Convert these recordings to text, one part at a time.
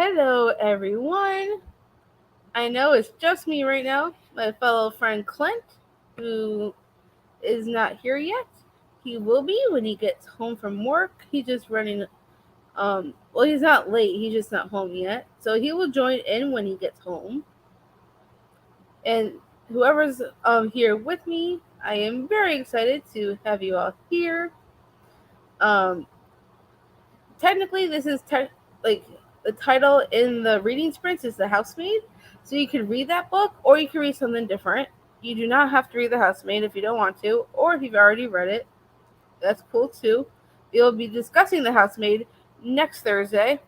Hello, everyone. I know it's just me right now, my fellow friend Clint, who is not here yet. He will be when he gets home from work. He's just running. Well, he's not late. He's just not home yet. So he will join in when he gets home. And whoever's here with me, I am very excited to have you all here. Um, Technically, this is like the title in the reading sprints is The Housemaid. So you can read that book or you can read something different. You do not have to read The Housemaid if you don't want to, or if you've already read it. That's cool too. We'll be discussing The Housemaid next Thursday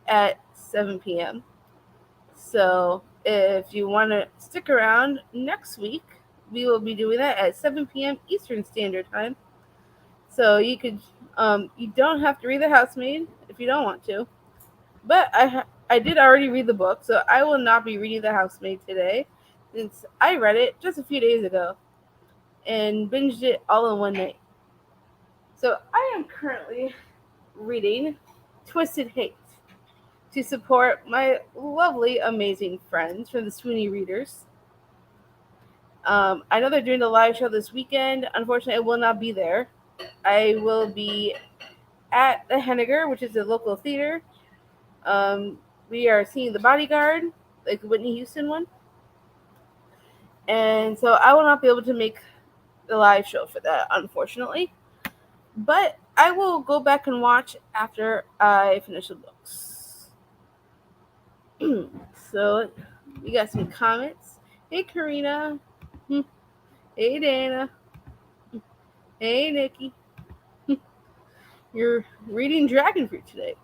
at 7 p.m. So if you want to stick around next week, we will be doing that at 7 p.m. Eastern Standard Time. So you don't have to read The Housemaid if you don't want to. But I did already read the book, so I will not be reading The Housemaid today, since I read it just a few days ago and binged it all in one night. So I am currently reading Twisted Hate to support my lovely, amazing friends from the Sweeney Readers. I know they're doing the live show this weekend. Unfortunately, I will not be there. I will be at the Henniger, which is a local theater. Um, we are seeing The Bodyguard, like the Whitney Houston one. And so I will not be able to make the live show for that, unfortunately. But I will go back and watch after I finish the books. So we got some comments. Hey, Karina. Hey, Dana. Hey, Nikki. You're reading Dragon Fruit today.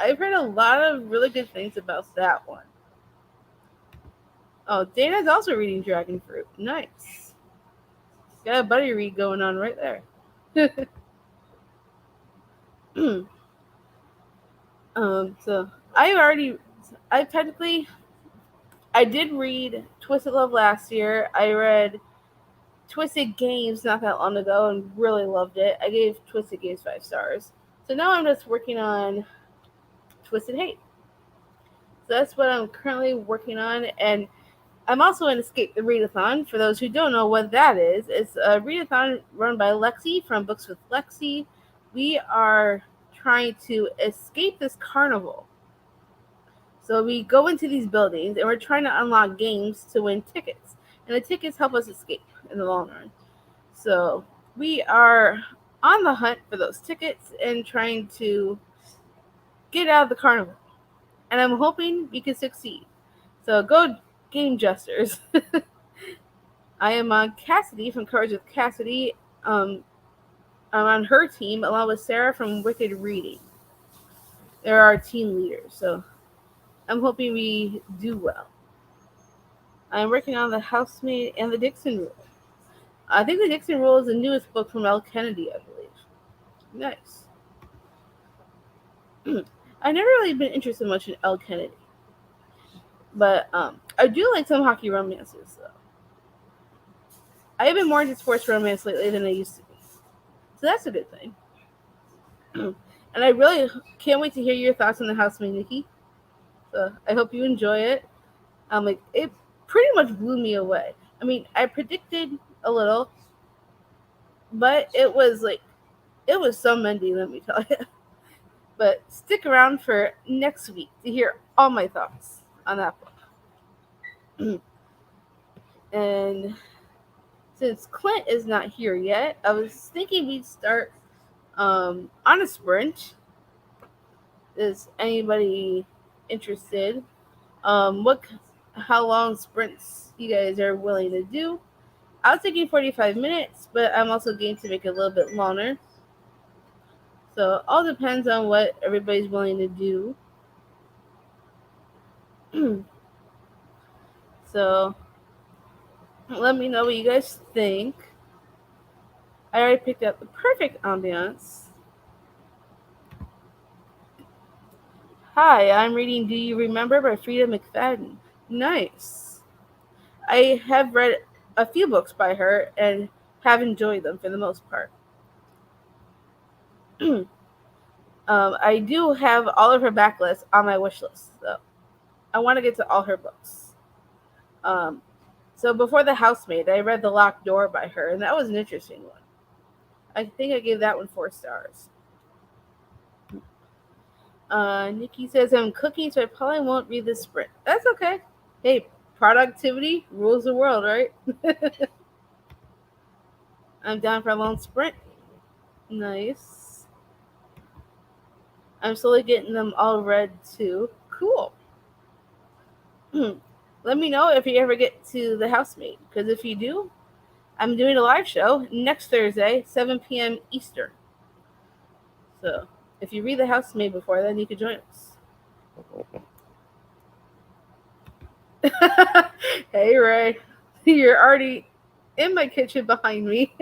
I've heard a lot of really good things about that one. Oh, Dana's also reading Dragon Fruit. Nice. Got a buddy read going on right there. So I technically, I did read Twisted Love last year. I read Twisted Games not that long ago and really loved it. I gave Twisted Games 5 stars. So now I'm just working on Twisted Hate. So that's what I'm currently working on, and I'm also in Escape the Readathon. For those who don't know what that is, it's a readathon run by Lexi from Books with Lexi. We are trying to escape this carnival. So we go into these buildings and we're trying to unlock games to win tickets. And the tickets help us escape in the long run. So we are on the hunt for those tickets and trying to get out of the carnival. And I'm hoping we can succeed. So go Game Jesters. I am on Cassidy from Courage with Cassidy. I'm on her team along with Sarah from Wicked Reading. They're our team leaders. So I'm hoping we do well. I'm working on The Housemaid and the Dixon Rule. I think the Dixon Rule is the newest book from L. Kennedy, I believe. Nice. I've never really been interested much in L. Kennedy. But I do like some hockey romances, though. I have been more into sports romance lately than I used to be. So that's a good thing. And I really can't wait to hear your thoughts on The Housemaid, Nikki. So I hope you enjoy it. It pretty much blew me away. I mean, I predicted a little, but it was so mending, let me tell you. But stick around for next week to hear all my thoughts on that book. And since Clint is not here yet, I was thinking we'd start on a sprint. Is anybody interested? How long sprints you guys are willing to do? I was thinking 45 minutes, but I'm also game to make it a little bit longer. So all depends on what everybody's willing to do. So let me know what you guys think. I already picked out the perfect ambiance. Hi, I'm reading Do You Remember by Frida McFadden. Nice. I have read a few books by her and have enjoyed them for the most part. I do have all of her backlists on my wish list, so I want to get to all her books. Um, so before The Housemaid, I read The Locked Door by her, and that was an interesting one. I think I gave that one 4 stars. Nikki says I'm cooking, so I probably won't read the sprint. That's okay. Hey, productivity rules the world, right? I'm down for a long sprint. Nice. I'm slowly getting them all read too. Cool. Let me know if you ever get to The Housemaid, because if you do, I'm doing a live show next Thursday, 7 p.m. Eastern. So if you read The Housemaid before then, you can join us. Hey, Ray. You're already in my kitchen behind me.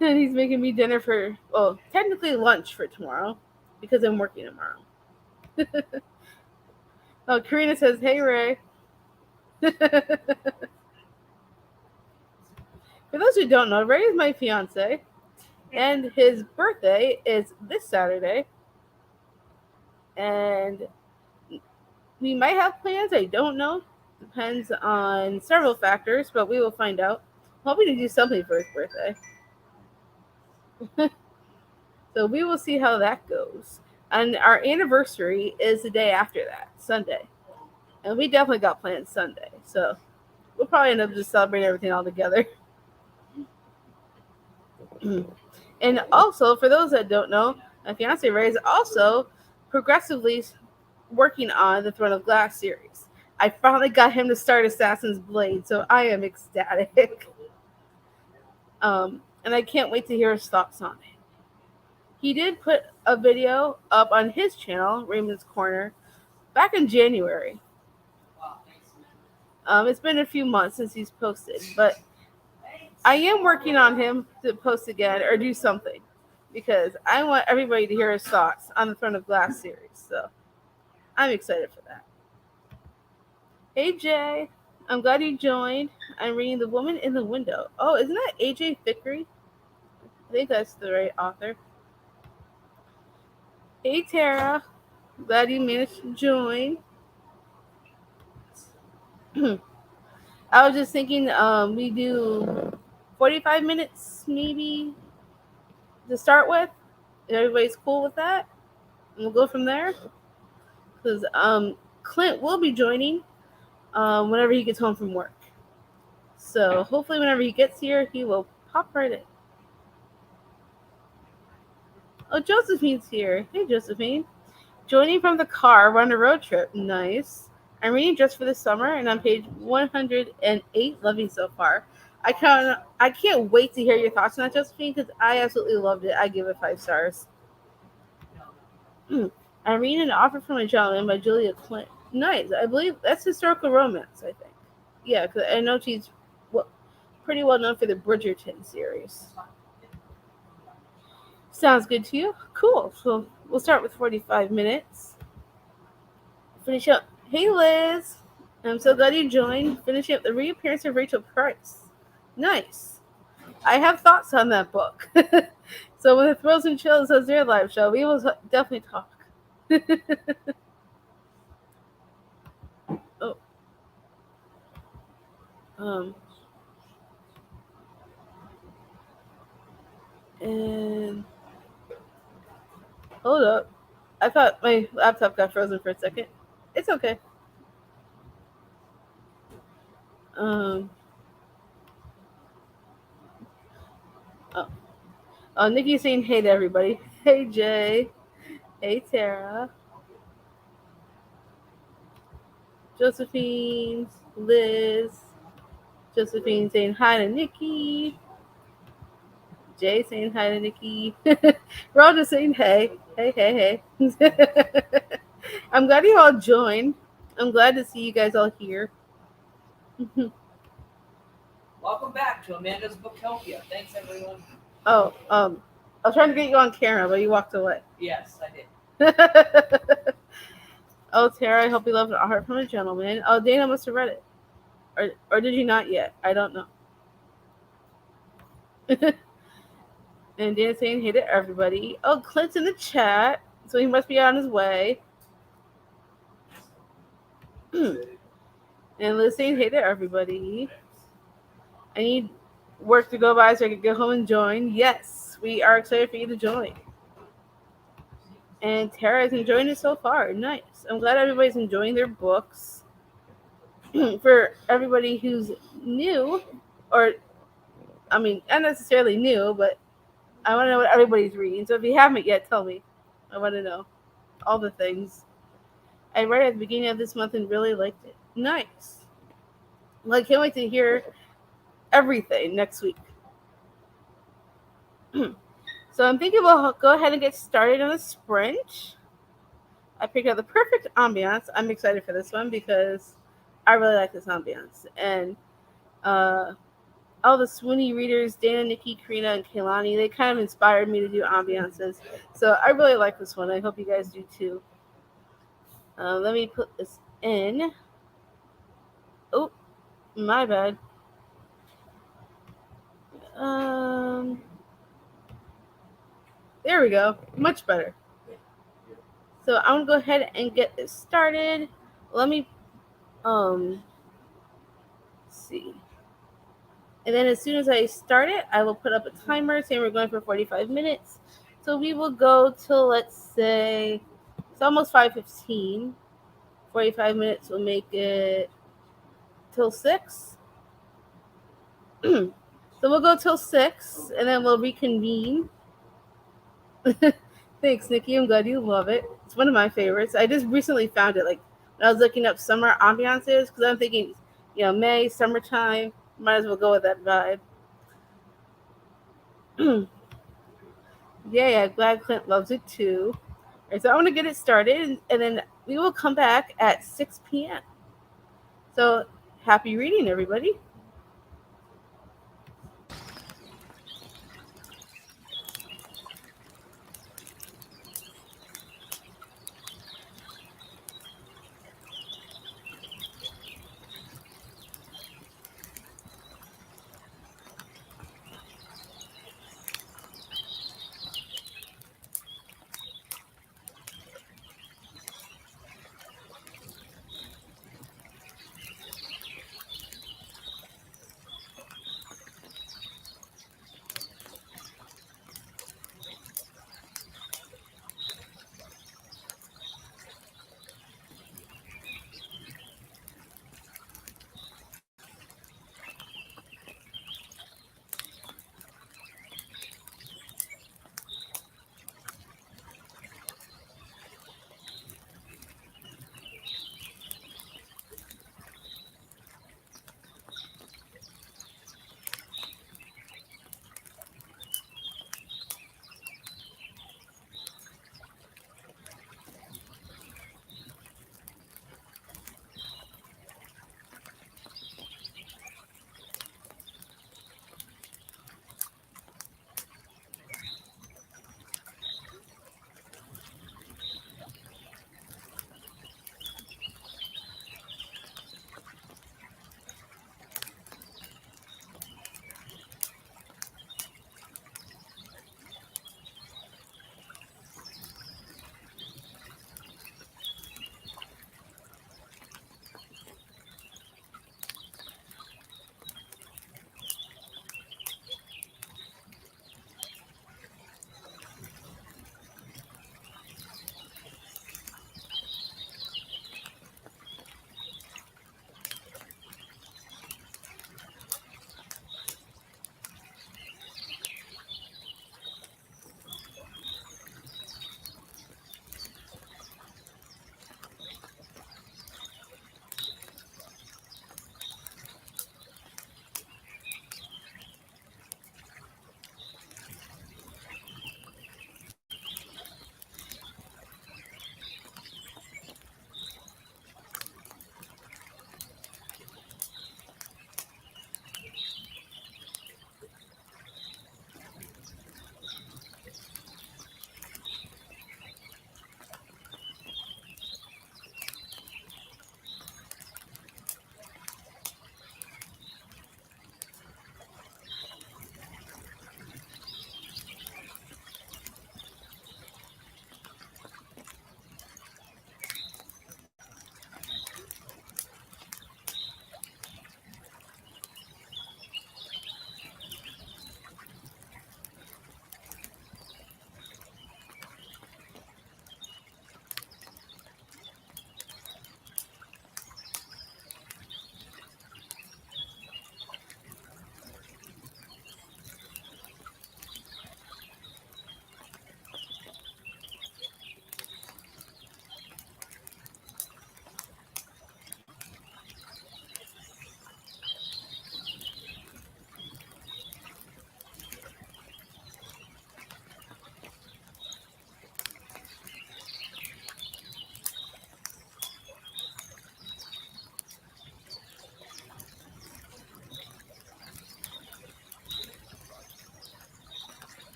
And he's making me dinner for, well, technically lunch for tomorrow because I'm working tomorrow. Oh, Karina says, hey, Ray. For those who don't know, Ray is my fiance, and his birthday is this Saturday. And we might have plans. I don't know. Depends on several factors, but we will find out. Hoping to do something for his birthday. So we will see how that goes. And our anniversary is the day after that, Sunday. And we definitely got plans Sunday. So we'll probably end up just celebrating everything all together. And also, for those that don't know, my fiance Ray is also progressively working on the Throne of Glass series. I finally got him to start Assassin's Blade, so I am ecstatic. And I can't wait to hear his thoughts on it. He did put a video up on his channel, Raymond's Corner, back in January. It's been a few months since he's posted, but I am working on him to post again or do something because I want everybody to hear his thoughts on the Throne of Glass series. So I'm excited for that. Hey, Jay. I'm glad you joined. I'm reading The Woman in the Window. Oh, isn't that AJ Thickery? I think that's the right author. Hey, Tara. Glad you managed to join. I was just thinking we do 45 minutes maybe to start with. If everybody's cool with that, and we'll go from there. Because Clint will be joining whenever he gets home from work. So hopefully whenever he gets here, he will pop right in. Oh, Josephine's here. Hey, Josephine. Joining from the car, we're on a road trip. Nice. I'm reading just for the summer, and on page 108, loving so far. I can't wait to hear your thoughts on that, Josephine, because I absolutely loved it. I give it 5 stars. I'm reading An Offer from a Gentleman by Julia Clint. Nice. I believe that's historical romance, I think. Yeah, because I know she's pretty well known for the Bridgerton series. Sounds good to you? Cool. So we'll start with 45 minutes. Finish up. Hey, Liz. I'm so glad you joined. Finishing up the reappearance of Rachel Price. Nice. I have thoughts on that book. So when the Thrills and Chills does their live show, we will definitely talk. Oh. And hold up. I thought my laptop got frozen for a second. It's okay. Oh, Nikki's saying hey to everybody. Hey, Jay. Hey, Tara. Josephine. Liz. Josephine saying hi to Nikki. Jay saying hi to Nikki. We're all just saying hey. Hey. I'm glad you all joined. I'm glad to see you guys all here. Welcome back to Amanda's Booktopia. Thanks, everyone. Oh, I was trying to get you on camera, but you walked away. Yes, I did. Oh, Tara, I hope you loved An Offer from a Gentleman. Oh, Dana must have read it. Or did you not yet? I don't know. And Dan saying hey to everybody. Oh, Clint's in the chat, so he must be on his way. And Liz saying hey to everybody. I need work to go by so I can go home and join. Yes, we are excited for you to join. And Tara is enjoying it so far. Nice. I'm glad everybody's enjoying their books. For everybody who's new, or I mean, not necessarily new, but I want to know what everybody's reading. So if you haven't yet, tell me. I want to know all the things. I read it at the beginning of this month and really liked it. Nice. Well, I can't wait to hear everything next week. So I'm thinking we'll go ahead and get started on a sprint. I picked out the perfect ambiance. I'm excited for this one because I really like this ambiance. And all the Swoony readers, Dana, Nikki, Karina, and Kaylani, they kind of inspired me to do ambiances. So I really like this one. I hope you guys do too. Let me put this in. Oh, my bad. There we go. Much better. So I'm gonna go ahead and get this started. Let me see. And then as soon as I start it, I will put up a timer saying we're going for 45 minutes. So we will go till, let's say, it's almost 5:15. 45 minutes will make it till 6. So we'll go till 6 and then we'll reconvene. Thanks, Nikki. I'm glad you love it. It's one of my favorites. I just recently found it. Like when I was looking up summer ambiances, because I'm thinking, May, summertime, might as well go with that vibe. Yeah, glad Clint loves it too. All right, so I want to get it started, and then we will come back at 6 p.m. So happy reading, everybody.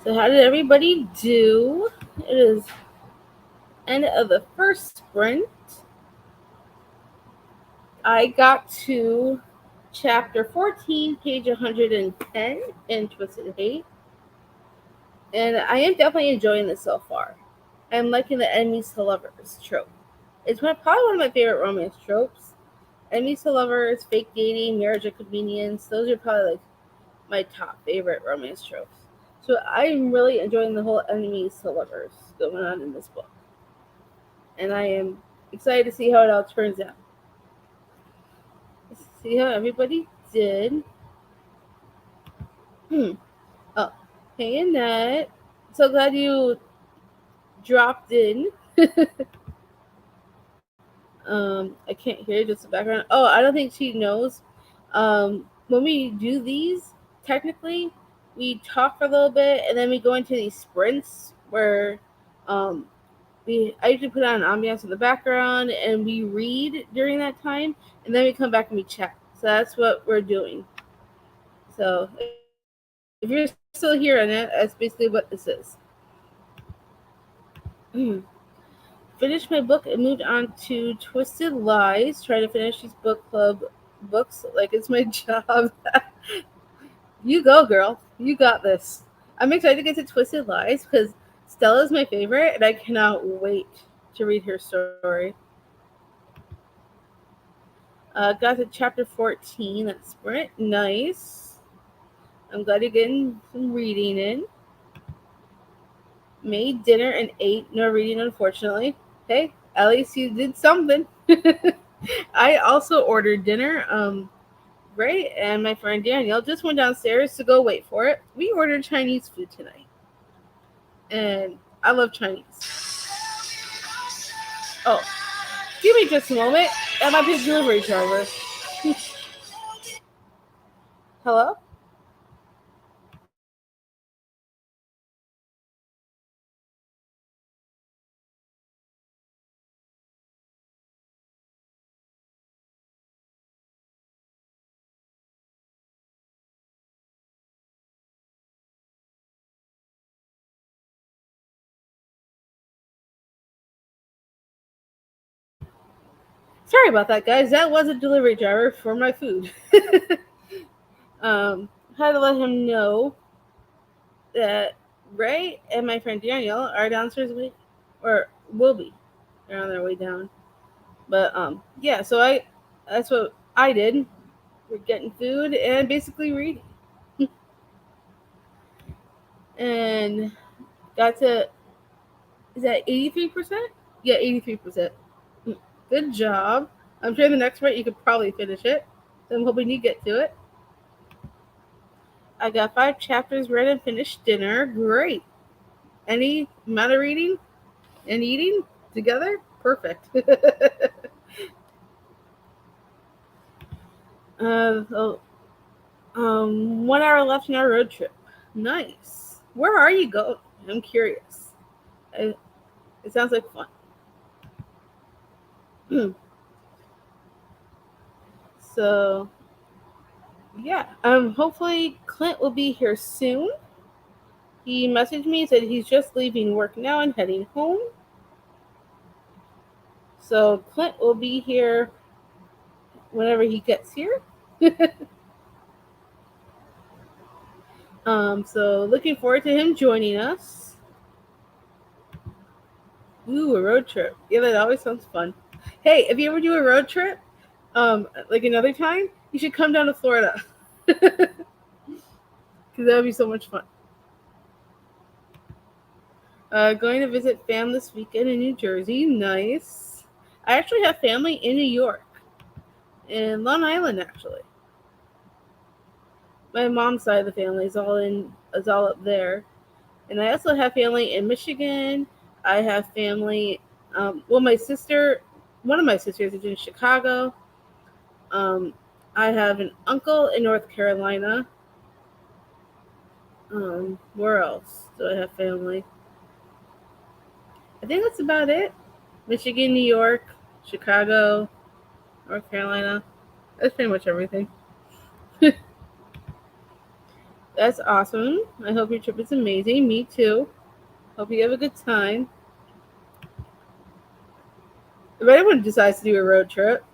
So how did everybody do? It is end of the first sprint. I got to chapter 14, page 110 in Twisted Hate. And I am definitely enjoying this so far. I'm liking the enemies to lovers trope. It's probably one of my favorite romance tropes. Enemies to lovers, fake dating, marriage of convenience. Those are probably like my top favorite romance tropes. So I'm really enjoying the whole enemies to lovers going on in this book. And I am excited to see how it all turns out. Let's see how everybody did. Hmm. Oh, hey Annette. So glad you dropped in. I can't hear just the background. Oh, I don't think she knows. When we do these, technically, we talk for a little bit and then we go into these sprints where um, I usually put on an ambiance in the background and we read during that time and then we come back and we chat. So that's what we're doing. So if you're still here on it, that's basically what this is. Finished my book and moved on to Twisted Lies. Try to finish these book club books like it's my job. You go, girl. You got this. I'm excited to get to Twisted Lies because Stella's my favorite and I cannot wait to read her story. Got to chapter 14. That's sprint. Nice. I'm glad you're getting some reading in. Made dinner and ate. No reading, unfortunately. Hey, at least you did something. I also ordered dinner. Ray and my friend Danielle just went downstairs to go wait for it. We ordered Chinese food tonight, and I love Chinese. Oh, give me just a moment. That might be a delivery driver. Hello? Sorry about that, guys. That was a delivery driver for my food. Had to let him know that Ray and my friend Danielle are downstairs wait, or will be. They're on their way down. But yeah. So that's what I did. We're getting food and basically reading. And got to, is that 83%? Yeah, 83%. Good job. I'm sure the next rate you could probably finish it. So I'm hoping you get to it. I got 5 chapters read and finished dinner. Great. Any amount of reading and eating together? Perfect. So, 1 hour left in our road trip. Nice. Where are you going? I'm curious. It sounds like fun. So, yeah. Hopefully Clint will be here soon. He messaged me, said he's just leaving work now and heading home. So Clint will be here whenever he gets here. So looking forward to him joining us. Ooh, a road trip. Yeah, that always sounds fun. Hey, if you ever do a road trip, like another time, you should come down to Florida. Because that would be so much fun. Going to visit fam this weekend in New Jersey. Nice. I actually have family in New York. In Long Island, actually. My mom's side of the family is all up there. And I also have family in Michigan. I have family. My sister, one of my sisters is in Chicago. Um, I have an uncle in North Carolina. Where else do I have family? I think that's about it. Michigan, New York, Chicago, North Carolina. That's pretty much everything. That's awesome. I hope your trip is amazing. Me too. Hope you have a good time. If anyone decides to do a road trip,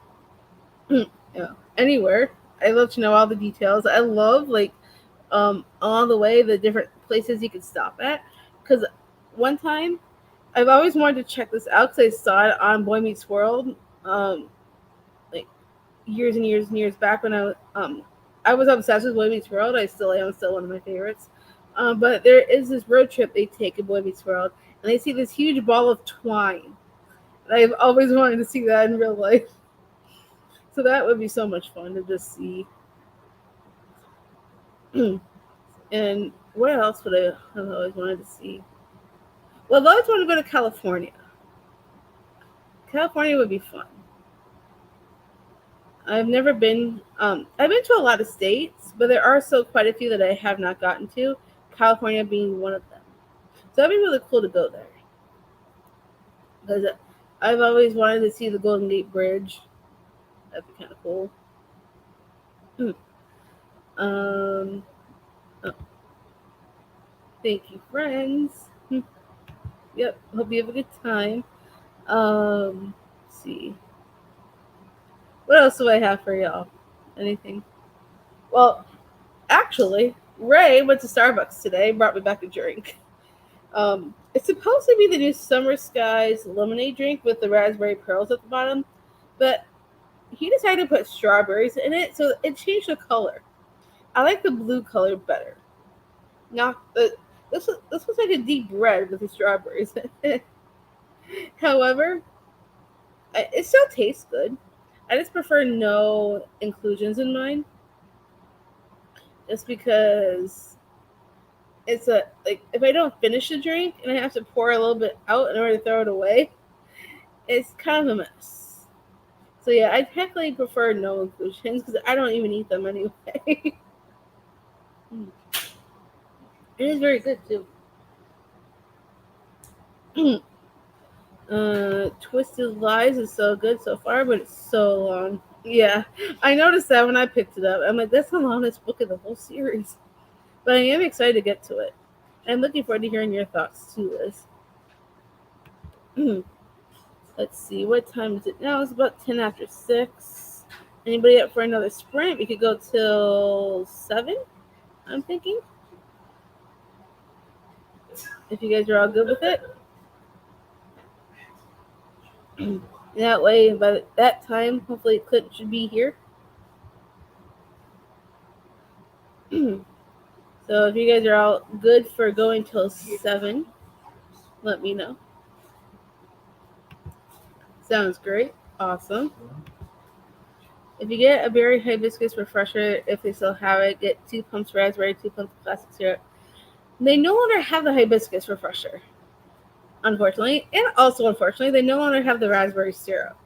yeah, anywhere, I love to know all the details. I love all the way the different places you can stop at. Because one time, I've always wanted to check this out because I saw it on Boy Meets World, um, like years and years and years back when I was obsessed with Boy Meets World. I still am, still one of my favorites. But there is this road trip they take in Boy Meets World, and they see this huge ball of twine. And I've always wanted to see that in real life. So that would be so much fun to just see. And what else would I have always wanted to see? Well, I've always wanted to go to California. California would be fun. I've never been. I've been to a lot of states, but there are still quite a few that I have not gotten to. California being one of them. So that'd be really cool to go there because I've always wanted to see the Golden Gate Bridge. That'd be kind of cool. Um, oh, thank you, friends. Yep. Hope you have a good time. Let's see. What else do I have for y'all? Anything? Well, actually, Ray went to Starbucks today. Brought me back a drink. It's supposed to be the new Summer Skies lemonade drink with the raspberry pearls at the bottom, but he decided to put strawberries in it, so it changed the color. I like the blue color better. Not the this was like a deep red with the strawberries. However, it still tastes good. I just prefer no inclusions in mine, just because it's a like if I don't finish the drink and I have to pour a little bit out in order to throw it away, it's kind of a mess. So yeah, I technically prefer no inclusions because I don't even eat them anyway. It is very good too. Twisted Lies is so good so far, but it's so long. Yeah, I noticed that when I picked it up. I'm like, that's the longest book of the whole series. But I am excited to get to it. I'm looking forward to hearing your thoughts too, Liz. Let's see, what time is it now? It's about 10 after 6. Anybody up for another sprint? We could go till 7, I'm thinking. If you guys are all good with it. That way, by that time, hopefully Clint should be here. So if you guys are all good for going till 7, let me know. Sounds great. Awesome. If you get a berry hibiscus refresher, if they still have it, get 2 pumps raspberry, 2 pumps classic syrup. They no longer have the hibiscus refresher, unfortunately. And also, unfortunately, they no longer have the raspberry syrup.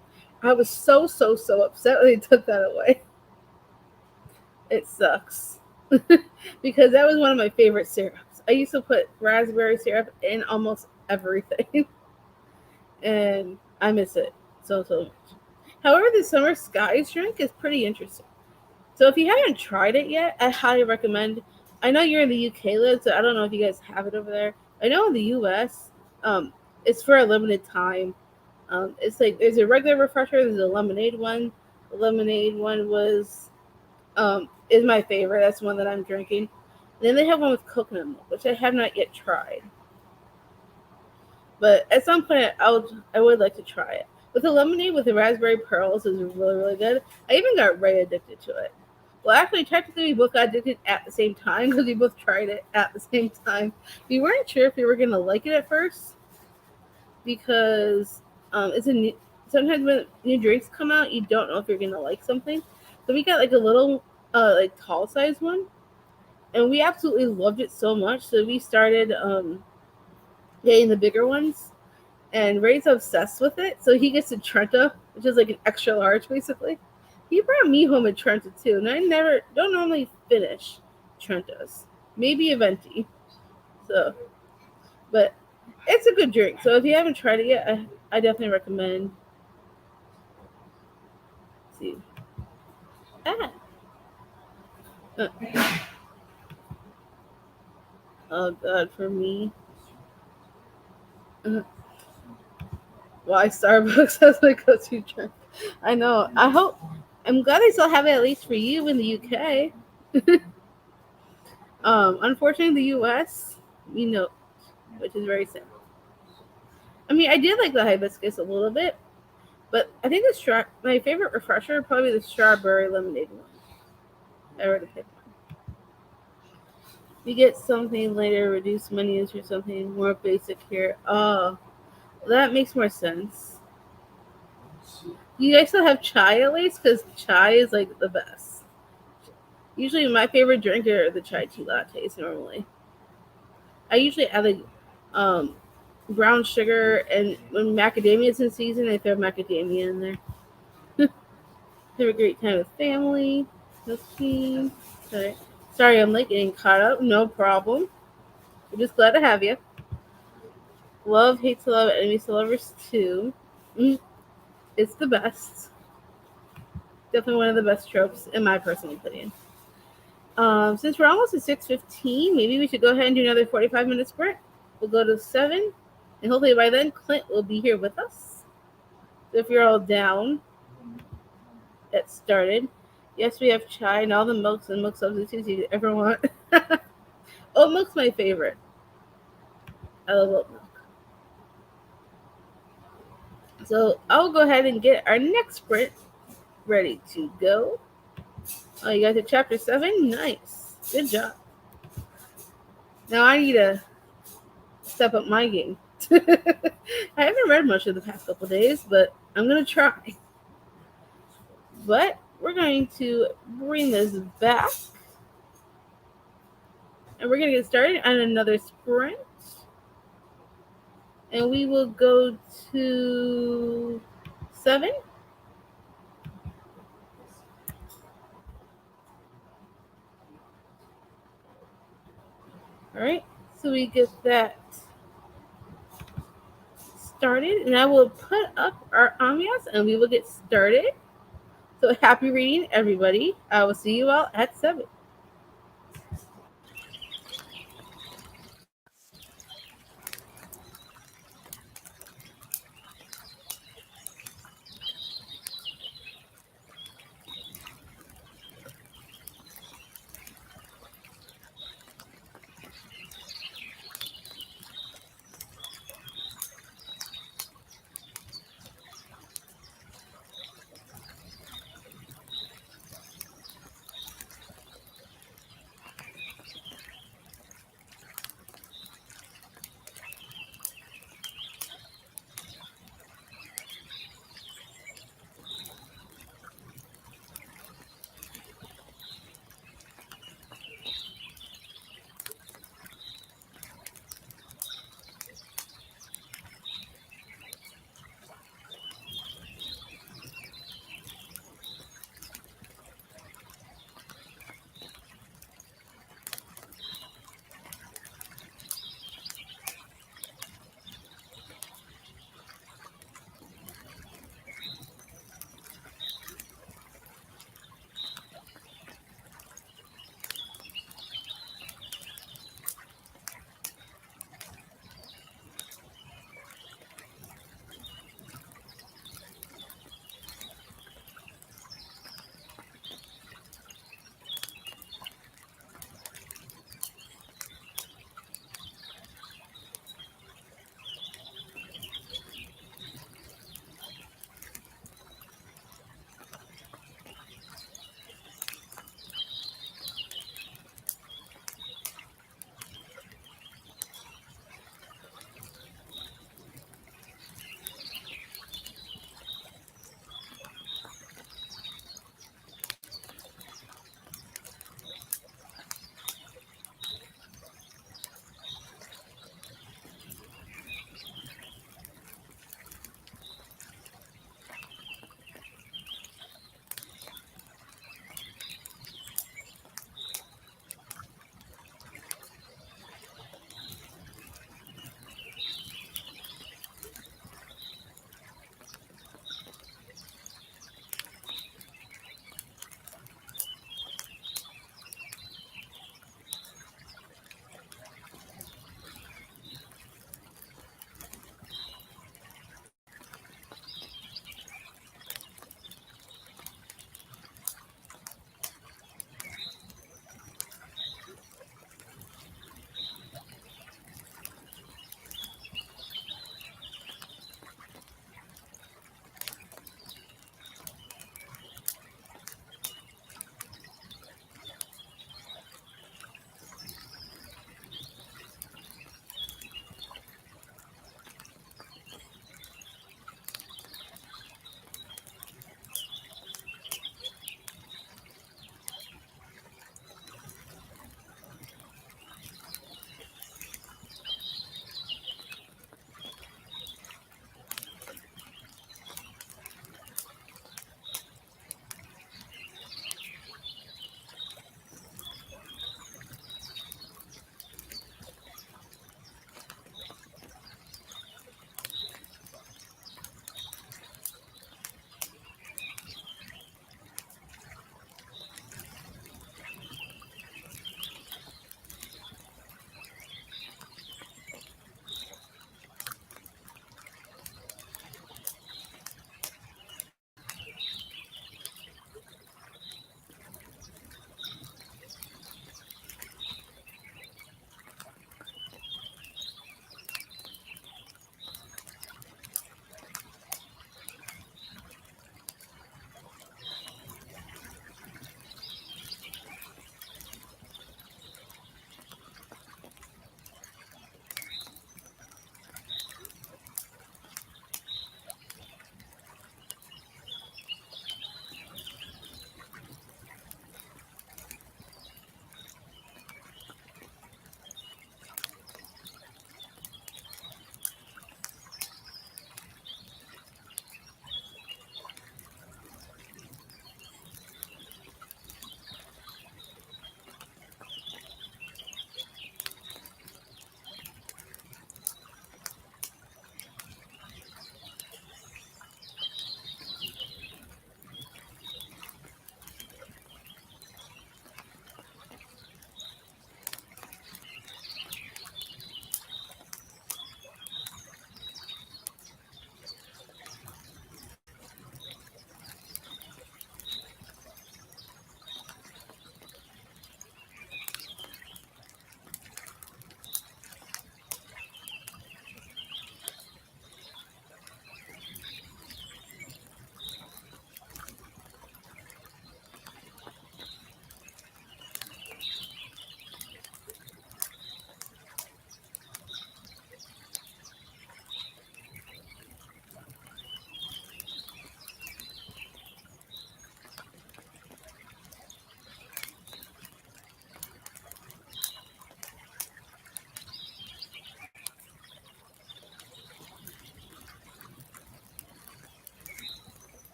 I was so upset when they took that away. It sucks. Because that was one of my favorite syrups. I used to put raspberry syrup in almost everything. And I miss it so much. However, the Summer Skies drink is pretty interesting. So if you haven't tried it yet, I highly recommend. I know you're in the UK, Liz, so I don't know if you guys have it over there. I know in the US, it's for a limited time. It's like there's a regular refresher, there's a lemonade one. The lemonade one is my favorite. That's the one that I'm drinking. And then they have one with coconut milk, which I have not yet tried. But at some point, I would like to try it. With the lemonade with the raspberry pearls is really good. I even got Ray addicted to it. Well, actually, technically, we both got addicted at the same time because we both tried it at the same time. We weren't sure if we were gonna like it at first because it's a new. Sometimes when new drinks come out, you don't know if you're gonna like something. So we got like a little, like tall size one, and we absolutely loved it so much. So we started getting the bigger ones, and Ray's obsessed with it. So he gets a Trenta, which is like an extra large, basically. He brought me home a Trenta too, and I never don't normally finish Trentas. Maybe a venti. So, but it's a good drink. So if you haven't tried it yet, I definitely recommend. Let's see. Ah. Uh, Oh God, for me, uh, why Starbucks has my go-to drink? I know. I hope. I'm glad they still have it at least for you in the UK. Unfortunately, the US, you know, which is very sad. I mean, I did like the hibiscus a little bit, but I think my favorite refresher probably the strawberry lemonade one. I already picked one. You get something later, reduced menus or something more basic here. Oh, that makes more sense. You guys still have chai at least, because chai is like the best. Usually, my favorite drink are the chai tea lattes. Normally, I usually add like um, brown sugar, and when macadamia is in season, I throw macadamia in there. Have a great time with family. Okay. Sorry. Sorry, I'm like getting caught up. No problem. We're just glad to have you. Love, hate to love, enemies to lovers too. Mm, it's the best. Definitely one of the best tropes, in my personal opinion. Since we're almost at 6:15, maybe we should go ahead and do another 45-minute sprint. We'll go to 7, and hopefully by then Clint will be here with us. So if you're all down, get started. Yes, we have chai and all the milks and milk substitutes you ever want. Oat milk's my favorite. I love oat milk. So I'll go ahead and get our next sprint ready to go. Oh, you guys at chapter 7? Nice. Good job. Now I need to step up my game. I haven't read much of the past couple days, but I'm going to try. But we're going to bring this back, and we're going to get started on another sprint. And we will go to 7. All right. So we get that started, and I will put up our ambiance, and we will get started. So happy reading, everybody. I will see you all at 7.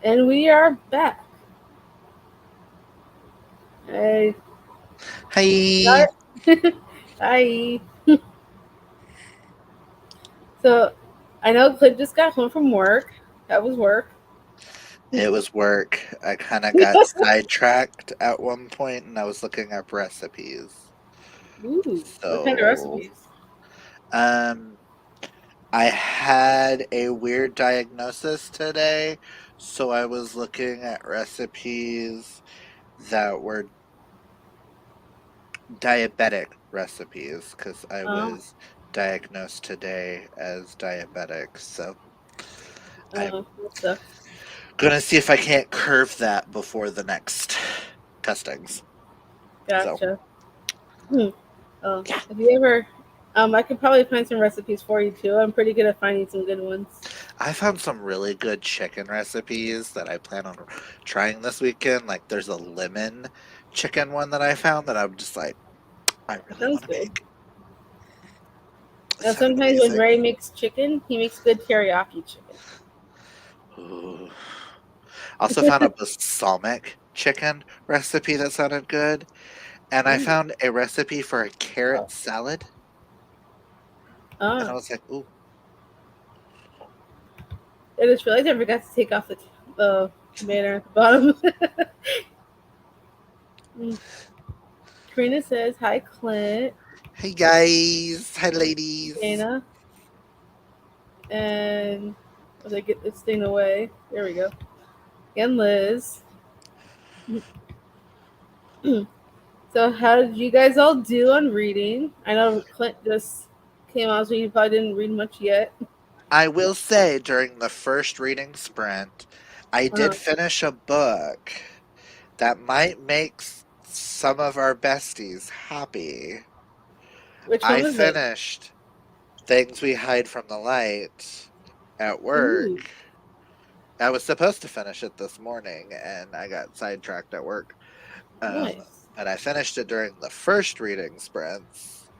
And we are back. I Hi. start. Hi. So I know Clint just got home from work. That was work. It was work. I kind of got sidetracked at one point and I was looking up recipes. Ooh, what kind of So, recipes? um, I had a weird diagnosis today, so I was looking at recipes that were diabetic recipes because I Oh, was diagnosed today as diabetic. So, I'm that sucks. gonna see if I can't curve that before the next testings. So, Gotcha. Hmm. Oh, yeah. have you ever? I could probably find some recipes for you too. I'm pretty good at finding some good ones. I found some really good chicken recipes that I plan on trying this weekend. Like, there's a lemon chicken one that I found that I'm just like, I That really sounds want to good. make. It Now, sounded sometimes when amazing. Ray makes chicken, he makes good teriyaki chicken. Ooh. Also found a balsamic chicken recipe that sounded good, and I Ooh. found a recipe for a Oh. carrot salad, and I Ah. was like, ooh, I just realized I forgot to take off the banner at the bottom. Mm. Karina says, "Hi, Clint, hey guys, hi ladies. Dana, and as I get this thing away, there we go. And Liz." So, how did you guys all do on reading? I know Clint just came out, so you probably didn't read much yet. I will say during the first reading sprint, I did Uh, finish a book that might make some of our besties happy. which one I was it? finished Things We Hide from the Light at Ooh, work. I was supposed to finish it this morning and I got sidetracked at work. Um, nice. but I finished it during the first reading sprints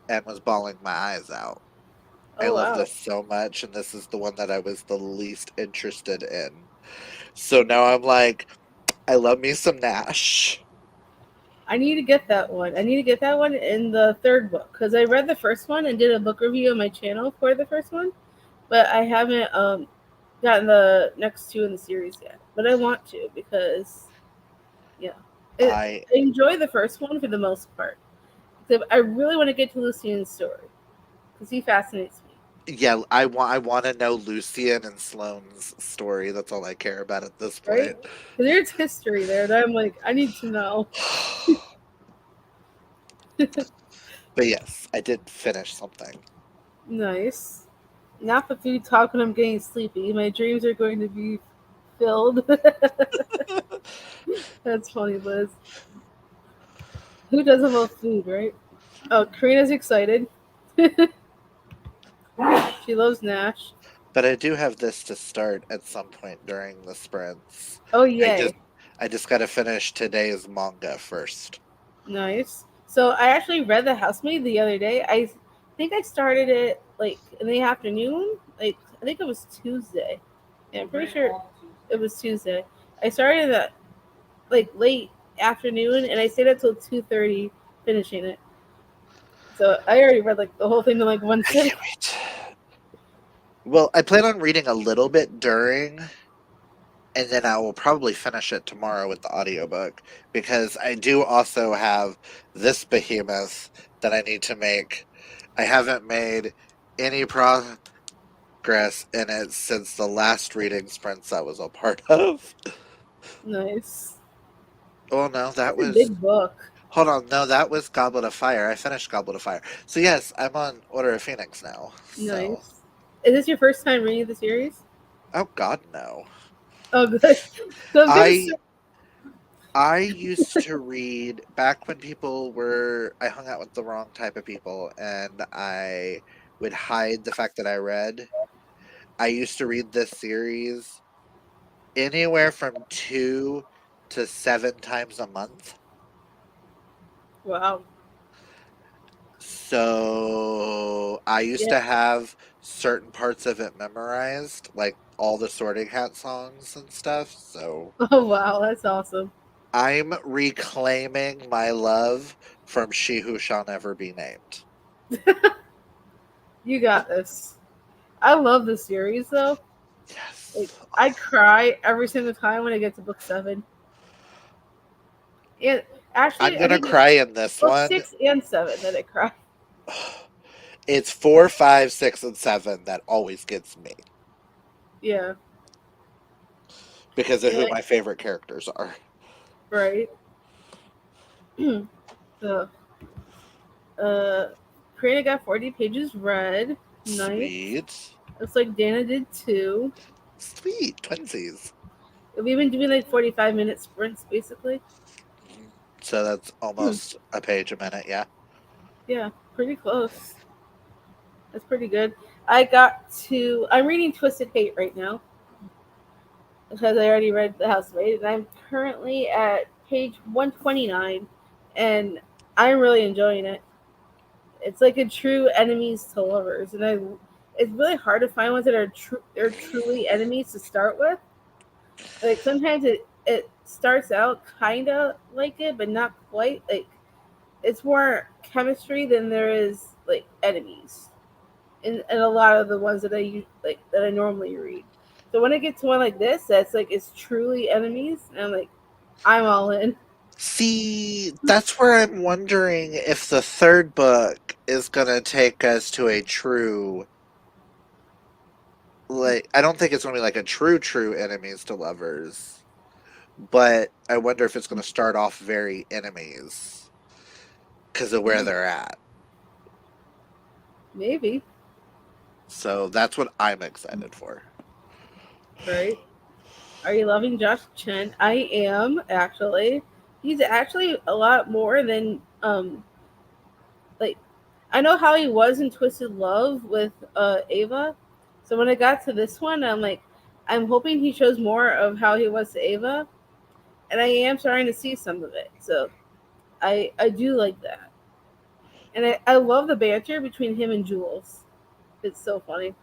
and was bawling my eyes out. I Oh love wow. this so much, and this is the one that I was the least interested in. So now I'm like, I love me some Nash. I need to get that one. I need to get that one in the third book because I read the first one and did a book review on my channel for the first one, but I haven't gotten the next two in the series yet. But I want to because yeah, I I enjoy the first one for the most part. Except I really want to get to Lucian's story because he fascinates me. yeah, I want to know Lucian and Sloane's story. That's all I care about at this Right? point. Because there's history there that I'm like, I need to know. But yes, I did finish something. Nice. Not the food talk when I'm getting sleepy. My dreams are going to be filled. That's funny, Liz. Who doesn't love food, right? Oh, Karina's excited. She loves Nash. But I do have this to start at some point during the sprints. Oh, I just yay. I just got to finish today's manga first. Nice. So I actually read The Housemaid the other day. I think I started it like in the afternoon. Like I think it was Tuesday. Yeah, I'm pretty sure it was Tuesday. I started at like late afternoon and I stayed up till 2:30 finishing it. So I already read like the whole thing in like one I sitting. can't wait. Well, I plan on reading a little bit during, and then I will probably finish it tomorrow with the audiobook because I do also have this behemoth that I need to make. I haven't made any progress in it since the last reading sprints I was a part of. Nice. Oh no, that That's a was. big book. Hold on, no, that was Goblet of Fire. I finished Goblet of Fire. So yes, I'm on Order of Phoenix now. So, Nice. Is this your first time reading the series? oh God, no. Oh, good. So I was gonna say, I I used to read back when people were I hung out with the wrong type of people and I would hide the fact that I read. I used to read this series anywhere from 2 to 7 times a month. wow. So I used Yeah. to have certain parts of it memorized, like all the Sorting Hat songs and stuff. So Oh wow, that's awesome. I'm reclaiming my love from She Who Shall Never Be Named. You got this. I love the series though. Like Yes. I cry every single time when I get to book 7. And I'm actually, I gonna think it's cry in this book one. 6 and 7 that I cry. It's 4, 5, 6, and 7 that always gets me Yeah, because of yeah, who my favorite characters are. right. So, uh, Karina got 40 pages read. Nice. Sweet. Looks like Dana did too. Sweet. Twinsies. We've been doing like 45-minute sprints basically. So that's almost a page a minute, yeah. Yeah, pretty close. That's pretty good. I'm reading Twisted Hate right now because I already read The Housemaid, and I'm currently at page 129, and I'm really enjoying it. It's like a true enemies to lovers, and it's really hard to find ones that are truly enemies to start with. Like sometimes it starts out kind of like it, but not quite. Like it's more chemistry than there is like enemies in a lot of the ones that that I normally read. So when I get to one like this, that's like it's truly enemies, and I'm like, I'm all in. See, that's where I'm wondering if the third book is gonna take us to a true, like, I don't think it's gonna be like a true enemies to lovers, but I wonder if it's gonna start off very enemies because of where they're at. Maybe, So that's what I'm excited for. right? Are you loving Josh Chen? I am actually. He's actually a lot more than like I know how he was in Twisted Love with Ava. So when I got to this one, I'm like, I'm hoping he shows more of how he was to Ava, and I am starting to see some of it. So I do like that, and I love the banter between him and Jules. It's so funny.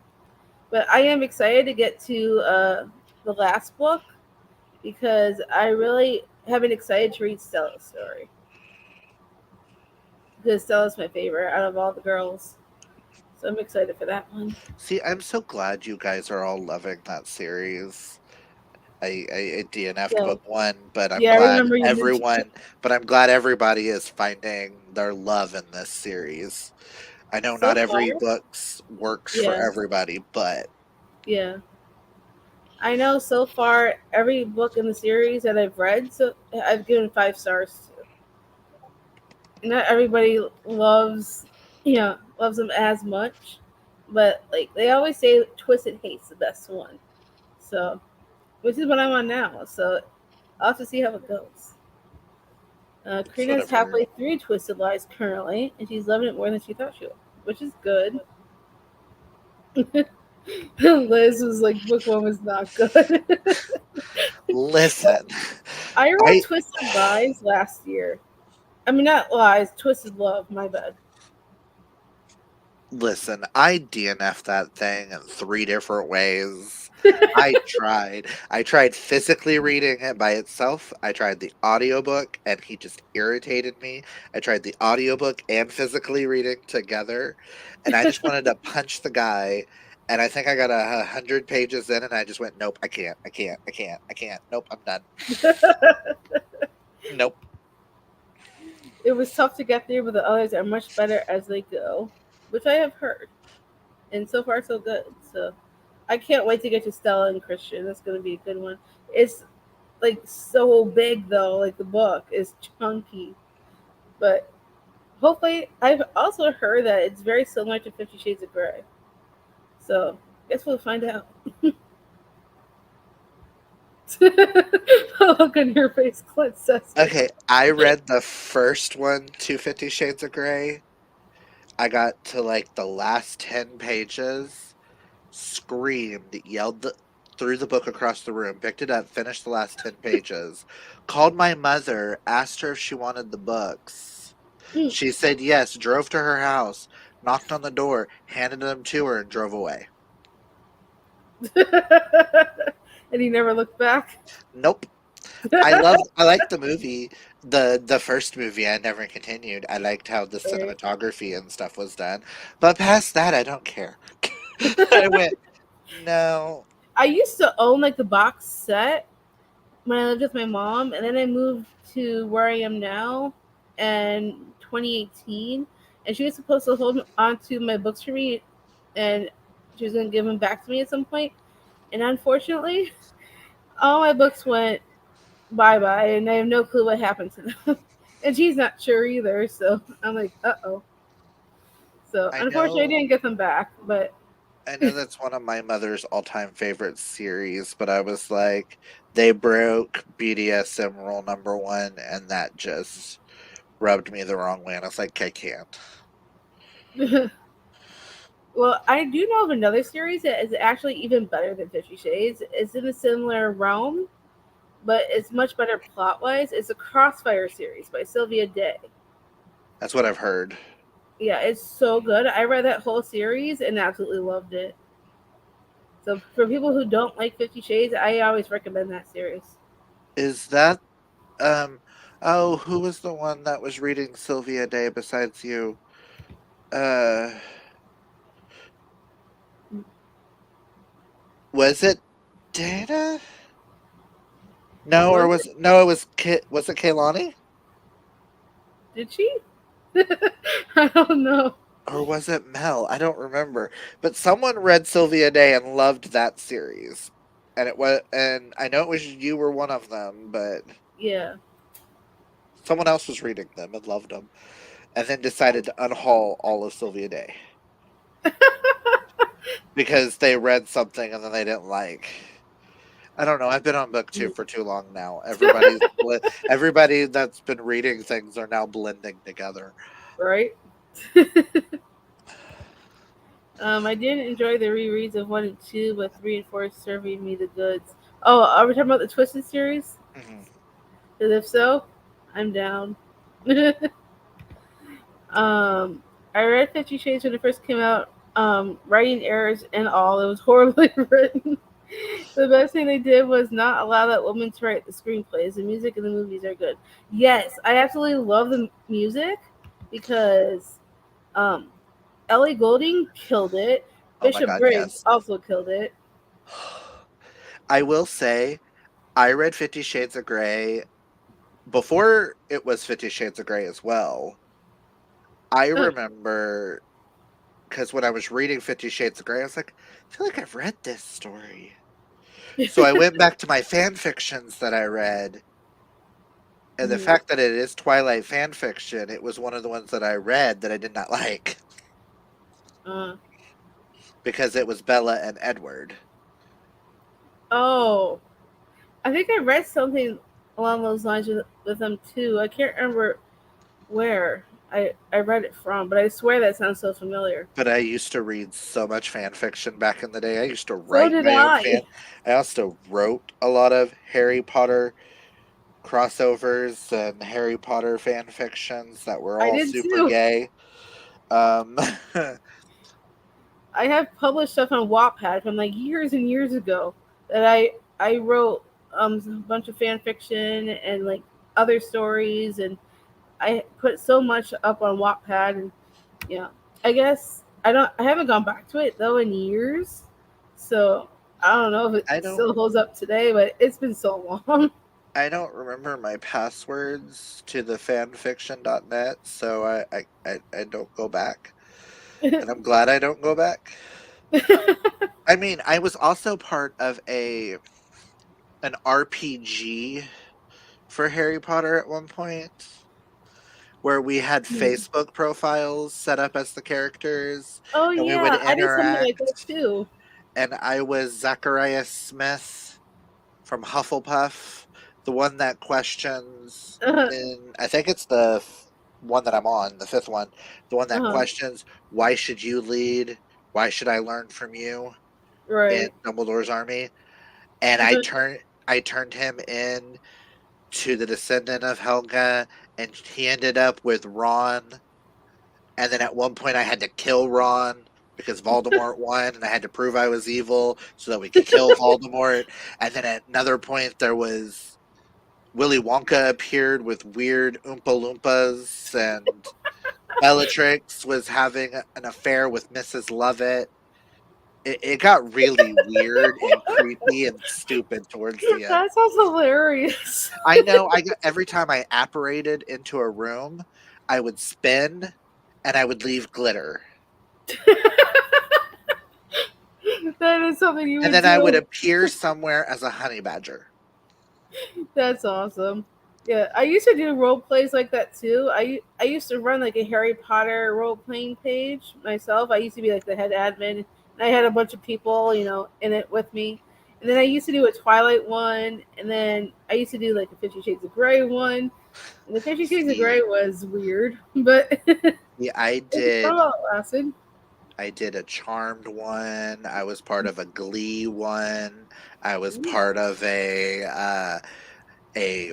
But I am excited to get to the last book because I really have been excited to read Stella's story because Stella's my favorite out of all the girls. So I'm excited for that one. See, I'm so glad you guys are all loving that series. I DNF'd So book one, but I'm yeah, I glad remember you mentioned everyone, but I'm glad everybody is finding their love in this series. I know so not far. every books works for Yeah, everybody, but yeah. I know so far every book in the series that I've read, so I've given 5 stars to. Not everybody loves them as much, but like they always say, Twisted Hate's the best one. So, which is what I'm on now. So I'll have to see how it goes. it's Karina's whatever. halfway through Twisted Lies currently, and she's loving it more than she thought she would, which is good. Liz was like, book 1 was not good. Listen, I read I Twisted Lies last year. I mean, not Lies, Twisted Love, my bad. listen, I DNF that thing in three different ways. I tried physically reading it by itself. I tried the audiobook and he just irritated me. I tried the audiobook and physically reading together and I just wanted to punch the guy. And I think I got 100 pages in and I just went, nope, I can't. Nope, I'm done. Nope. It was tough to get there, but the others are much better as they go, which I have heard. And so far, so good. So I can't wait to get to Stella and Christian. That's going to be a good one. It's like so big, though. Like the book is chunky. But hopefully, I've also heard that it's very similar to 50 Shades of Grey. So guess we'll find out. Look on your face, Clint says it. Okay, I read the first one, 250 Shades of Grey. I got to like the last 10 pages, screamed, threw the book across the room, picked it up, finished the last 10 pages, called my mother, asked her if she wanted the books. Mm. She said yes, drove to her house, knocked on the door, handed them to her, and drove away. And he never looked back. Nope. I liked the movie. The first movie I never continued. I liked how the Right. cinematography and stuff was done. But past that I don't care. I went, no. I used to own like the box set when I lived with my mom, and then I moved to where I am now in 2018. And she was supposed to hold on to my books for me, and she was going to give them back to me at some point. And unfortunately, all my books went bye bye, and I have no clue what happened to them. And she's not sure either, so I'm like, uh oh. So I unfortunately, I know didn't get them back, but I know that's one of my mother's all-time favorite series, but I was like, they broke BDSM rule number one, and that just rubbed me the wrong way. And I was like, I can't. well, I do know of another series that is actually even better than 50 Shades. It's in a similar realm, but it's much better plot wise. It's a Crossfire series by Sylvia Day. That's what I've heard. Yeah, it's so good. I read that whole series and absolutely loved it. So for people who don't like 50 Shades, I always recommend that series. Is that um? Oh, who was the one that was reading Sylvia Day besides you? Uh, was it Dana? No, or Was was it? no? It was was it Kaylani? Did she? I don't know. Or was it Mel? I don't remember. But someone read Sylvia Day and loved that series. And and I know it was you were one of them, but Yeah. someone else was reading them and loved them and then decided to unhaul all of Sylvia Day because they read something and then they didn't like. I don't know. I've been on book two for too long now. Everybody that's been reading things are now blending together. Right? I did enjoy the rereads of 1 and 2, but 3 and 4 serving me the goods. Oh, are we talking about the Twisted series? Mhm. Because if so, I'm down. I read 50 Shades when it first came out. Writing errors and all. It was horribly written. The best thing they did was not allow that woman to write the screenplays. The music and the movies are good. Yes, I absolutely love the music because um, Ellie Goulding killed it. Oh my Bishop god, Briggs yes. also killed it. I will say I read 50 Shades of Grey before it was 50 Shades of Grey as well. I remember because when I was reading 50 Shades of Grey, I was like, I feel like I've read this story. So I went back to my fan fictions that I read, and the Mhm. fact that it is Twilight fan fiction, it was one of the ones that I read that I did not like uh, because it was Bella and Edward. oh, I think I read something along those lines with them too. I can't remember where I read it from, but I swear that sounds so familiar. But I used to read so much fan fiction back in the day. I used to So write did my own fan. I. I also wrote a lot of Harry Potter crossovers and Harry Potter fan fictions that were I all did super too. gay. Um, I have published stuff on Wattpad from like years and years ago that I wrote a bunch of fan fiction and like other stories, and I put so much up on Wattpad. And yeah, I guess I haven't gone back to it though in years, so I don't know if it I don't still holds up today, but it's been so long. I don't remember my passwords to the fanfiction.net, so I don't go back. And I'm glad I don't go back. I mean, I was also part of a an RPG for Harry Potter at one point where we had Facebook profiles set up as the characters Oh and we would yeah, I did something like that interact. too. And I was Zachariah Smith from Hufflepuff, the one that questions Uh-huh. in I think it's the one that I'm on, the fifth one, the one that Uh-huh. questions why should you lead? Why should I learn from you in Right. Dumbledore's army? And I turned him in to the descendant of Helga, and he ended up with Ron. And then at one point, I had to kill Ron. because Voldemort won, and I had to prove I was evil so that we could kill Voldemort. And then at another point, there was Willy Wonka appeared with weird Oompa Loompas, and Bellatrix was having an affair with Mrs. Lovett. It got really weird and creepy and stupid towards the end. That sounds hilarious. I know. Every time I apparated into a room, I would spin and I would leave glitter, That is something you and would then I would do. appear somewhere as a honey badger. That's awesome. Yeah, I used to do role plays like that too. I used to run like a Harry Potter role playing page myself. I used to be like the head admin, and I had a bunch of people, in it with me. And then I used to do a Twilight one, and then I used to do like a 50 Shades of Grey one. And the 50 Shades of See, Grey was weird, but it see, was fun while it lasted. I did a Charmed one. I was part of a Glee one. I was Ooh, part of a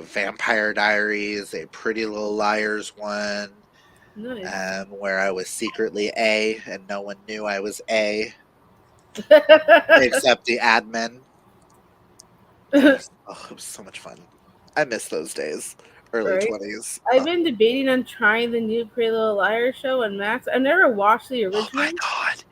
Vampire Diaries, a Pretty Little Liars one, nice. where I was secretly A and no one knew I was A except the admin. It was so much fun. I miss those days, early Right. 20s. I've been debating on trying the new Pretty Little Liars show on Max. I've never watched the Oh my original. god.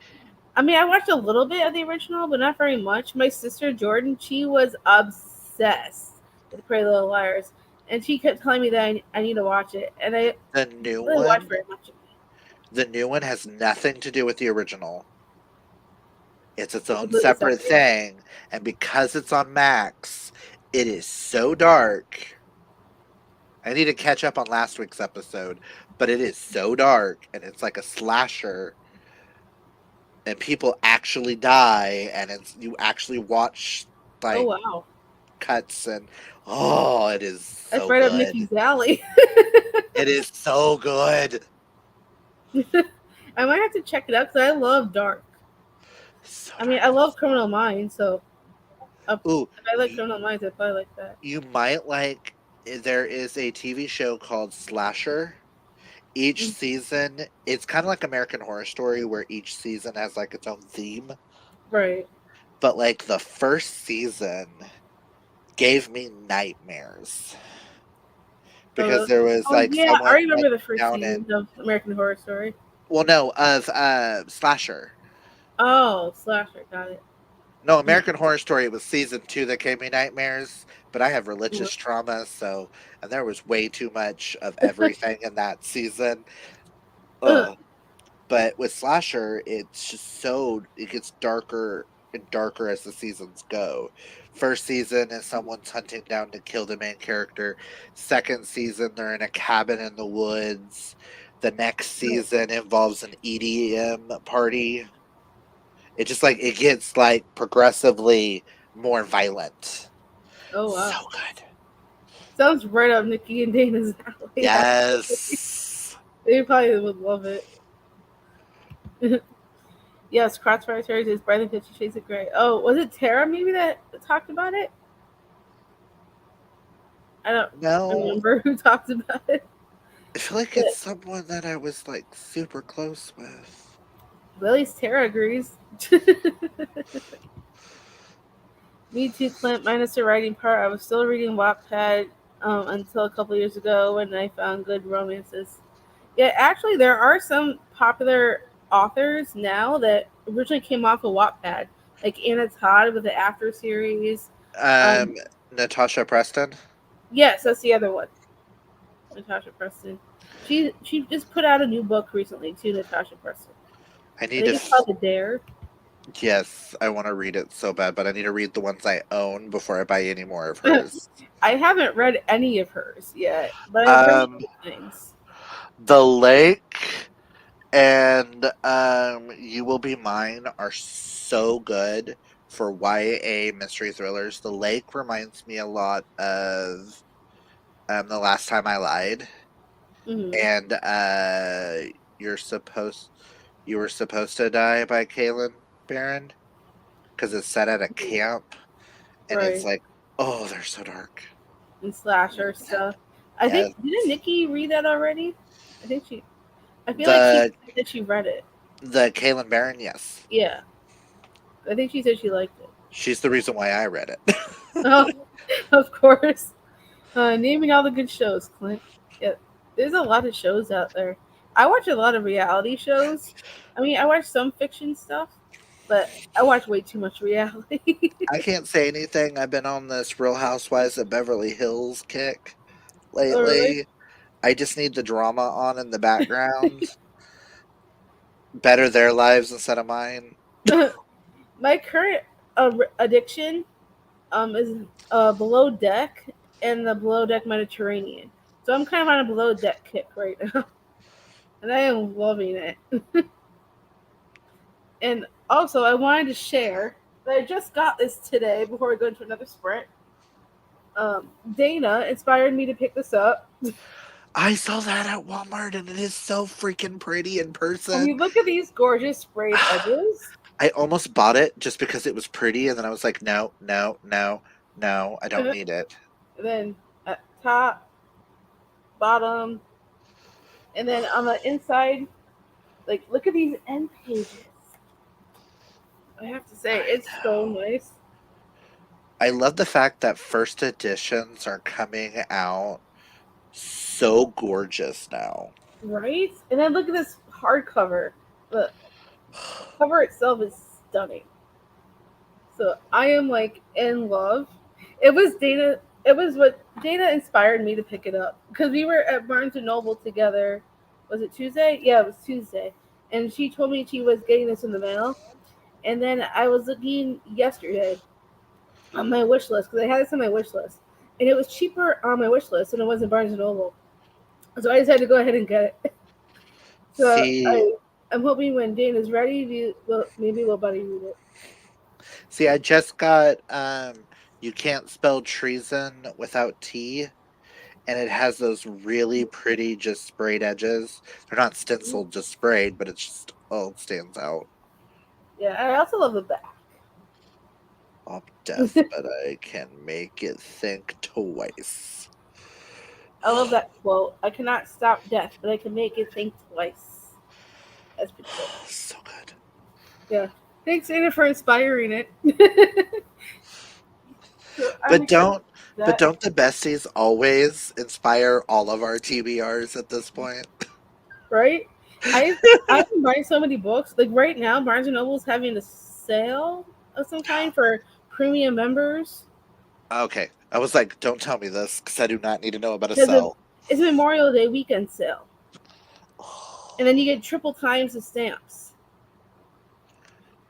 I mean, I watched a little bit of the original, but not very much. My sister Jordan, she was obsessed with Pretty Little Liars, and she kept telling me that I need to watch it, and I The new really watched one, very much of the new one has nothing to do with the original. It's its it. own Completely separate separate. thing, and because it's on Max, it is so dark. I need to catch up on last week's episode, but it is so dark and it's like a slasher and people actually die and it's you actually watch Oh like wow, cuts and oh, it is that's so right up good. Nikki's alley. It is so good. I might have to check it out because I love dark. So I mean, dark. I love Criminal Minds, so Ooh, if I like you, Criminal Minds, I probably like that. you might like there is a TV show called Slasher. Each Mm, season, it's kind of like American Horror Story where each season has like its own theme, right. but like the first season gave me nightmares Oh, because really? there was Oh like yeah, I someone remember went the first down season in of American Horror Story. well no of Slasher. Oh, Slasher, got it. No, Mm, American Horror Story, it was season 2 that gave me nightmares, but I have mm. religious trauma, so and there was way too much of everything in that season. Ugh. But with Slasher, it's just so it gets darker and darker as the seasons go. First season is someone's hunting down to kill the main character. Second season, they're in a cabin in the woods. The next season involves an EDM party. It just like it gets like progressively more violent. Oh So wow, good. sounds right up Nikki and Dana's alley. Actually, Yes. they probably would love it. Yes, Crossfire Series is Brighter Than 50 Shades of Grey. Oh, was it Tara maybe that talked about it? I don't No, remember who talked about it. I feel like But it's someone that I was like super close with. at least Tara agrees. Me too, Clint. Minus the writing part, I was still reading Wattpad until a couple years ago when I found good romances. Yeah, actually, there are some popular authors now that originally came off of Wattpad, like Anna Todd with the After series. Um, Um, Natasha Preston. yes, that's the other one, Natasha Preston. She just put out a new book recently too, Natasha Preston. I I need to. think it's called The Dare. Yes, I want to read it so bad, but I need to read the ones I own before I buy any more of hers. I haven't read any of hers yet, but I've heard Um, good things. The Lake and You Will Be Mine are so good for YA mystery thrillers. The Lake reminds me a lot of The Last Time I Lied, Hmm. and You're Supposed You Were Supposed to Die by Kaylin Barron because it's set at a camp and it's Right. like, oh, they're so dark. And slasher stuff. I think Yes. didn't Nikki read that already? I think she. I feel like she The said that she read it. The Kaylin Barron, yes. Yeah, I think she said she liked it. She's the reason why I read it. Oh, of course. Naming all the good shows, Clint. Yeah, there's a lot of shows out there. I watch a lot of reality shows. I mean, I watch some fiction stuff, but I watch way too much reality. I can't say anything. I've been on this Real Housewives of Beverly Hills kick Oh, really? lately. I just need the drama on in the background. Better their lives instead of mine. My current addiction is Below Deck and the Below Deck Mediterranean. So I'm kind of on a Below Deck kick right now, and I am loving it. And also, I wanted to share that I just got this today before we go into another sprint. Dana inspired me to pick this up. I saw that at Walmart and it is so freaking pretty in I person. mean, look at these gorgeous sprayed edges. I almost bought it just because it was pretty, and then I was like, no, no, no, no, I don't And need it. then at top, bottom, and then on the inside, like look at these end pages. I have to say, I it's so know. nice, I love the fact that first editions are coming out so gorgeous now. right? And then look at this hardcover. The cover itself is stunning. So I am like in love. It was Dana. It was what Dana inspired me to pick it up because we were at Barnes and Noble together. Was it Tuesday? Yeah, it was Tuesday. And she told me she was getting this in the mail. And then I was looking yesterday on my wish list because I had this on my wish list, and it was cheaper on my wish list than it was in Barnes and Noble. So I decided to go ahead and get it. So See, I'm hoping when Dana's ready, maybe we'll buddy read it. see, I just got You Can't Spell Treason Without T, and it has those really pretty just sprayed edges. They're not stenciled, just sprayed, but it's just it stands out. Yeah, I also love the back. Up death, but I can make it think twice. I love that quote. I cannot stop death, but I can make it think twice. That's pretty good. So good. Yeah. Thanks, Dana, for inspiring it. So I'm But excited don't for but that. don't the besties always inspire all of our TBRs at this point? Right? I I've been buying so many books. Like right now, Barnes and Noble's having a sale of some kind for premium members Okay. I was like, don't tell me this because I do not need to know about a because cell. it's a Memorial Day weekend sale, and then you get triple times the stamps.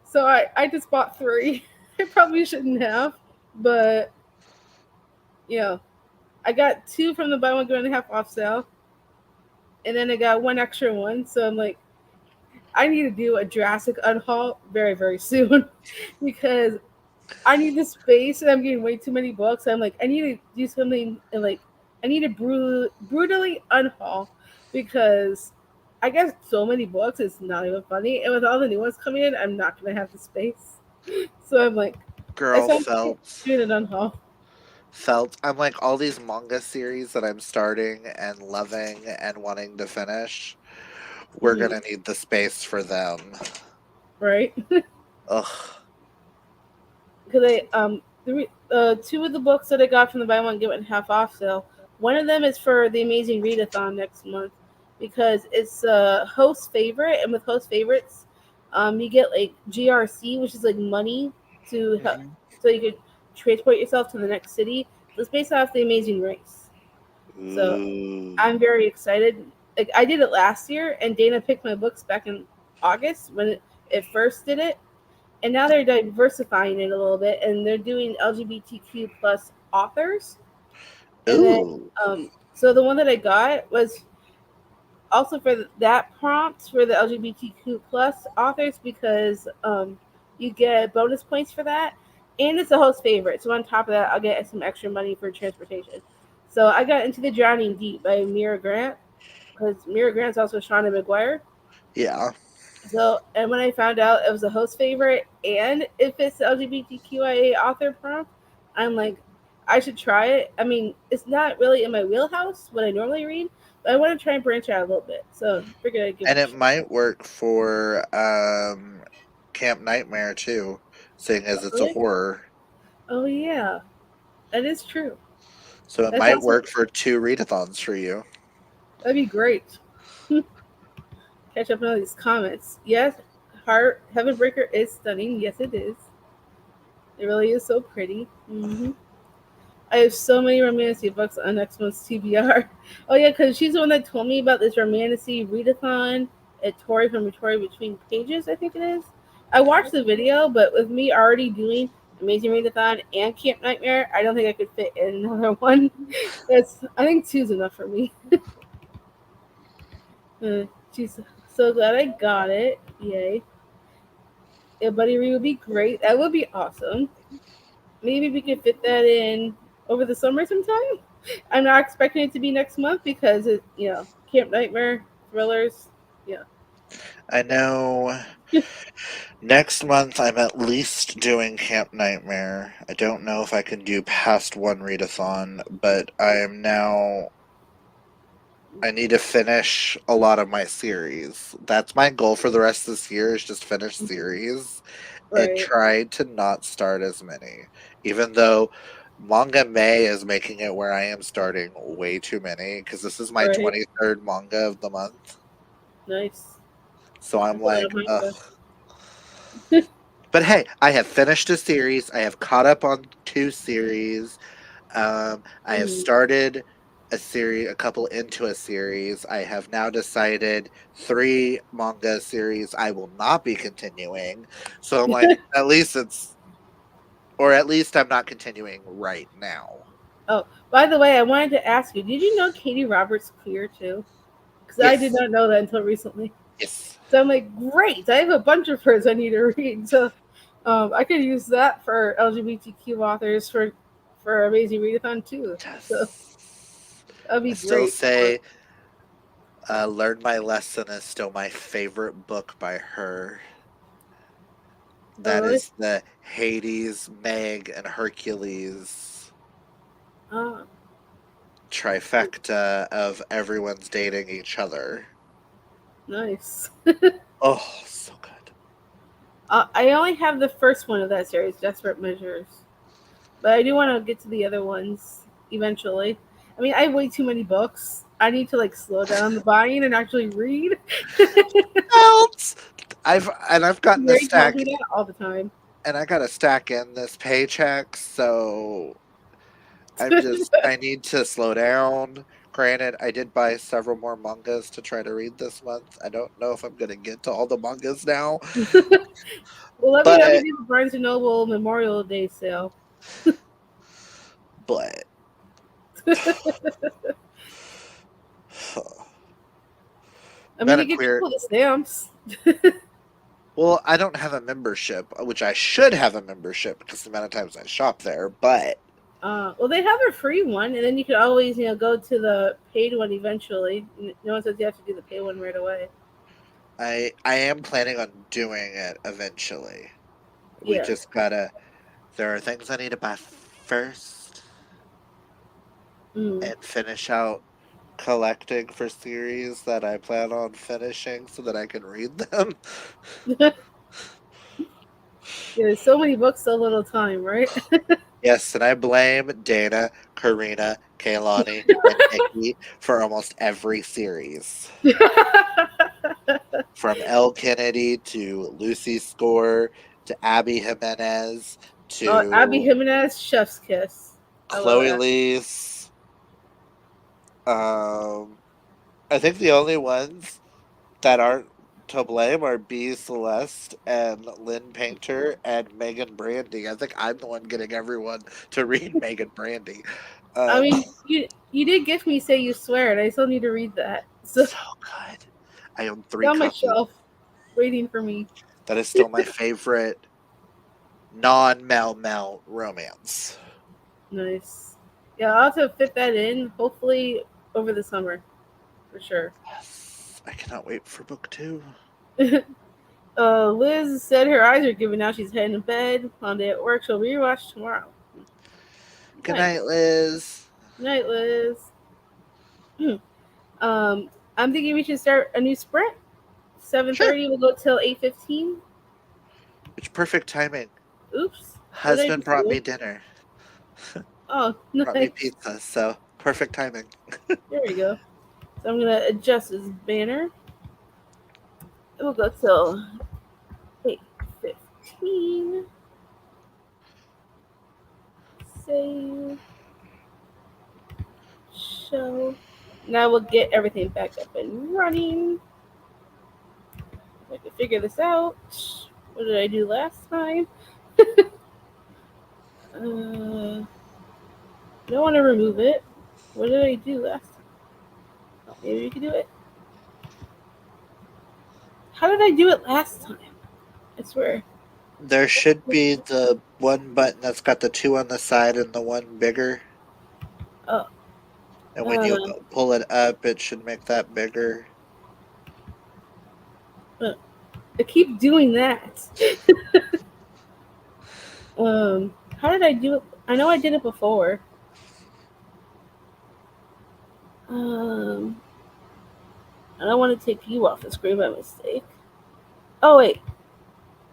So I just bought three. I probably shouldn't have, but you know, I got two from the buy one get one half off sale, and then I got one extra one. So I'm like, I need to do a Jurassic unhaul very very soon because I need the space and I'm getting way too many books. I'm like, I need to do something and like I need to brutally unhaul because I get so many books. It's not even funny. And with all the new ones coming in, I'm not gonna have the space. So I'm like, I Girl, started felt. doing an unhaul. Felt. I'm like, all these manga series that I'm starting and loving and wanting to finish, we're Mhm. gonna need the space for them. Right? Ugh. Because two of the books that I got from the buy one get one half off sale. One of them is for the Amazing Readathon next month because it's a host favorite, and with host favorites, you get like GRC, which is like money to help, Mhm. so you could transport yourself to the next city. So it's based off the Amazing Race. So Ooh. I'm very excited. Like I did it last year, and Dana picked my books back in August when it first did it, and now they're diversifying it a little bit and they're doing LGBTQ plus authors. And then Ooh. so the one that I got was also for that prompt for the LGBTQ plus authors because you get bonus points for that, and it's a host favorite. So on top of that, I'll get some extra money for transportation. So I got Into the Drowning Deep by Mira Grant because Mira Grant's also Shauna McGuire. Yeah. So, and when I found out it was a host favorite and it fits the LGBTQIA author prompt, I'm like, I should try it. I mean, it's not really in my wheelhouse what I normally read, but I want to try and branch out a little bit. So figured I'd give And it a it shot. might work for Camp Nightmare too, seeing as it's a Really? horror. Oh yeah, that is true. So it That's might also work for two readathons for you. that'd be great. Catch up on all these comments. Yes, Heart Heaven Breaker is stunning. Yes, it is. It really is so pretty. I have so many romantasy books on next month's TBR. Oh yeah, because she's the one that told me about this romantasy readathon at Tori from Tori Between Pages. I think it is. I watched the video, but with me already doing Amazing Readathon and Camp Nightmare, I don't think I could fit in another one. That's I think two's enough for me. She's so glad I got it. Yay! A buddy read would be great. That would be awesome. Maybe we could fit that in over the summer sometime. I'm not expecting it to be next month because Camp Nightmare thrillers. Yeah. I know next month I'm at least doing Camp Nightmare. I don't know if I can do past one readathon, but I am now. I need to finish a lot of my series. That's my goal for the rest of this year is just finish series and Right. try to not start as many. Even though Manga May is making it where I am starting way too many because this is my Right. 23rd manga of the month. Nice. So I'm That's a lot of like, ugh. manga. But hey, I have finished a series. I have caught up on two series. I have Mm. started a series, a couple into a series. I have now decided three manga series I will not be continuing. So I'm like, at least it's, or at least I'm not continuing right now. Oh, by the way, I wanted to ask you: did you know Katie Roberts queer too? Because I did Yes, not know that until recently. yes. So I'm like, great! I have a bunch of hers I need to read. So I could use that for LGBTQ authors for Amazing Readathon too. So Yes. that'd I be still great for. say Learn My Lesson is still my favorite book by her. Oh, That really? is the Hades, Meg, and Hercules Oh, trifecta of everyone's dating each other. nice. Oh, so good. I only have the first one of that series, Desperate Measures, but I do want to get to the other ones eventually. I mean, I have way too many books. I need to like slow down the buying and actually read. Else, I've gotten a Ray tells stack, me that all the time. and I got a stack in this paycheck, so I need to slow down. Granted, I did buy several more mangas to try to read this month. I don't know if I'm gonna get to all the mangas now, Well, let me know if but you do the Barnes and Noble Memorial Day sale. but I mean, been a you get queer. people the stamps. Well, I don't have a membership, which I should have a membership because the amount of times I shop there. But Well, they have a free one, and then you could always, go to the paid one eventually. No one says you have to do the paid one right away. I am planning on doing it eventually. We Yeah. just gotta. There are things I need to buy first Mm. and finish out collecting for series that I plan on finishing so that I can read them. Yeah, there's so many books, so little time, right? Yes, and I blame Dana, Karina, Kaylani, and Nikki for almost every series. From Elle Kennedy to Lucy Score to Abby Jimenez Abby to Jimenez, Chef's Kiss. I love Chloe that. Lee's. Um, I think the only ones that aren't to blame are B Celeste and Lynn Painter and Megan Brandy. I think I'm the one getting everyone to read Megan Brandy. I Um, mean, you did gift me Say You Swear, and I still need to read that. So so it's good. I own three on my copies. shelf, waiting for me. That is still my favorite non Mel Mel romance. Nice. Yeah, I'll have to fit that in. Hopefully over the summer, for sure. Yes, I cannot wait for book two. Liz said her eyes are giving out. She's heading to bed. On day at work, she'll rewatch tomorrow. Good Nice. night, Liz. Night, Liz. I'm thinking we should start a new sprint. Sure. 7:30. We'll go till 8:15. It's perfect timing. Oops. What did I Husband just brought do? me dinner. Oh, Brought me nice. pizza, so perfect timing. There we go. So I'm gonna adjust this banner. It will go till 8:15. Save. Show. Now we'll get everything back up and running. If I can figure this out. What did I do last time? I don't want to remove it. What did I do last time? Oh, maybe we can do it. How did I do it last time? I swear. There should be the one button that's got the two on the side and the one bigger. Oh, And when you uh, pull it up, it should make that bigger. I keep doing that. How did I do it? I know I did it before. Um, I don't want to take you off the screen by mistake. Oh wait,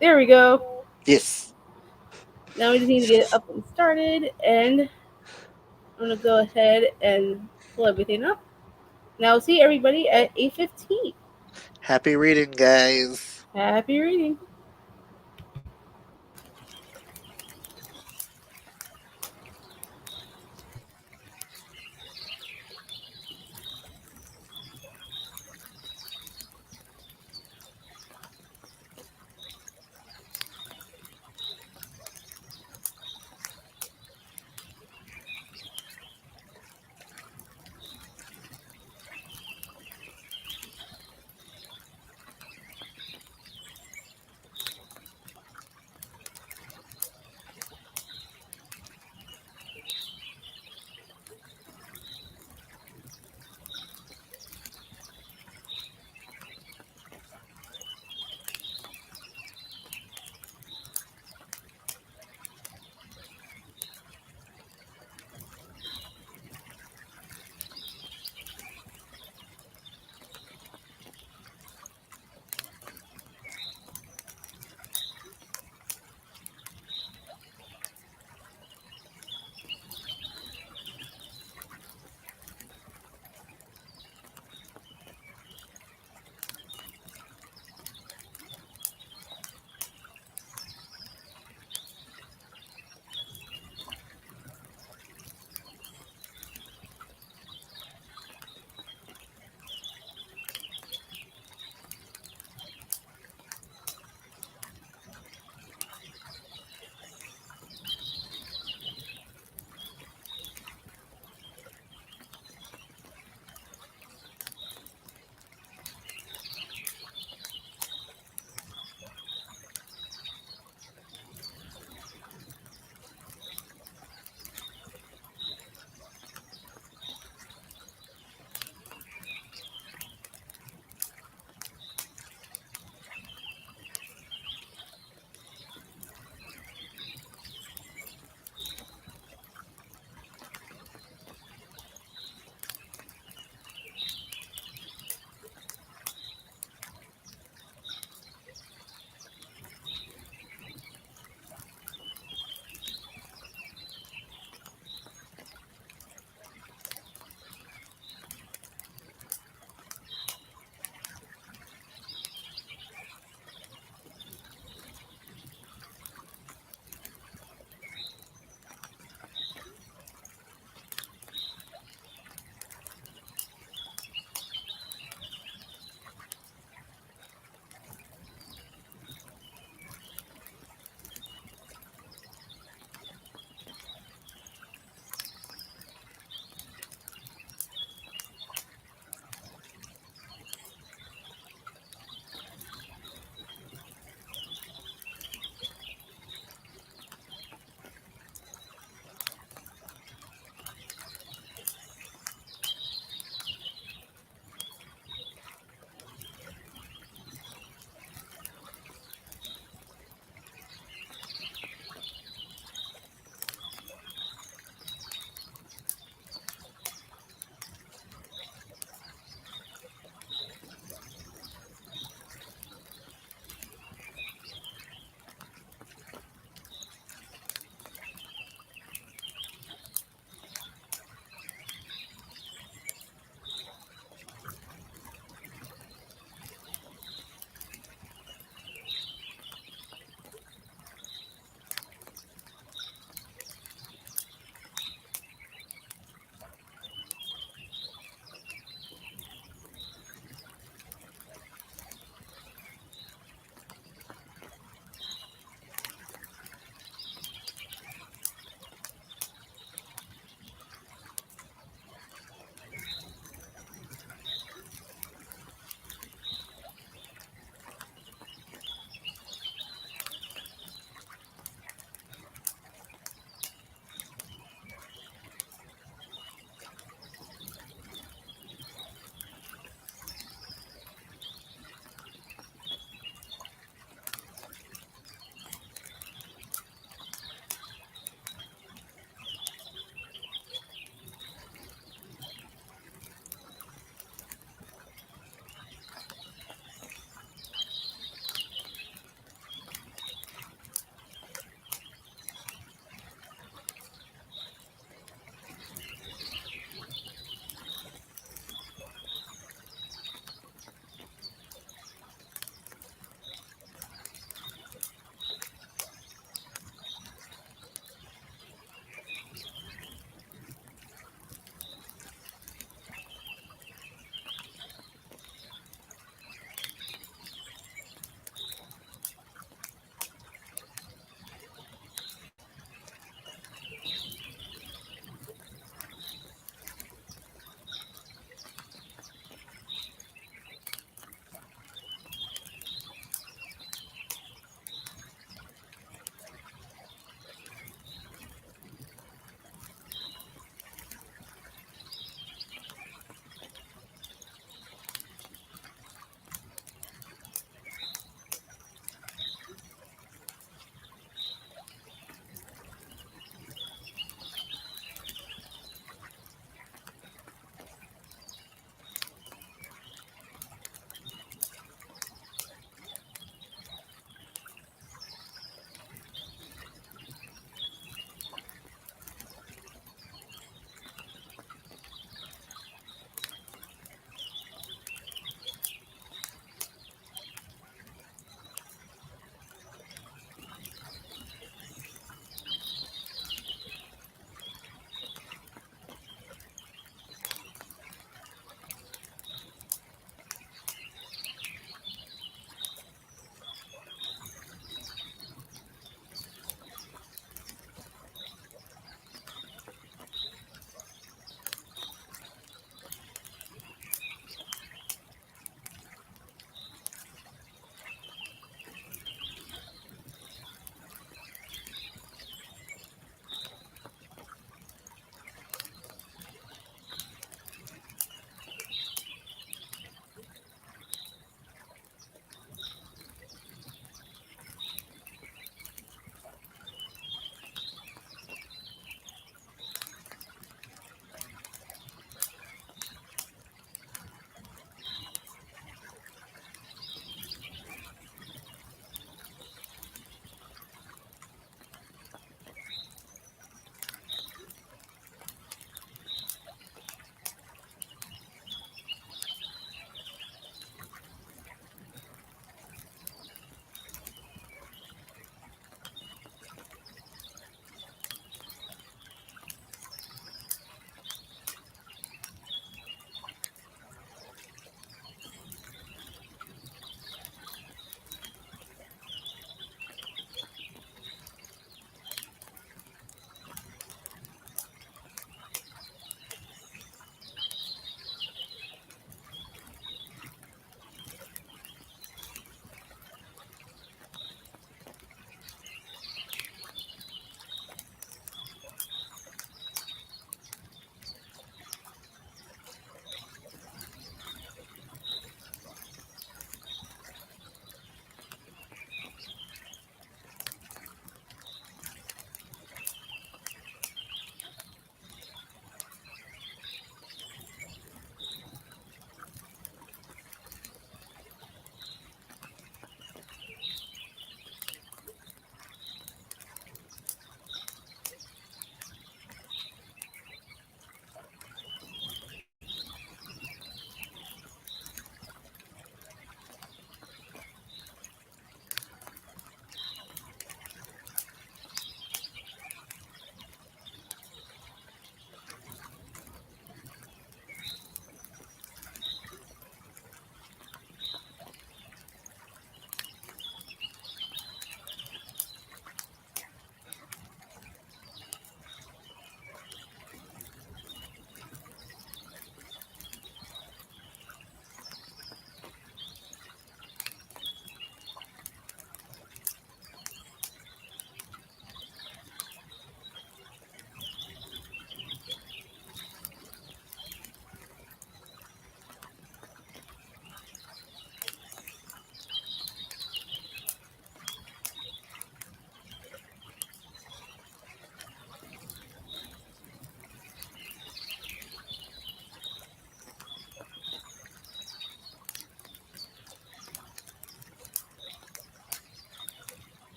there we go. Yes. Now we just need to get it up and started, and I'm gonna go ahead and pull everything up. Now see everybody at 8:15. Happy reading, guys. Happy reading.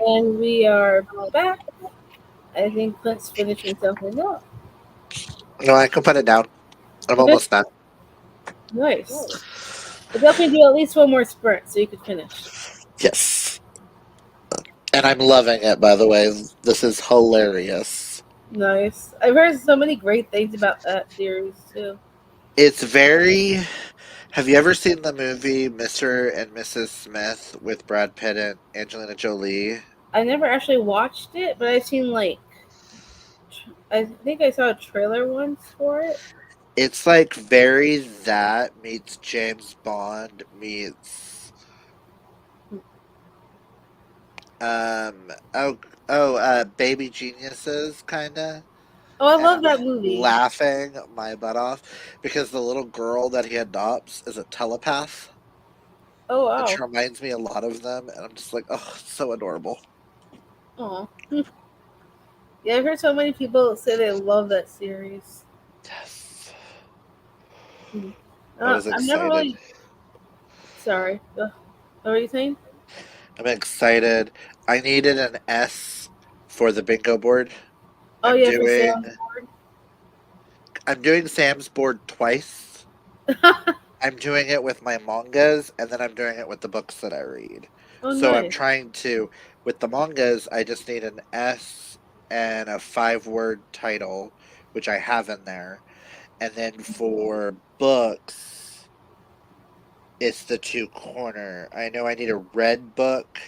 And we are back. I think Clint's finishing something up. No, I can put it down. I'm almost done. Nice. But definitely do at least one more sprint so you could finish. Yes. And I'm loving it, by the way. This is hilarious. Nice. I've heard so many great things about that series too. It's very. Have you ever seen the movie Mr. and Mrs. Smith with Brad Pitt and Angelina Jolie? I never actually watched it, but I've seen like I think I saw a trailer once for it. It's like very that meets James Bond meets oh Baby Geniuses kinda. Oh, I And love I'm that movie. laughing my butt off because the little girl that he adopts is a telepath, Oh and she wow. reminds me a lot of them, and I'm just like, oh, so adorable. Oh. Yeah, I've heard so many people say they love that series. Yes. Hmm. I was I've never excited. really. Sorry. What were you saying? I'm excited. I needed an S for the bingo board. Oh I'm yeah, for doing Sam. I'm doing Sam's board twice. I'm doing it with my mangas, and then I'm doing it with the books that I read. Oh So I'm nice. trying to, with the mangas, I just need an S and a 5 word title, which I have in there. And then for books, it's the two corner. I know I need a red book,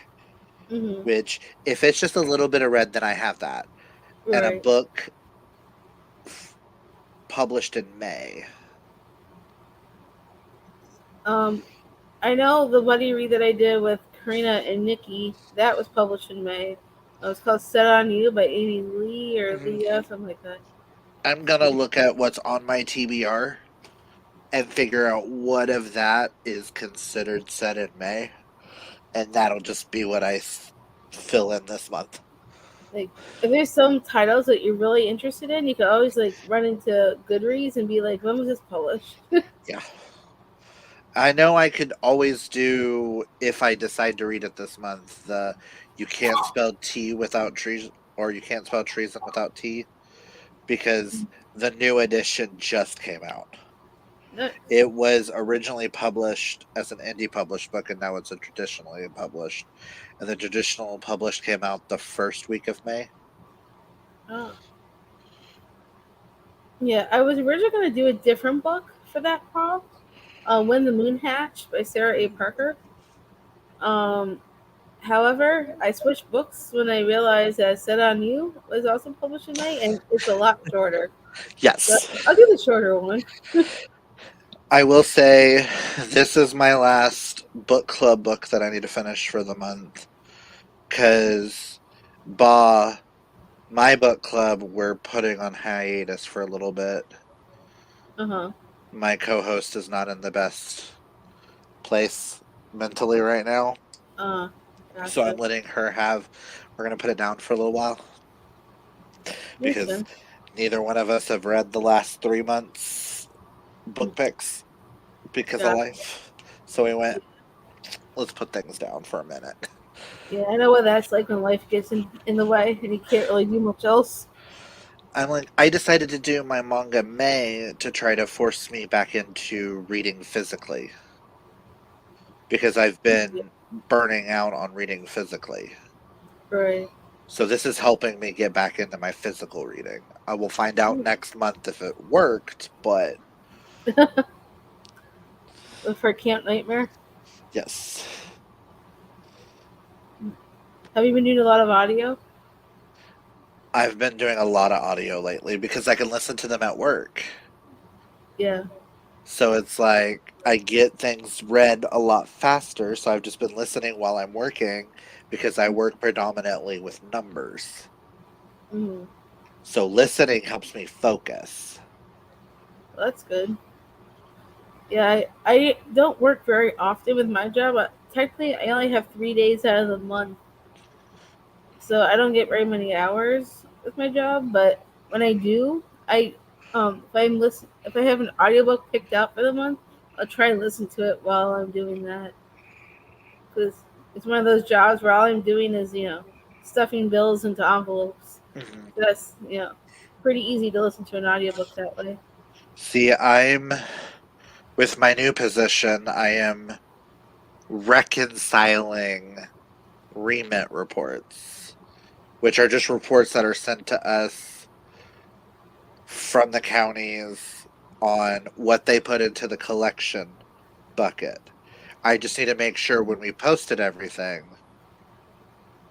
Mhm. which if it's just a little bit of red, then I have that. And a Right. book published in May. Um, I know the buddy read that I did with Karina and Nikki. That was published in May. It was called "Set on You" by Amy Lee or Mhm. Leah, something like that. I'm gonna look at what's on my TBR and figure out what of that is considered set in May, and that'll just be what fill in this month. Like, if there's some titles that you're really interested in, you can always like run into Goodreads and be like, "When was this published?" Yeah. I know I could always do, if I decide to read it this month, the you can't spell tea without treason, or you can't spell treason without tea, because the new edition just came out. Nice. It was originally published as an indie published book, and now it's a traditionally published. And the traditional published came out the first week of May. Oh. Yeah, I was originally going to do a different book for that prompt. "When the Moon Hatched" by Sarah A. Parker. Um, However, I switched books when I realized that "Set on You" was also published in May, and it's a lot shorter. So Yes. I'll do the shorter one. I will say this is my last book club book that I need to finish for the month. Because, my book club, we're putting on hiatus for a little bit. Uh huh. My co host is not in the best place mentally right now. Uh, So I'm gotcha. letting her we're going to put it down for a little while Makes because sense. neither one of us have read the last 3 months book picks because of Gotcha. life. So we went, let's put things down for a minute. Yeah, I know what that's like when life gets in the way and you can't really do much else. I'm like, I decided to do my manga May to try to force me back into reading physically because I've Yeah, been burning out on reading physically. right. So this is helping me get back into my physical reading. I will find out next month if it worked, but For Camp Nightmare. yes. Have you been doing a lot of audio? I've been doing a lot of audio lately because I can listen to them at work. Yeah. So it's like I get things read a lot faster. So I've just been listening while I'm working because I work predominantly with numbers. Mm, So listening helps me focus. well, that's good. Yeah, I don't work very often with my job. Technically, I only have 3 days out of the month, so I don't get very many hours with my job. But when I do, if I have an audiobook picked out for the month, I'll try and listen to it while I'm doing that because it's one of those jobs where all I'm doing is stuffing bills into envelopes. Mhm. That's pretty easy to listen to an audiobook that way. See, with my new position, I am reconciling remit reports, which are just reports that are sent to us from the counties on what they put into the collection bucket. I just need to make sure when we posted everything,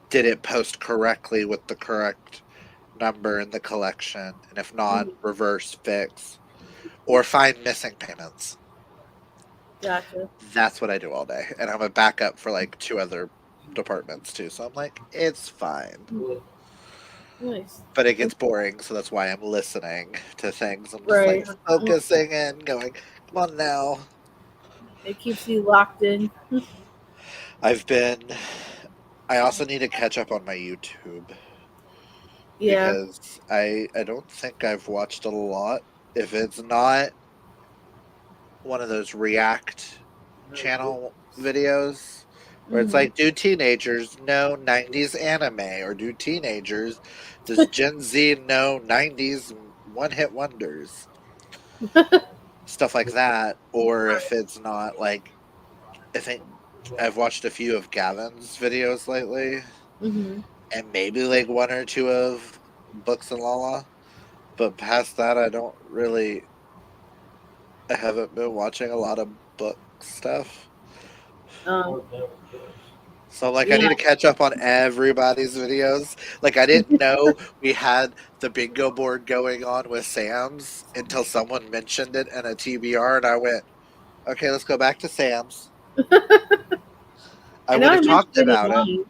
did it post correctly with the correct number in the collection? And if not, Mhm. reverse fix or find missing payments. Gotcha. That's what I do all day. And I'm a backup for like two other departments too. So I'm like, it's fine. Nice. But it gets boring, so that's why I'm listening to things. I'm just like Right. focusing and going, come on now. It keeps you locked in. I've been I also need to catch up on my YouTube Yeah. because I don't think I've watched a lot. If it's not one of those React channel videos where it's Hmm. like, do teenagers know 90s anime? Or do teenagers, does Gen Z know 90s one hit wonders? Stuff like that. Or if it's not like, I think I've watched a few of Gavin's videos lately, Hmm. and maybe like one or two of Books and Lala. But past that, I haven't been watching a lot of book stuff. Um, So like I yeah. need to catch up on everybody's videos. Like I didn't know we had the bingo board going on with Sam's until someone mentioned it in a TBR and I went, "Okay, let's go back to Sam's." I I know would I have mentioned talked it in about it. mine.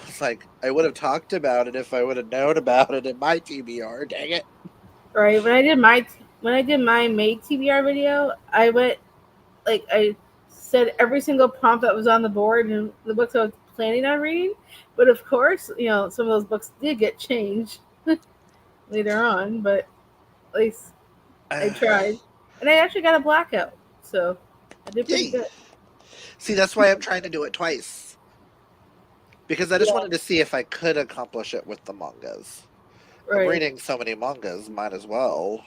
It's like I would have talked about it if I would have known about it in my TBR. Dang it. Right. When I did my May TBR video, I said every single prompt that was on the board and the books I was planning on reading. But of course, some of those books did get changed later on. But at least I tried, and I actually got a blackout, so I did pretty Yay. good. See, that's why I'm trying to do it twice. Because I just Yeah. wanted to see if I could accomplish it with the mangas. I'm Right. reading so many mangas, might as well.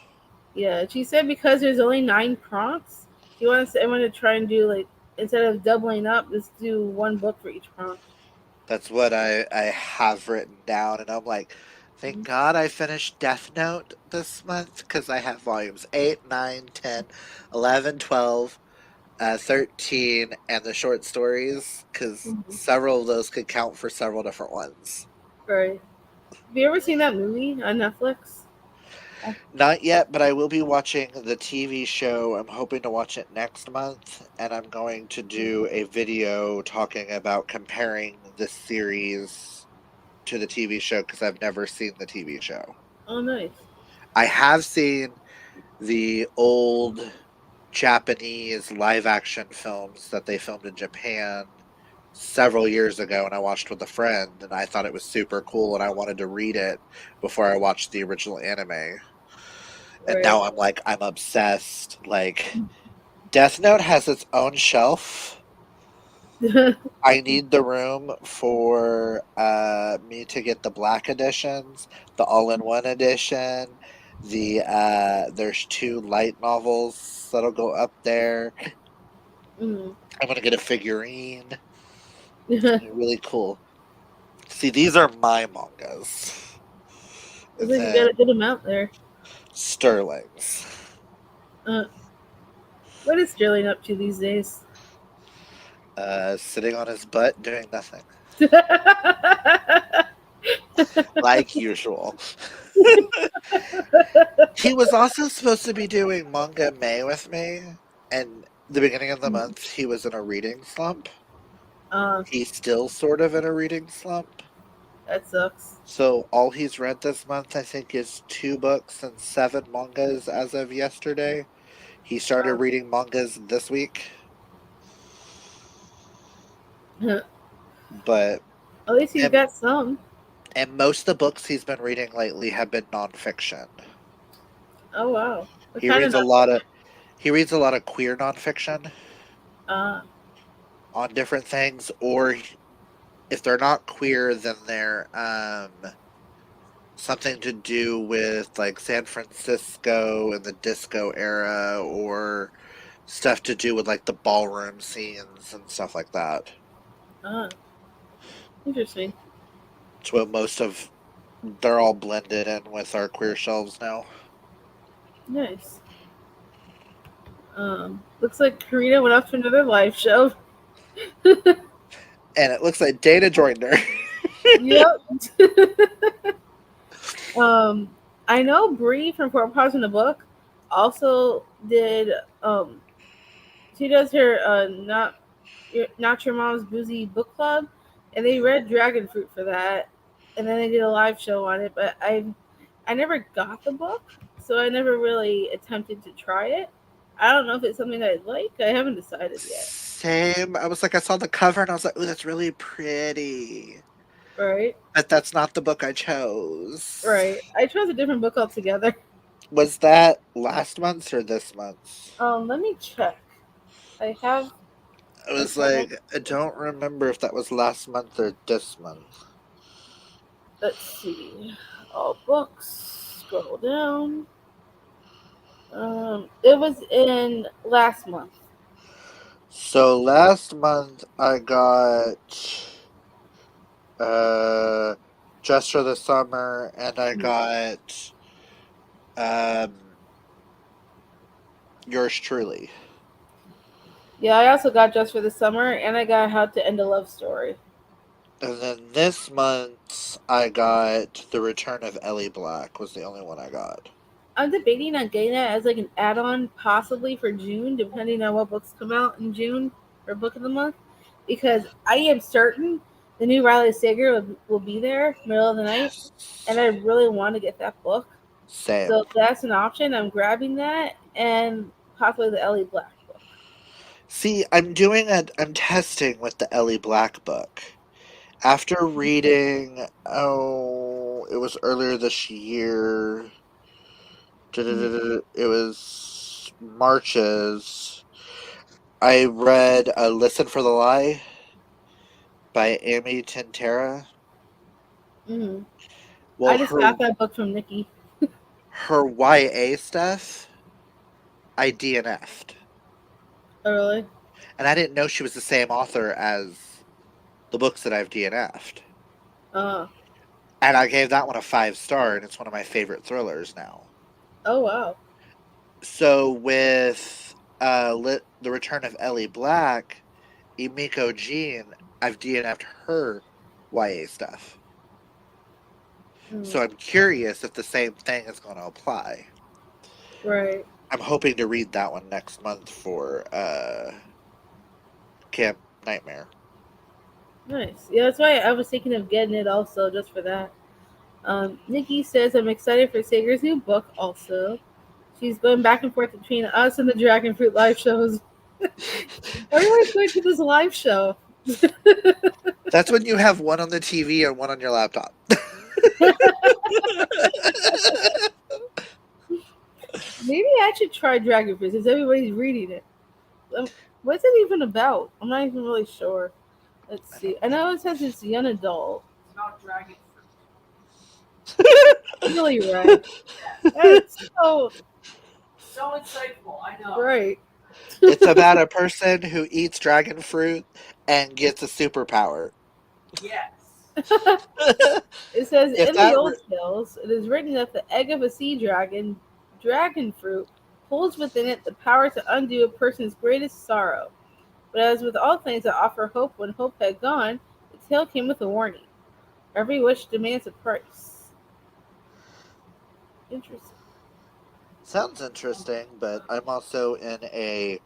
Yeah. She said because there's only 9 prompts, I want to try and do like instead of doubling up, just do one book for each prompt. That's what I have written down, and I'm like, thank Mhm. God I finished Death Note this month because I have volumes 8, 9, 10, 11, 12, 13, and the short stories because Mhm. several of those could count for several different ones. Right. Have you ever seen that movie on Netflix? Not yet, but I will be watching the TV show. I'm hoping to watch it next month, and I'm going to do a video talking about comparing this series to the TV show because I've never seen the TV show. Oh, nice. I have seen the old Japanese live action films that they filmed in Japan several years ago, and I watched with a friend, and I thought it was super cool, and I wanted to read it before I watched the original anime. And Right. now I'm like, I'm obsessed. Like, Death Note has its own shelf. I need the room for me to get the black editions, the all-in-one edition. There's two light novels that'll go up there. Mm. I'm gonna get a figurine. It's gonna be really cool. See, these are my mangas, and Looks like you got a then good amount there. Sterling's. Uh, what is Sterling up to these days? Sitting on his butt doing nothing, like usual. He was also supposed to be doing manga May with me, and the beginning of the month he was in a reading slump. uh, He's still sort of in a reading slump. that sucks. So all he's read this month, I think, is 2 books and 7 mangas as of yesterday. He started Uh, reading mangas this week, at but least he's and, got some. and most of the books he's been reading lately have been nonfiction. Oh wow. What He kind of reads a not? lot of he reads a lot of queer nonfiction Uh, on different things, or if they're not queer, then they're something to do with like San Francisco and the disco era, or stuff to do with like the ballroom scenes and stuff like that. Ah, interesting. It's what most of they're all blended in with our queer shelves now. Nice. Looks like Karina went off to another live show. And it looks like Dana joined her. Yep. um, I know Bree from Four Paws in the Book also did. She does her not your mom's boozy book club, and they read Dragon Fruit for that, and then they did a live show on it. But I never got the book, so I never really attempted to try it. I don't know if it's something I'd like. I haven't decided yet. Same. I was like, I saw the cover and I was like, "Ooh, that's really pretty." Right, But that's not the book I chose. right. I chose a different book altogether. Was that last month's or this month's? Let me check. I have I a was couple. like, I don't remember if that was last month or this month. Let's see. All books. Scroll down. It was in last month. So last month I got uh Just for the Summer, and I got um Yours Truly. Yeah, I also got Just for the Summer, and I got How to End a Love Story. And then this month I got The Return of Ellie Black was the only one I got. I'm debating on getting that as like an add-on, possibly for June, depending on what books come out in June for Book of the Month, because I am certain the new Riley Sager will be there middle of the night, and I really want to get that book. So Same. if that's an option, I'm grabbing that and possibly the Ellie Black book. See, I'm testing with the Ellie Black book. After reading, oh, it was earlier this year. Mhm. It was Marches. I read Listen for the Lie by Amy Tintera. Mhm. I Well, just got that book from Nikki. her YA stuff, I DNF'd. Oh, really? And I didn't know she was the same author as the books that I've DNF'd. Uh, And I gave that one a 5 star, and it's one of my favorite thrillers now. oh, wow. So with The Return of Ellie Black, Emiko Jean, I've DNF'd her YA stuff. Mm, So I'm curious if the same thing is going to apply. right. I'm hoping to read that one next month for Camp Nightmare. Nice. Yeah, that's why I was thinking of getting it also, just for that. Nikki says, I'm excited for Sager's new book also. She's going back and forth between us and the Dragon Fruit live shows. Everyone's going to this live show. That's when you have one on the TV and one on your laptop. Maybe I should try Dragon Fruit since everybody's reading it. What's it even about? I'm not even really sure. Let's I see. don't I know. know it says it's young adult. It's about dragon Really, right? fruit. That's so So insightful, I know. right. It's about a person who eats dragon fruit and gets a superpower. Yes. It says if in the that old re- tales, it is written that the egg of a sea dragon, dragon fruit, holds within it the power to undo a person's greatest sorrow. But as with all things that offer hope when hope had gone, the tale came with a warning. Every wish demands a price. Interesting. Sounds interesting, but I'm also in a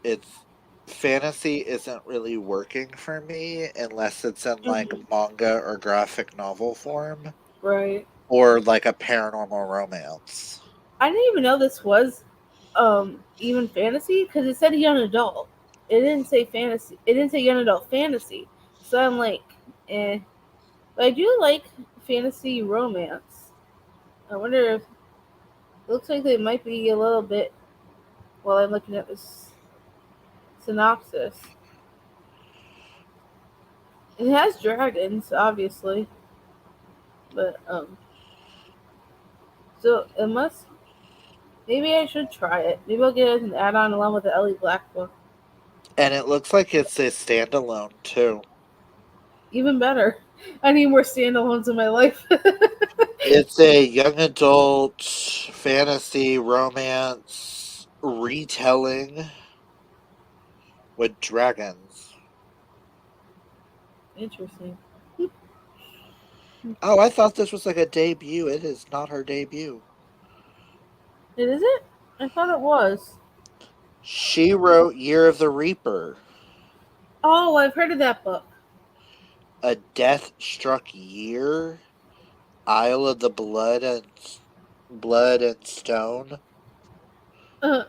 it's fantasy isn't really working for me unless it's in like Mhm. manga or graphic novel form Right. or like a paranormal romance. I didn't even know this was even fantasy because it said young adult. It didn't say fantasy. It didn't say young adult fantasy. So I'm like, eh. But I do like fantasy romance. I wonder if it looks like they might be a little bit while I'm looking at this synopsis. It has dragons, obviously, but so it must. Maybe I should try it. Maybe I'll get it as an add-on along with the Ellie Black book. And it looks like it's a standalone too. Even better. I need more standalones in my life. It's a young adult fantasy romance retelling with dragons. Interesting. Oh, I thought this was like a debut. It is not her debut. It is it? I thought it was. She wrote Year of the Reaper, Oh, I've heard of that book. A Death Struck Year, Isle of the Blood and Stone. Uh,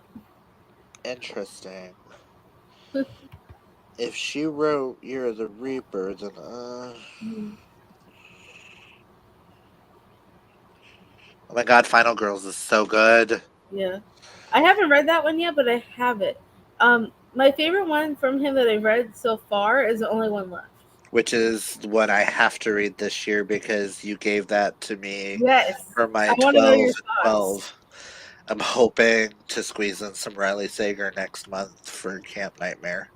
Interesting. If she wrote Year of the Reaper, then oh my god, Final Girls is so good. yeah. I haven't read that one yet, but I have it. My favorite one from him that I've read so far is the only one left. Which is what I have to read this year because you gave that to me Yes. for I my want to know 12 your and thoughts. 12. I'm hoping to squeeze in some Riley Sager next month for Camp Nightmare.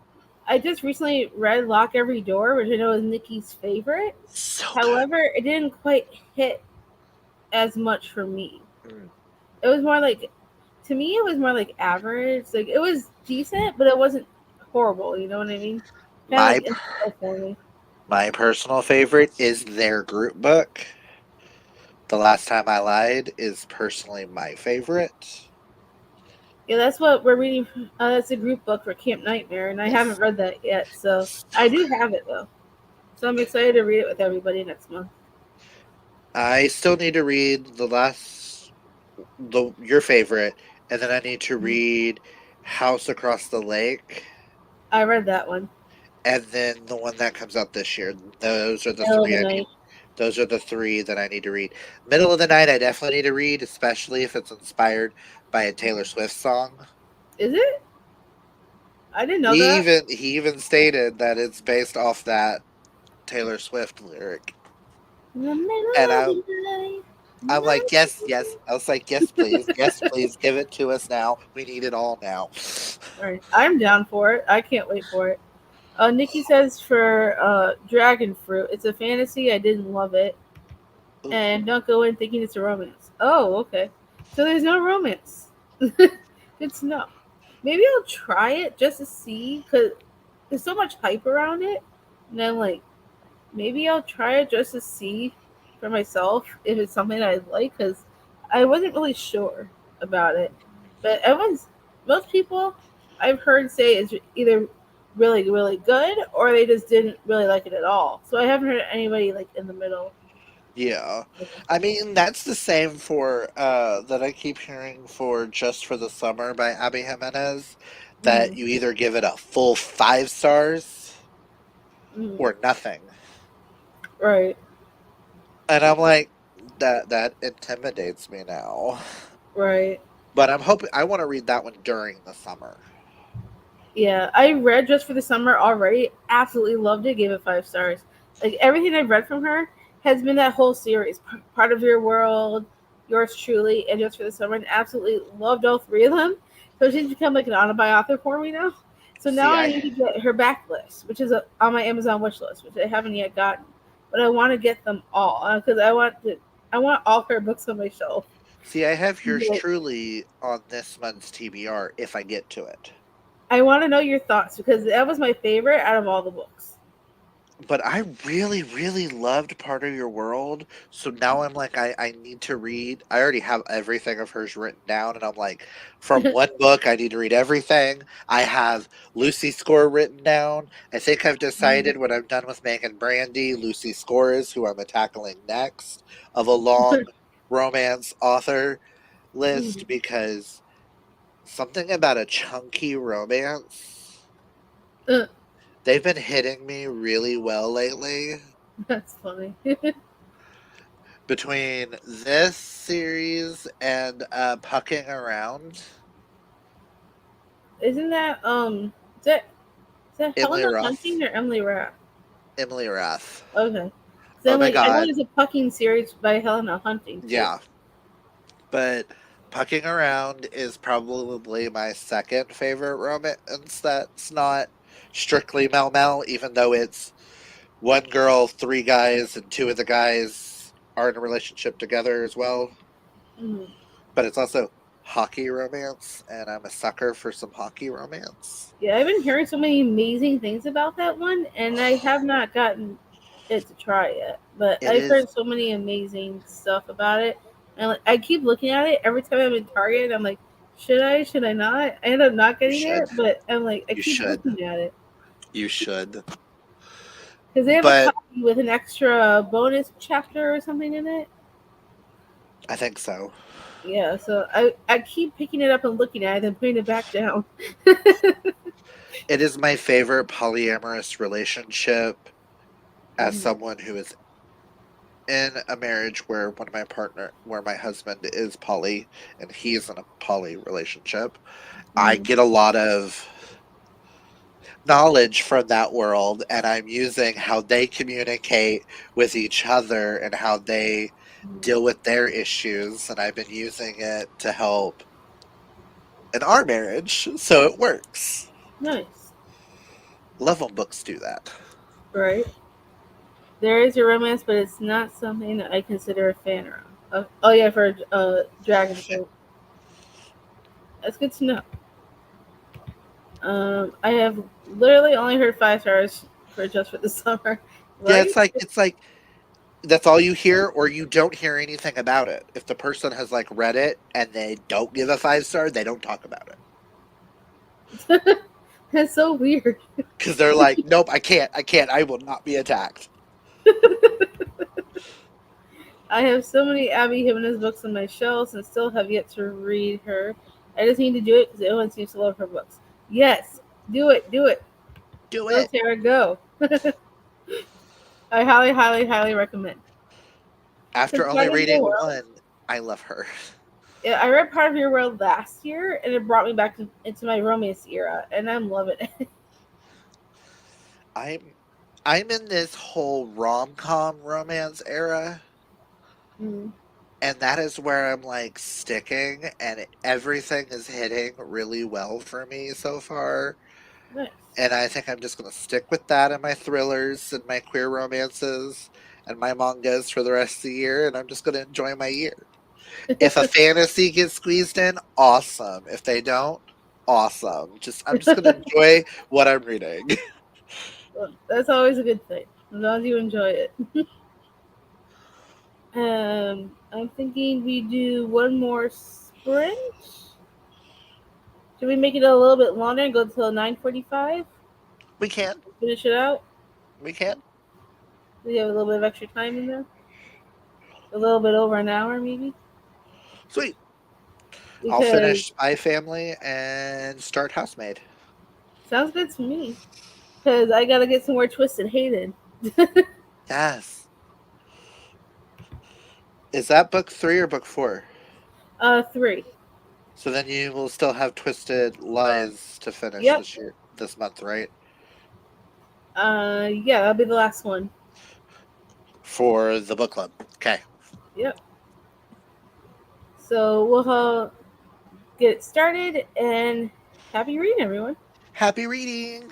I just recently read Lock Every Door, which I know is Nikki's favorite. So However, it didn't quite hit as much for me. good. It was more like, to me, it was more like average. Like, it was decent, but it wasn't horrible. You know what I mean? Kind of My like in the middle for me. my personal favorite is their group book. The Last Time I Lied is personally my favorite. Yeah, that's what we're reading. That's a group book for Camp Nightmare, and I haven't Yes. read that yet. So I So do have it though. So I'm excited to read it with everybody next month. I still need to read the your favorite, and then I need to read House Across the Lake, I read that one. and then the one that comes out this year. Those are the Middle of three the I need. night. Those are the three that I need to read. Middle of the Night, I definitely need to read, especially if it's inspired by a Taylor Swift song. Is it? I didn't know He that. even stated that it's based off that Taylor Swift lyric, In the and middle of the night. I'm like, yes, yes. I was like, yes, please, give it to us now. We need it all now. All right, I'm down for it. I can't wait for it. Nikki says for Dragon Fruit, it's a fantasy. I didn't love it, and don't go in thinking it's a romance. Oh, okay. So there's no romance. Good to know. Maybe I'll try it just to see, cause there's so much hype around it, and then like maybe I'll try it just to see for myself if it's something that I like, cause I wasn't really sure about it. But most people I've heard say is either really really good or they just didn't really like it at all. So I haven't heard anybody like in the middle. Yeah. I mean, that's the same for that I keep hearing for Just for the Summer by Abby Jimenez, that Mm, you either give it a full 5 stars mm, or nothing. right, And I'm like, that intimidates me now. right. But I'm hoping I want to read that one during the summer. Yeah, I read Just for the Summer already. Absolutely loved it. Gave it 5 stars. Like everything I've read from her has been that whole series. Part of Your World, Yours Truly, and Just for the Summer. And absolutely loved all three of them. So she's become like an autobiography for me now. So now See, I need to get her backlist, which is on my Amazon wish list, which I haven't yet gotten. But I want to get them all because I want all her books on my shelf. I have yours Like, truly on this month's TBR if I get to it. I want to know your thoughts because that was my favorite out of all the books. But I really, really loved Part of Your World. So now I'm like, I need to read. I already have everything of hers written down. And I'm like, from one book, I need to read everything. I have Lucy's score written down. I think I've decided when I'm done with Meg and Brandy, Lucy Score is who I'm tackling next of a long romance author list because something about a chunky romance. Uh, They've been hitting me really well lately. That's funny. Between this series and Pucking Around, Isn't that is that Emily Helena Roth, Hunting or Emily Rath? Emily Rath. Okay. Oh Then my like I know god. there's a Pucking series by Helena Hunting too. Yeah. But Pucking Around is probably my second favorite romance that's not strictly Mel Mel, even though it's one girl, three guys, and two of the guys are in a relationship together as well. Mhm. But it's also hockey romance, and I'm a sucker for some hockey romance. Yeah, I've been hearing so many amazing things about that one, and I have not gotten it to try yet. But It I've is. heard so many amazing stuff about it, and like, I keep looking at it every time I'm in Target. I'm like, should I? Should I not? I end up not You getting should. it, but I'm like, I You keep should. looking at it You should. because they have a But copy with an extra bonus chapter or something in it. I think so. Yeah, so I keep picking it up and looking at it and putting it back down. It is my favorite polyamorous relationship as Mhm. someone who is in a marriage where where my husband is poly and he's in a poly relationship. I Mhm. get a lot of knowledge from that world, and I'm using how they communicate with each other and how they Mhm. deal with their issues, and I've been using it to help in our marriage, so it works. Nice, Love when books do that. right? There is a romance, but it's not something that I consider a fan of. Oh yeah, for Dragon Boat. That's good to know. I have literally only heard 5 stars for just for the summer, Yeah, right? it's like that's all you hear, or you don't hear anything about it. If the person has like read it and they don't give a 5 star, they don't talk about it That's so weird. because they're like, nope, I can't, I will not be attacked. I have so many Abby Jimenez books on my shelves and still have yet to read her. I just need to do it because everyone seems to love her books. Yes, do it, do it. Do Go, it. Tara, go. I highly, highly, highly recommend. After Because only Part of Your reading World, one, I love her. yeah, I read Part of Your World last year, and it brought me back into my romance era, and I'm loving it. I'm I'm in this whole rom-com romance era, Mm, and that is where I'm like sticking, and everything is hitting really well for me so far. nice. And I think I'm just going to stick with that in my thrillers and my queer romances and my mangas for the rest of the year, and I'm just going to enjoy my year. If a fantasy gets squeezed in, awesome. If they don't, awesome. Just I'm just going to enjoy what I'm reading. Well, that's always a good thing, as long as you enjoy it. I'm thinking we do one more sprint. Should we make it a little bit longer and go till 9:45? We can. Finish it out. We can. We have a little bit of extra time in there. A little bit over an hour, maybe. Sweet. I'll Because finish Spy Family and start Housemaid. sounds good to me. Because I gotta get some more Twisted Hated. Yes. Is that book 3 or book 4? 3. So then you will still have Twisted Lies to finish Yep. this year, this month, right? Yeah, that'll be the last one. For the book club. Okay. Yep. So we'll get started and happy reading, everyone. Happy reading.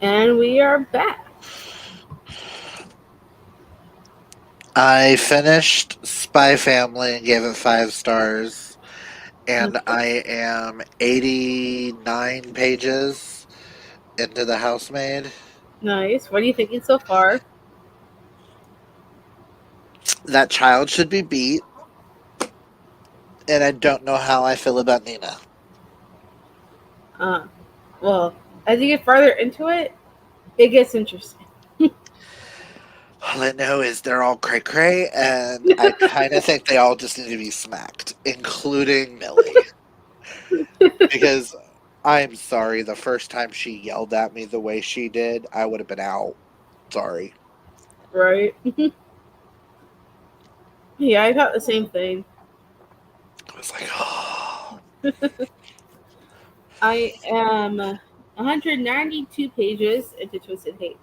And we are back. I finished Spy Family and gave it 5 stars, and I am 89 pages into the Housemaid. Nice. What are you thinking so far? That child should be beat, and I don't know how I feel about Nina. Uh, well, as you get farther into it, it gets interesting. All I know is they're all cray cray, and I kind of think they all just need to be smacked, including Millie. Because I'm sorry, the first time she yelled at me the way she did, I would have been out. Sorry. Right? Yeah, I thought the same thing. I was like, oh, I am 192 pages into Twisted Hate.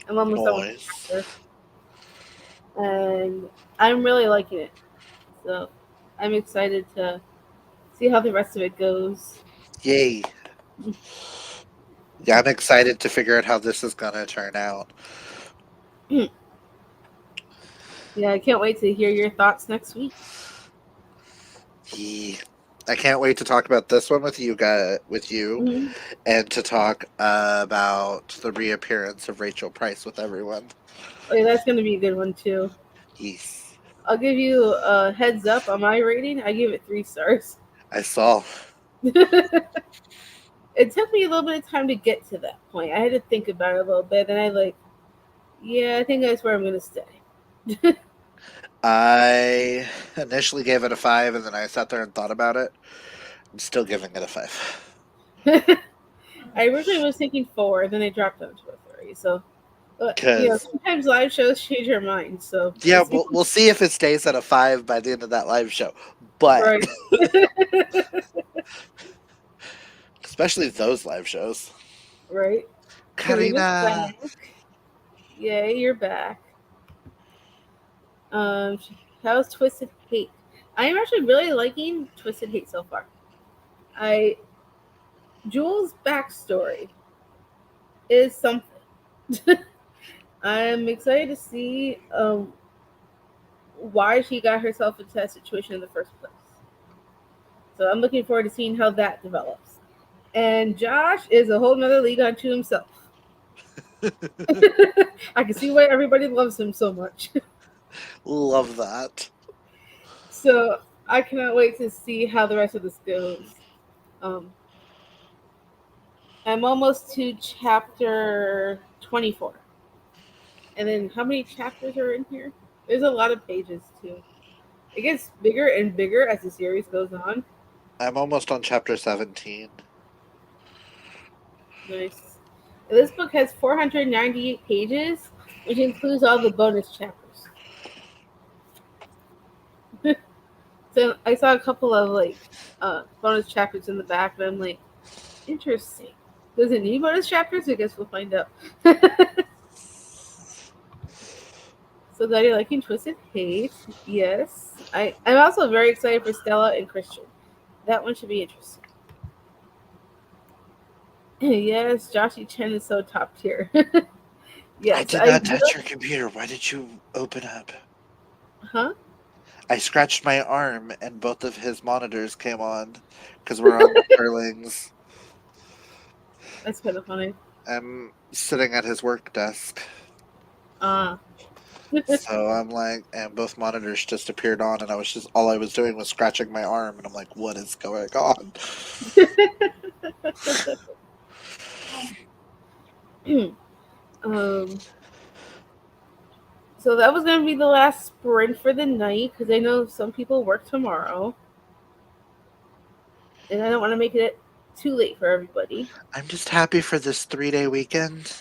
I'm almost done with the noise. chapter, and I'm really liking it. So I'm excited to see how the rest of it goes. Yay. Yeah, I'm excited to figure out how this is going to turn out. Yeah, I can't wait to hear your thoughts next week. Yeah. I can't wait to talk about this one with you, Mhm. and to talk about the reappearance of Rachel Price with everyone. Oh, yeah, that's going to be a good one too. Yes. I'll give you a heads up on my rating. I give it 3 stars. I saw. It took me a little bit of time to get to that point. I had to think about it a little bit, and yeah, I think that's where I'm gonna stay. I initially gave it a 5, and then I sat there and thought about it. I'm still giving it a 5. I originally was thinking 4, then I dropped down to a 3. So, Because sometimes live shows change our minds. So we'll yeah, see. we'll see if it stays at a 5 by the end of that live show. But Right. especially those live shows. Right. Karina's Karina. back. Yay, you're back. How's Twisted Hate? I am actually really liking Twisted Hate so far. I Jules' backstory is something. I'm excited to see why she got herself into that situation in the first place. So I'm looking forward to seeing how that develops. And Josh is a whole nother league unto himself. I can see why everybody loves him so much. Love that. So I cannot wait to see how the rest of this goes. Um, I'm almost to chapter 24. And then how many chapters are in here? There's a lot of pages too. It gets bigger and bigger as the series goes on. I'm almost on chapter 17. Nice. This book has 498 pages, which includes all the bonus chapters. So I saw a couple of bonus chapters in the back, and I'm like, interesting. Does it need bonus chapters? I guess we'll find out. So glad you're liking Twisted Hate. Yes. I'm also very excited for Stella and Christian. That one should be interesting. Yes, Joshy Chen is so top tier. I Yes, did I not touch your computer. Why did you open up? huh? I scratched my arm and both of his monitors came on because we're on Sterling's. That's kind of funny. I'm sitting at his work desk. Uh So I'm like, and both monitors just appeared on, and all I was doing was scratching my arm, and I'm like, what is going on? um so that was gonna be the last sprint for the night because I know some people work tomorrow. And I don't want to make it too late for everybody. I'm just happy for this 3-day weekend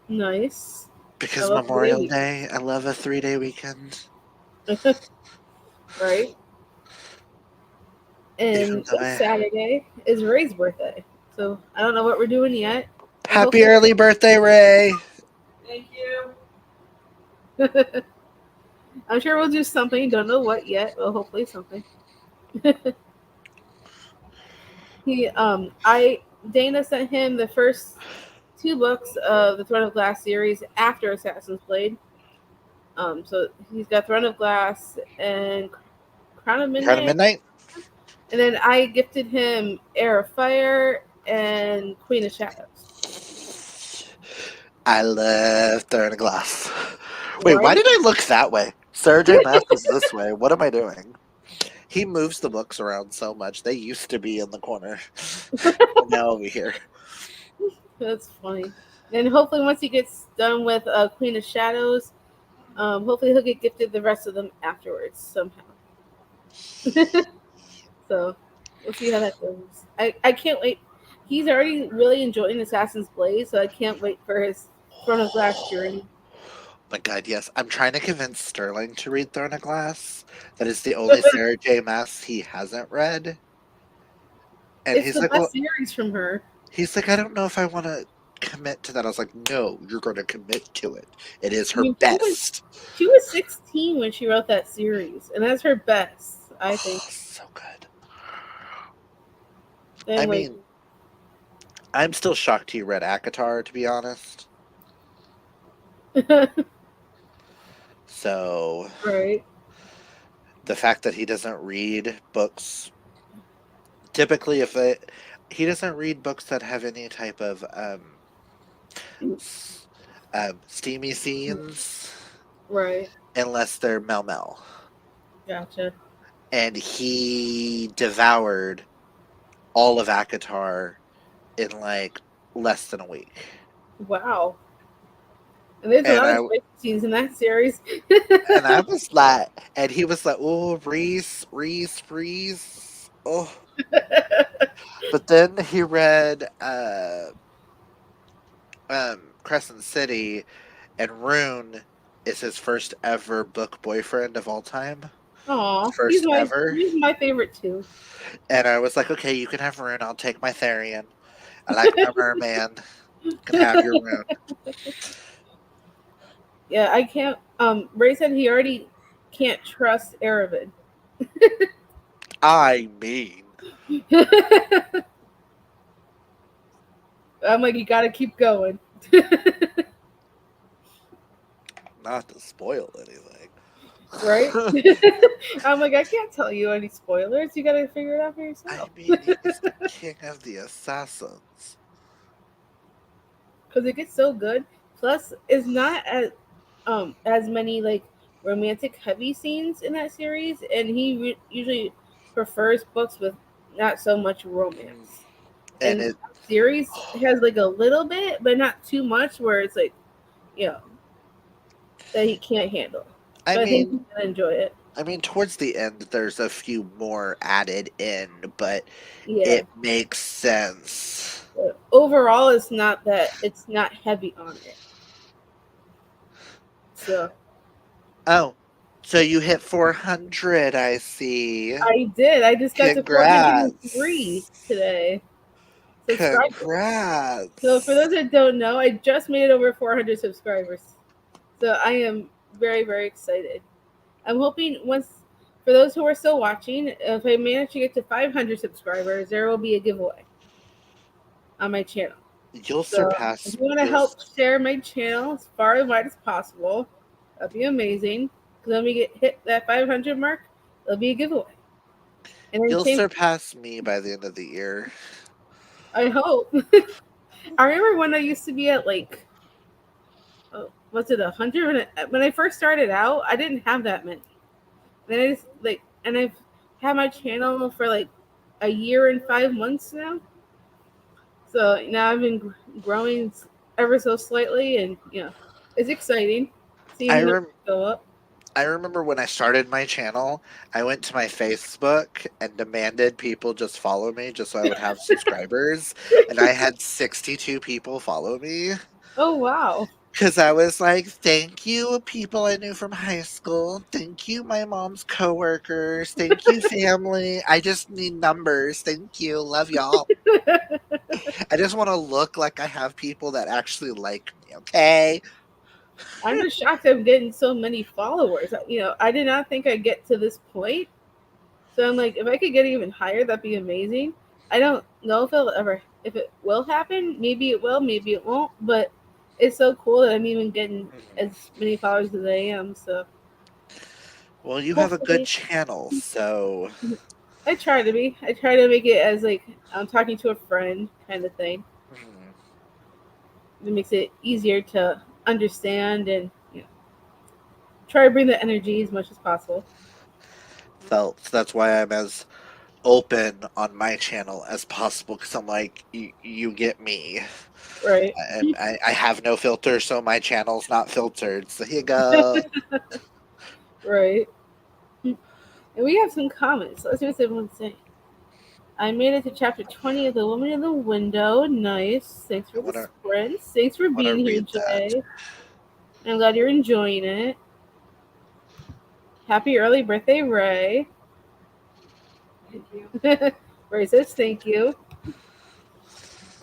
Nice. I because love 3 day Memorial weekends. Day. I love a 3-day weekend. Right? Even And though this Saturday is Ray's birthday. So I don't know what we're doing yet. But happy early birthday, Ray! Thank you. I'm sure we'll do something. Don't know what yet. Well, hopefully something. I Dana sent him the first two books of the Throne of Glass series after Assassin's Blade. So he's got Throne of Glass and Crown of Crown of Midnight, Midnight. and then I gifted him Heir of Fire and Queen of Shadows. I love Throne of Glass. Wait, why Right? did I look that way? Sarah J. Maas is this way. What am I doing? He moves the books around so much. They used to be in the corner. Now over here. That's funny. And hopefully, once he gets done with Queen of Shadows, hopefully he'll get gifted the rest of them afterwards somehow. So we'll see how that goes. I can't wait. He's already really enjoying Assassin's Blade, so I can't wait for his Throne of Glass journey. My God, yes. I'm trying to convince Sterling to read Throne of Glass. That is the only Sarah J. Maas he hasn't read. And It's he's the like, well, best series from her. he's like, I don't know if I want to commit to that. I was like, no, you're going to commit to it. It is I her mean, best. she was 16 when she wrote that series, and that's her best, I think. So good. I And like, mean, I'm still shocked he read Akatar, to be honest. So right? the fact that he doesn't read books, typically, he doesn't read books that have any type of steamy scenes, Right. unless they're Mel Mel. Gotcha. And he devoured all of Akatar in like less than a week. Wow. And there's a And lot I of fight scenes in that series. and I was like, and he was like, "Oh, Reese, Reese, Reese." Oh, but then he read Crescent City, and Rune is his first ever book boyfriend of all time. Aw, First ever. he's my favorite too. And I was like, okay, you can have Rune. I'll take my Therian. I like my merman. You can have your Rune. Yeah, I can't. Ray said he already can't trust Aravid. I mean, I'm like, you got to keep going, not to spoil anything. right? I'm like, I can't tell you any spoilers. You got to figure it out for I yourself. mean, he's the king of the assassins. Because it gets so good. Plus, it's not as many like romantic heavy scenes in that series, and he usually prefers books with not so much Mm. romance. And And it, that series has like a little bit, but not too much, where it's like, you know, that he can't handle. I So I think mean, he's gonna enjoy it. towards the end, there's a few more added in, but Yeah. it makes sense. But overall, it's not heavy on it. So Oh, so you hit 400, I see. I did. I just got to 403 Congrats. today subscribers. So for Congrats. those that don't know, I just made it over 400 subscribers. So I am very, very excited. I'm hoping once, for those who are still watching, if I manage to get to 500 subscribers, there will be a giveaway on my channel. You'll So if surpass you want to you'll help share my channel as far and wide as possible, that'd be amazing. Because when we get hit that 500 mark, there'll be a giveaway. And then you'll same, surpass me by the end of the year. I hope. I remember when I used to be at like, was it 100? When I first started out, I didn't have that many. Then I just like, and I've had my channel for like a year and 5 months now. So now I've been growing ever so slightly, and it's exciting seeing I the numbers rem- go up. I remember when I started my channel, I went to my Facebook and demanded people just follow me just so I would have subscribers, and I had 62 people follow me. Oh wow! Because I was like, thank you, people I knew from high school. Thank you, my mom's coworkers. Thank you, family. I just need numbers. Thank you. Love y'all. I just want to look like I have people that actually like me, okay? I'm just shocked I'm getting so many followers. I did not think I'd get to this point. So I'm like, if I could get even higher, that'd be amazing. I don't know if it will happen. Maybe it will, maybe it won't. But it's so cool that I'm even getting Mhm. as many followers as I am. So Well, you have a good hopefully, channel, so I try to be. I try to make it as like I'm talking to a friend kind of thing. mhm, It makes it easier to understand and try to bring the energy as much as possible. felt that's why I'm as open on my channel as possible because I'm like, you get me. Right. I have no filter, so my channel's not filtered. So here you go. Right. And we have some comments. Let's see what everyone's saying. I made it to chapter 20 of The Woman in the Window. Nice. Thanks I for the wanna sprints. Thanks for wanna being here, read that. Jay. I'm glad you're enjoying it. Happy early birthday, Ray. Thank you. Ray says thank you.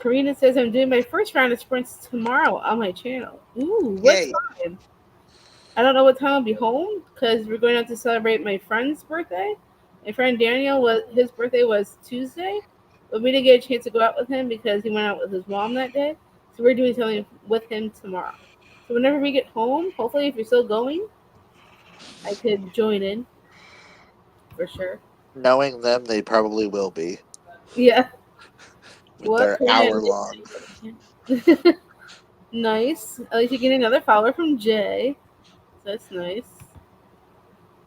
Karina says I'm doing my first round of sprints tomorrow on my channel. Ooh, what Yay! time? I don't know what time I'll be home because we're going out to celebrate my friend's birthday. My friend Daniel was his birthday was Tuesday, but we didn't get a chance to go out with him because he went out with his mom that day. So we're doing something with him tomorrow. So whenever we get home, hopefully if you're still going, I could join in for sure. Knowing them, they probably will be Yeah. with What their can I hour long. miss? Nice. At least you get another follower from Jay. So that's nice.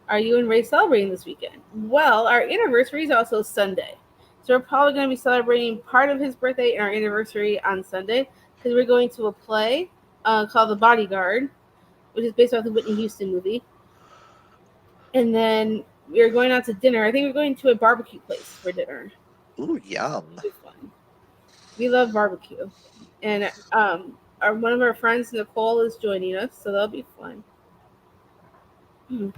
Are you and Ray celebrating this weekend? Well, our anniversary is also Sunday. So we're probably going to be celebrating part of his birthday and our anniversary on Sunday because we're going to a play called The Bodyguard, which is based off the Whitney Houston movie. And then we're going out to dinner. I think we're going to a barbecue place for dinner. Ooh, yum! It'll be fun. We love barbecue. And one of our friends, Nicole, is joining us, so that'll be fun. Hmm.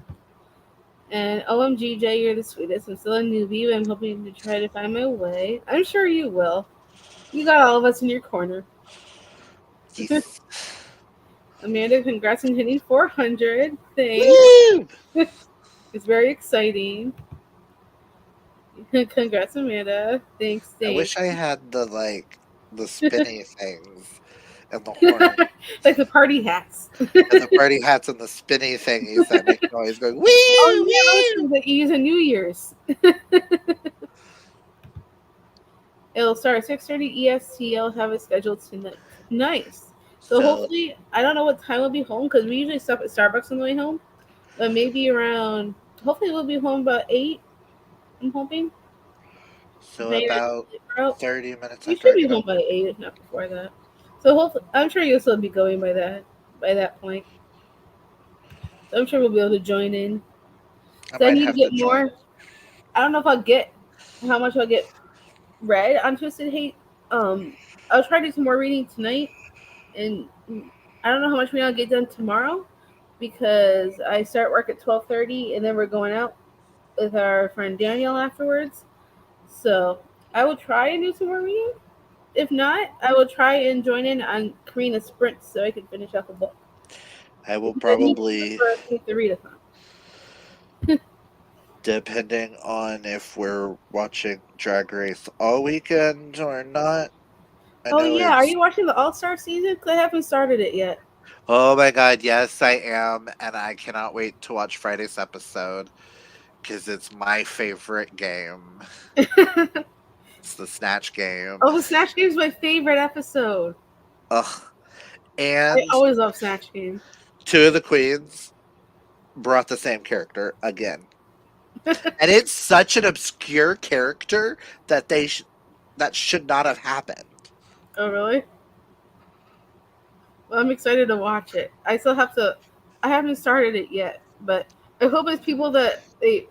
And OMG, you're the sweetest. I'm still a newbie, but I'm hoping to try to find my way. I'm sure you will. You got all of us in your corner. Yes. Amanda, congrats on hitting 400. Thanks. Woo! It's very exciting. Congrats, Amanda. Thanks, I thanks. wish I had the spinny things and the horn Like the party hats. and the party hats and the spinny thingies that make noise going woo Oh, yeah, those woo. things that you use on New Year's. It'll start at 6:30 EST. I'll have it scheduled tonight. Nice. So So hopefully, I don't know what time we'll be home because we usually stop at Starbucks on the way home. But maybe around. Hopefully, we'll be home about 8. I'm hoping. so Depending on about the route. 30 minutes We after should I be get home home. by 8, if not before that. So hopefully, I'm sure you'll still be going by that point. So I'm sure we'll be able to join in. I So I might need to have to get join. more. I don't know if I'll get how much I'll get read on Twisted Hate. I'll try to do some more reading tonight, and I don't know how much reading I'll get done tomorrow because I start work at 12:30, and then we're going out with our friend Danielle afterwards. So I will try and do some more reading. If not, I will try and join in on Karina's sprints so I can finish up a book. I will Because I need probably, for us to read a ton. depending on if we're watching Drag Race all weekend or not. I Oh know yeah, are it's you watching the All Star season? Because I haven't started it yet. oh my god, yes, I am, and I cannot wait to watch Friday's episode because it's my favorite game. It's the Snatch game. Oh, the Snatch Game is my favorite episode. Ugh. I And always love Snatch Game. two of the queens brought the same character again. And it's such an obscure character that that should not have happened. Oh really? Well, I'm excited to watch it. I still have to. I haven't started it yet, but I hope it's people that they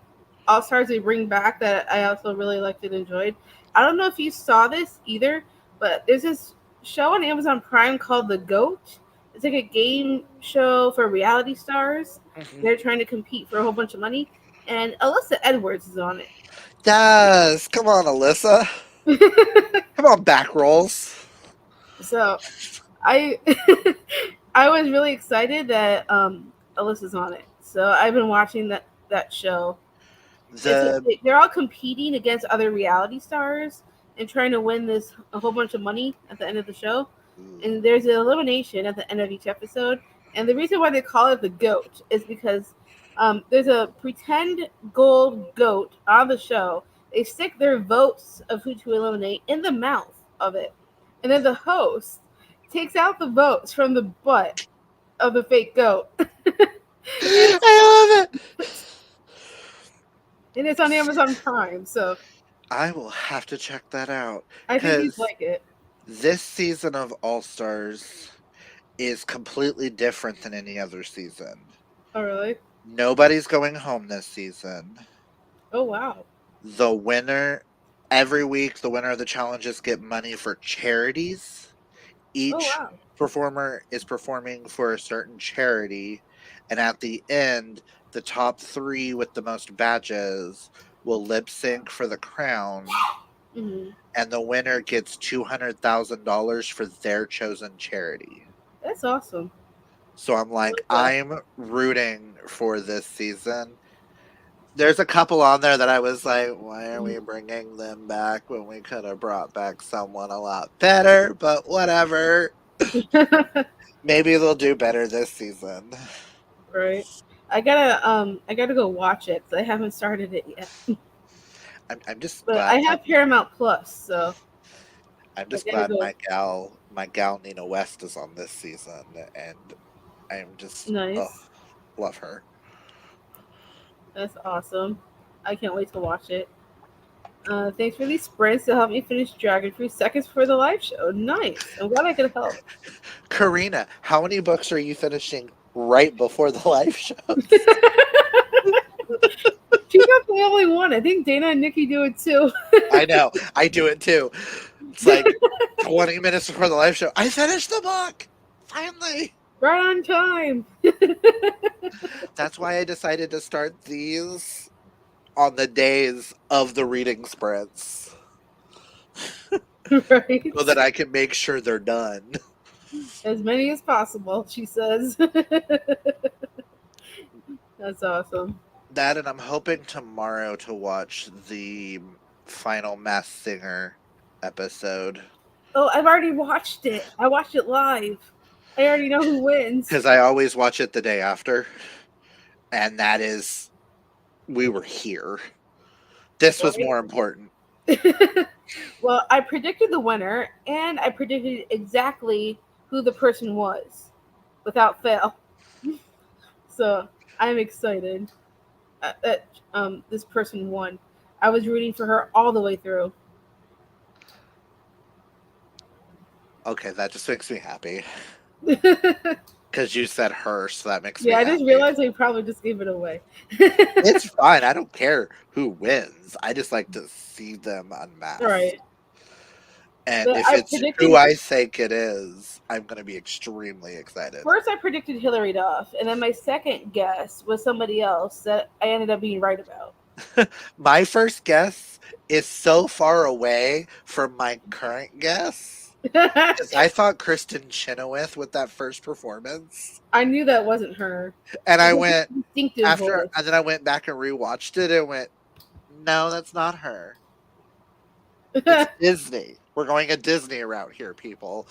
All Stars they bring back that I also really liked and enjoyed. I don't know if you saw this either, but there's this show on Amazon Prime called The Goat. It's like a game show for reality stars. Mhm. They're trying to compete for a whole bunch of money, and Alyssa Edwards is on Yes, come on, Alyssa. it. Come on, back rolls. So I I was really excited that Alyssa's on it. So I've been watching that show. It's The they're all competing against other reality stars, and trying to win this a whole bunch of money at the end of the show. Ooh. And there's an elimination at the end of each episode. And the reason why they call it the goat is because there's a pretend gold goat on the show. They stick their votes of who to eliminate in the mouth of it, and then the host takes out the votes from the butt of the fake goat. and, I love it. and it's on Amazon Prime, so I will have to check that out I think you'd because like it. this season of All Stars is completely different than any other season. Oh, really? Nobody's going home this season. Oh, wow. The winner, every week, the winner of the challenges get money for charities. Oh, Each wow. performer is performing for a certain charity, and at the end, the top three with the most badges will lip sync for the crown, Hmm. and the winner gets $200,000 for their chosen charity. That's awesome. So I'm I like, like that. I'm rooting for this season. There's a couple on there that I was like, why are we bringing them back when we could have brought back someone a lot better? But whatever. Maybe they'll do better this season. Right. I gotta go watch it 'cause I haven't started it yet. I'm just But glad I have Paramount Plus, so I'm I just gotta glad go. my gal Nina West is on this season, and I'm just Nice. love her. That's awesome. I can't wait to watch it. Thanks for these sprints to help me finish Dragon Fruit seconds for the live show. Nice. I'm glad I could help. Karina, how many books are you finishing right before the live shows? She's not the only one. I think Dana and Nikki do it too. I know. I do it too. It's like 20 minutes before the live show. I finished the book. Finally. Right on time. That's why I decided to start these on the days of the reading sprints Right. so that I can make sure they're done. As many as possible, she says. That's awesome. That, and I'm hoping tomorrow to watch the final Mass Singer episode. Oh, I've already watched it. I watched it live. I already know who wins. Because I always watch it the day after. And that is, we were here. This was more important. Well, I predicted the winner, and I predicted exactly who the person was, without fail. So I'm excited that this person won. I was rooting for her all the way through. Okay, that just makes me happy. Yeah, Because you said her, so that makes me I happy. just realized we probably just gave it away. It's fine. I don't care who wins. I just like to see them unmasked. All right. And But if I it's predicted- who I think it is, I'm going to be extremely excited. First, I predicted Hillary Duff, and then my second guess was somebody else that I ended up being right about. My first guess is so far away from my current guess. 'Cause I thought Kristen Chenoweth with that first performance. I knew that wasn't her. And I went, Distinctive after, voice. and then I went back and rewatched it and went, no, that's not her. It's Disney. We're going a Disney route here, people.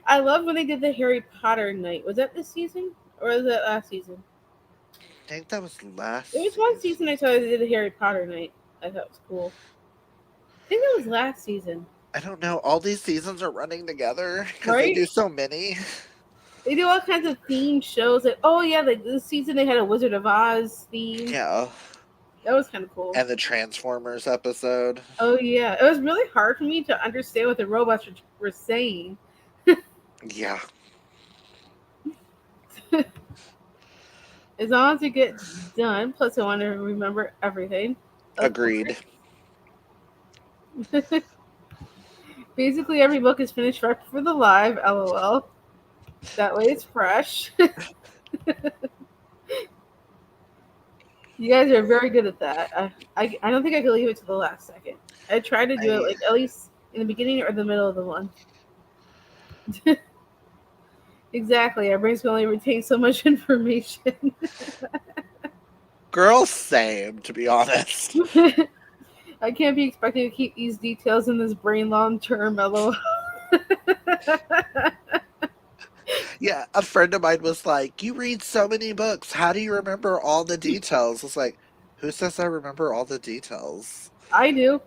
I love when they did the Harry Potter night. Was that this season or was that last season? I think that was last. There was one season I saw they did the Harry Potter night. I thought it was cool. I think that was last season. I don't know. All these seasons are running together because they Right? do so many. They do all kinds of themed shows. Like, oh yeah, like this season they had a Wizard of Oz theme. Yeah. That was kind of cool. And the Transformers episode. Oh yeah, it was really hard for me to understand what the robots were saying. Yeah. As long as it gets done. Plus, I want to remember everything. Agreed. Basically, every book is finished right for the live. LOL. That way, it's fresh. You guys are very good at that. I don't think I could leave it to the last second. I try to do it like at least in the beginning or the middle of the one. Exactly. Our brains can only retain so much information. Girl, same, to be honest. I can't be expected to keep these details in this brain long term, LOL. Yeah, a friend of mine was like, "You read so many books. How do you remember all the details?" It's like, who says I remember all the details? I do.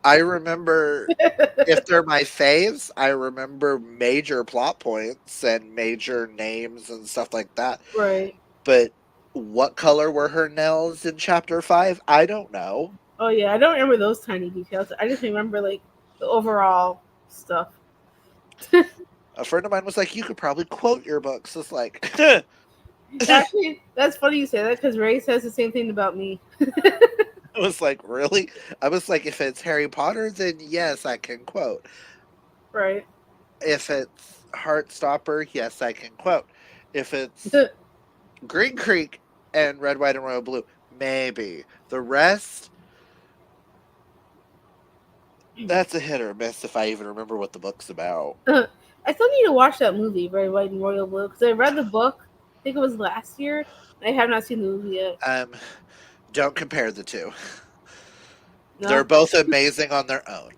I remember if they're my faves, I remember major plot points and major names and stuff like that. Right. But what color were her nails in chapter 5? I don't know. Oh yeah, I don't remember those tiny details. I just remember like the overall stuff. A friend of mine was like, "You could probably quote your books." It's like, Actually, that's funny you say that because Ray says the same thing about me. I was like, really? I was like, if it's Harry Potter, then yes, I can quote. Right. If it's Heartstopper, yes, I can quote. If it's Green Creek and Red, White, and Royal Blue, maybe. The rest, that's a hit or miss if I even remember what the book's about. I still need to watch that movie, Red, White, and Royal Blue, because I read the book. I think it was last year. I have not seen the movie yet. Um, don't compare the two. They're No. both amazing on their own.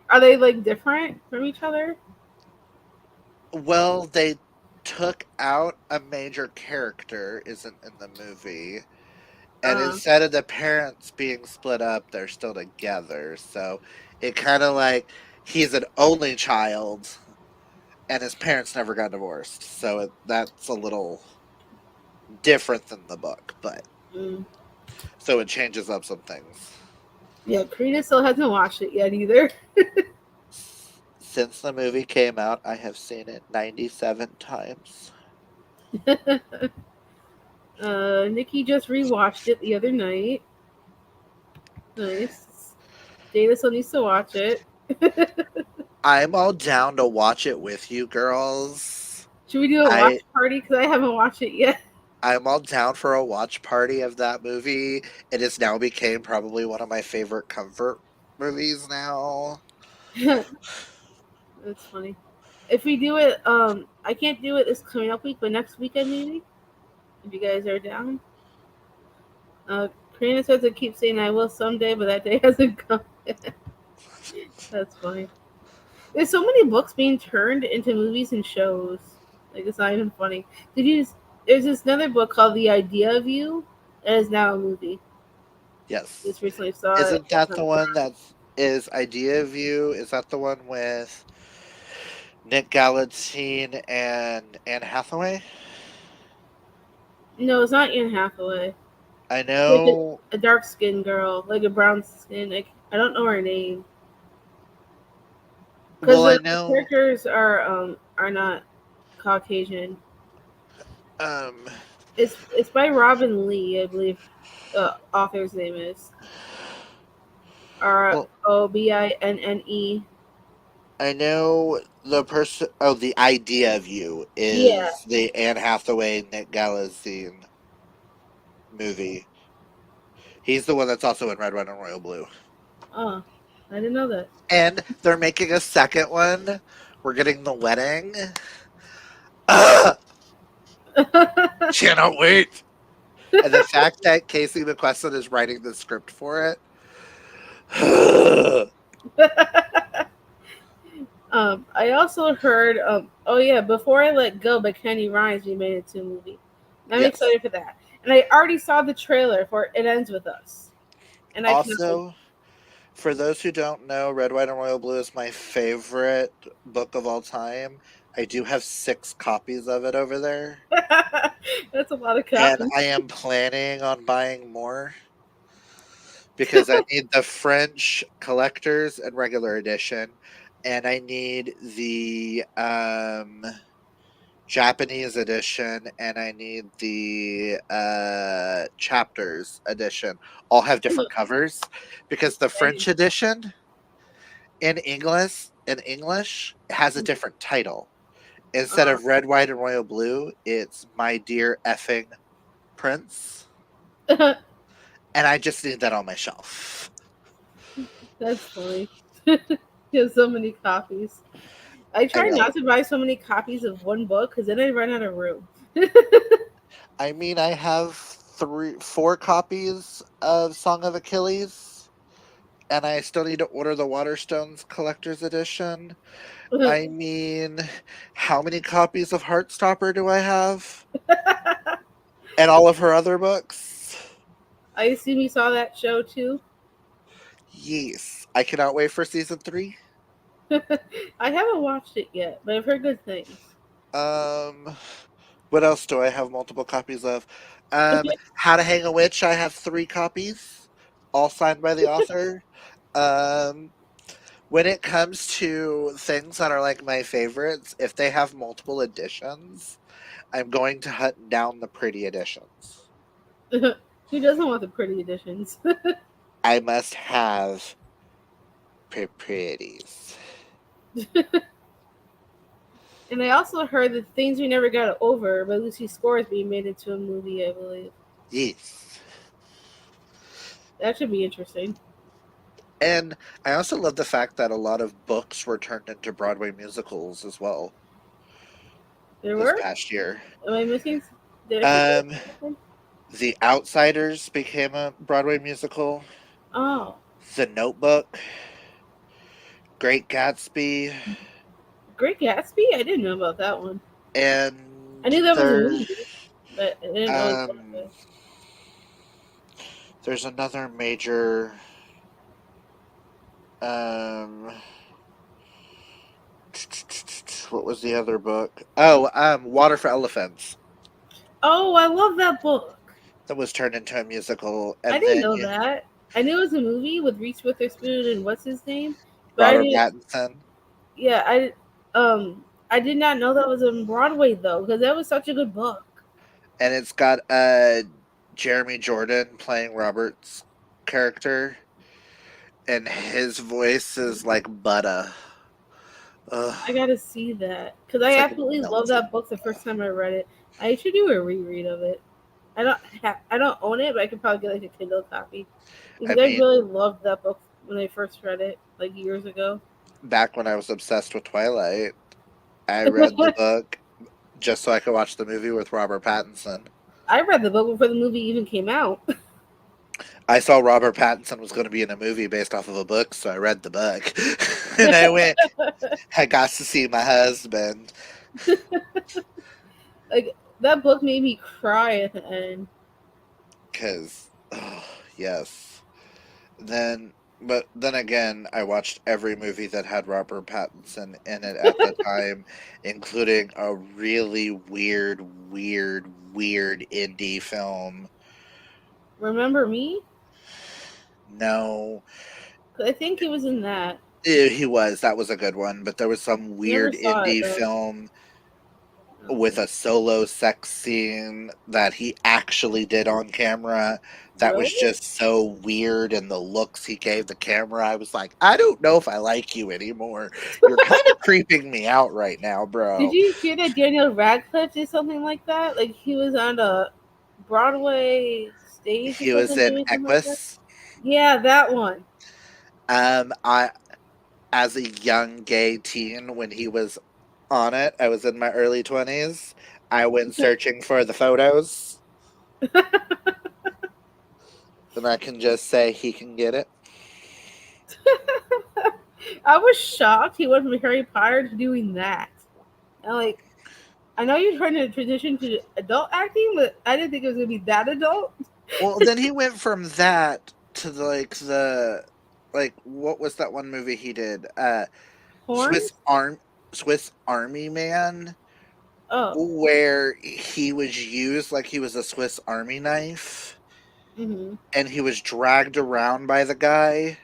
Are they like different from each other? Well, they took out a major character, isn't in the movie. And Uh, instead of the parents being split up, they're still together. So it kind of like he's an only child and his parents never got divorced. So that's a little different than the book, but mm. so it changes up some things. Yeah, Karina still hasn't watched it yet either. Since the movie came out, I have seen it 97 times. Nikki just rewatched it the other night. Nice. Dana still needs to watch it. I'm all down to watch it with you girls. Should we do a watch I party? Because I haven't watched it yet. I'm all down for a watch party of that movie. It has now became probably one of my favorite comfort movies now. That's funny. If we do it, I can't do it this coming up week, but next weekend maybe. If you guys are down. Karina says I keep saying I will someday, but that day hasn't come yet. That's funny. There's so many books being turned into movies and shows. Like it's not even funny. Did you? There's this another book called The Idea of You, that is now a movie. Yes. Just recently saw it. Isn't that the one that is Idea of You? Is that the one with Nick Gallatin and Anne Hathaway? No, it's not Anne Hathaway. I Like know. a dark skinned girl, like a brown skin. Like I don't know her name because Well, I the know. characters are not Caucasian. Um, It's by Robin Lee, I believe. The author's name is well, Robinne. I know the person. Oh, The Idea of You Yeah. is the Anne Hathaway Nick Gallatin movie. He's the one that's also in Red, White, and Royal Blue. Oh, I didn't know that. And they're making a second one. We're getting the wedding. Ugh, cannot wait. And the fact that Casey McQuiston is writing the script for it. I also heard. Oh yeah, Before I Let Go by Kenny Rhymes be made into a movie. I'm Yes. excited for that, and I already saw the trailer for It Ends with Us, and I cannot wait. Also, for those who don't know, Red, White, and Royal Blue is my favorite book of all time. I do have 6 copies of it over there. That's a lot of And copies. I am planning on buying more because I need the French collectors and regular edition. And I need the Japanese edition and I need the chapters edition. All have different covers because the French edition in English has a different title. Instead of Red, White, and Royal Blue, it's My Dear Effing Prince. And I just need that on my shelf. That's funny. You have so many copies. I I try know. not to buy so many copies of one book because then I run out of room. I mean, I have 4 copies of Song of Achilles, and I still need to order the Waterstones Collector's Edition. I mean, how many copies of Heartstopper do I have? And all of her other books? I assume you saw that show too. Yes. I cannot wait for season 3. I haven't watched it yet, but I've heard good things. Um, what else do I have multiple copies of? How to Hang a Witch, I have 3 copies, all signed by the author. Um, when it comes to things that are like my favorites, if they have multiple editions, I'm going to hunt down the pretty editions. Who doesn't want the pretty editions? I must have pretties. And I also heard that Things We Never Got Over by Lucy Score is being made into a movie, I believe. Yes. That should be interesting. And I also love the fact that a lot of books were turned into Broadway musicals as well There this were? past year. Am I missing? Did I forget Um, something? The Outsiders became a Broadway musical. Oh, The Notebook, Great Gatsby, Great Gatsby? I didn't know about that one. I and knew that was a movie, but I didn't know it was um, Broadway. there's another major. Um, what was the other book? Oh, Water for Elephants. Oh, I love that book. That was turned into a musical, I and didn't then know that. I knew it was a movie with Reese Witherspoon and what's his name, but I Robert didn't. Pattinson, Yeah, I did not know that was on Broadway though, because that was such a good book. and it's got Jeremy Jordan playing Robert's character, and his voice is like butter. Ugh, I gotta see that because I it's like absolutely love melted that book the butter. first time I read it. I should do a reread of it. I don't own it, but I could probably get like a Kindle copy I because I mean, really loved that book when I first read it like years ago. back when I was obsessed with Twilight, I read the book just so I could watch the movie with Robert Pattinson. I read the book before the movie even came out. I saw Robert Pattinson was going to be in a movie based off of a book, so I read the book. And I went, I got to see my husband. Like that book made me cry at the end. Because, oh, yes. But then again, I watched every movie that had Robert Pattinson in it at the time, including a really weird indie film. Remember Me? No, 'Cause I think he was in that. he was. That was a good one. But there was some Never weird saw it indie though. film with Okay. a solo sex scene that he actually did on camera that was Really? just so weird, and the looks he gave the camera, I was like, I don't know if I like you anymore. You're kind of creeping me out right now, Did bro. you hear that Daniel Radcliffe did something like that? Like he was on a Broadway stage or He was something in doing something like that? Equus. Yeah, that one. I as a young gay teen when he was on it, I was in my early 20s. I went searching for the photos, and I can just say he can get it. I was shocked he went from Harry Potter to doing that. And like, I know you're trying to transition to adult acting, but I didn't think it was gonna be that adult. Well, then he went from that to like what was that one movie he did? Swiss Horns? Arm Swiss Army Man, Oh. where he was used like he was a Swiss Army knife, Mm-hmm. and he was dragged around by the guy,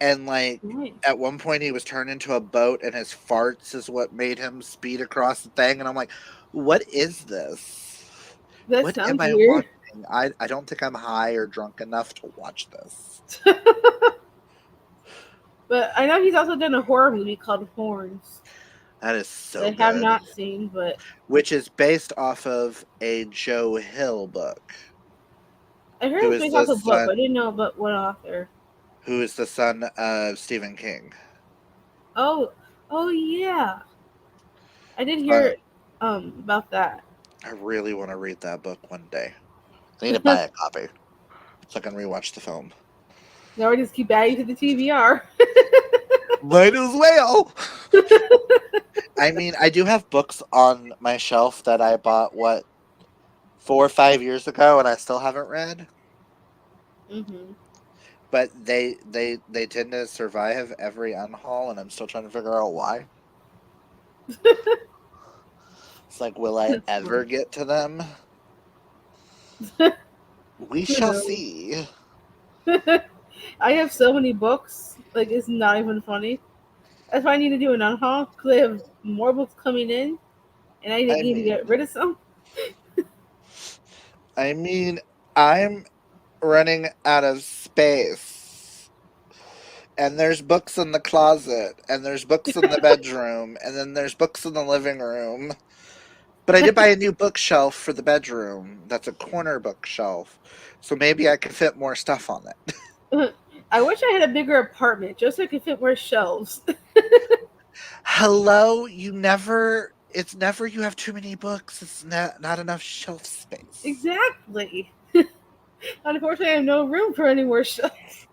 and like Nice. at one point he was turned into a boat, and his farts is what made him speed across the thing, and I'm like, what is this? That What am sounds I weird. watching? I don't think I'm high or drunk enough to watch this. But I know he's also done a horror movie called Horns That is that so I have good. not seen, but Which is based off of a Joe Hill book, I heard who it's is based off the a book, but I son didn't know about what author. of Stephen King. Oh, oh yeah, I did Uh, hear about that. I really want to read that book one day. I need to buy a copy so I can rewatch the film. Now we just keep adding to the TBR. Might as well. I mean, I do have books on my shelf that I bought 4 or 5 years ago, and I still haven't read. Mm-hmm. But they tend to survive every unhaul, and I'm still trying to figure out why. It's like, will I That's ever funny. get to them? We Who shall knows? see. I have so many books, like it's not even funny. That's why I need to do an unhaul because I have more books coming in, and I I need to get mean, rid of some. I mean, I'm running out of space. And there's books in the closet, and there's books in the bedroom, and then there's books in the living room. But I did buy a new bookshelf for the bedroom. That's a corner bookshelf. So maybe I could fit more stuff on it. I wish I had a bigger apartment just so I could fit more shelves. Hello, it's never you have too many books. It's not enough shelf space. Exactly. Unfortunately, I have no room for any more shelves.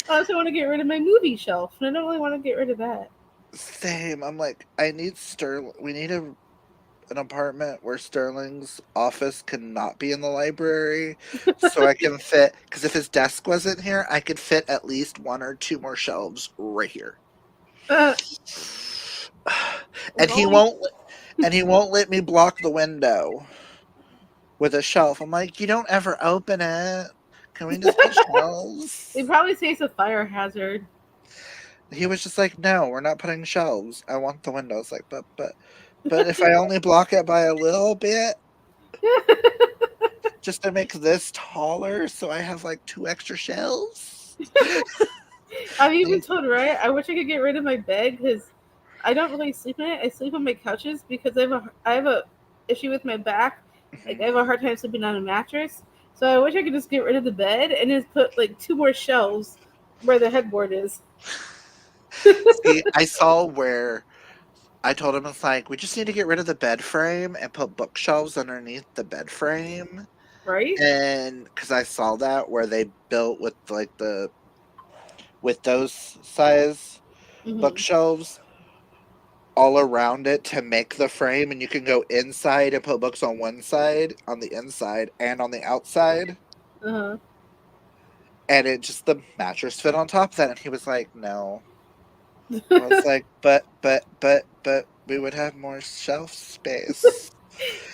I also want to get rid of my movie shelf, and I don't really want to get rid of that. Same. I'm like, I need Sterling. We need an apartment where Sterling's office cannot be in the library, so I can fit. Because if his desk wasn't here, I could fit at least one or two more shelves right here. Uh, And if only he won't let me block the window with a shelf. I'm like, you don't ever open it. Can we just put they shelves? probably say it's a fire hazard. He was just like, no, we're not putting shelves. I want the windows. Like, but if I only block it by a little bit, just to make this taller, so I have like two extra shelves. I've even told Ryan I wish I could get rid of my bed because I don't really sleep in it. I sleep on my couches because I have a issue with my back. Like I have a hard time sleeping on a mattress. So I wish I could just get rid of the bed and just put like two more shelves where the headboard is. See, I saw where I told him it's like we just need to get rid of the bed frame and put bookshelves underneath the bed frame. Right? And because I saw that where they built with like the with those size Mm-hmm. bookshelves all around it to make the frame, and you can go inside and put books on one side, on the inside, and on the outside, Uh-huh. and it just the mattress fit on top of that. And he was like, "No." I was like, but we would have more shelf space."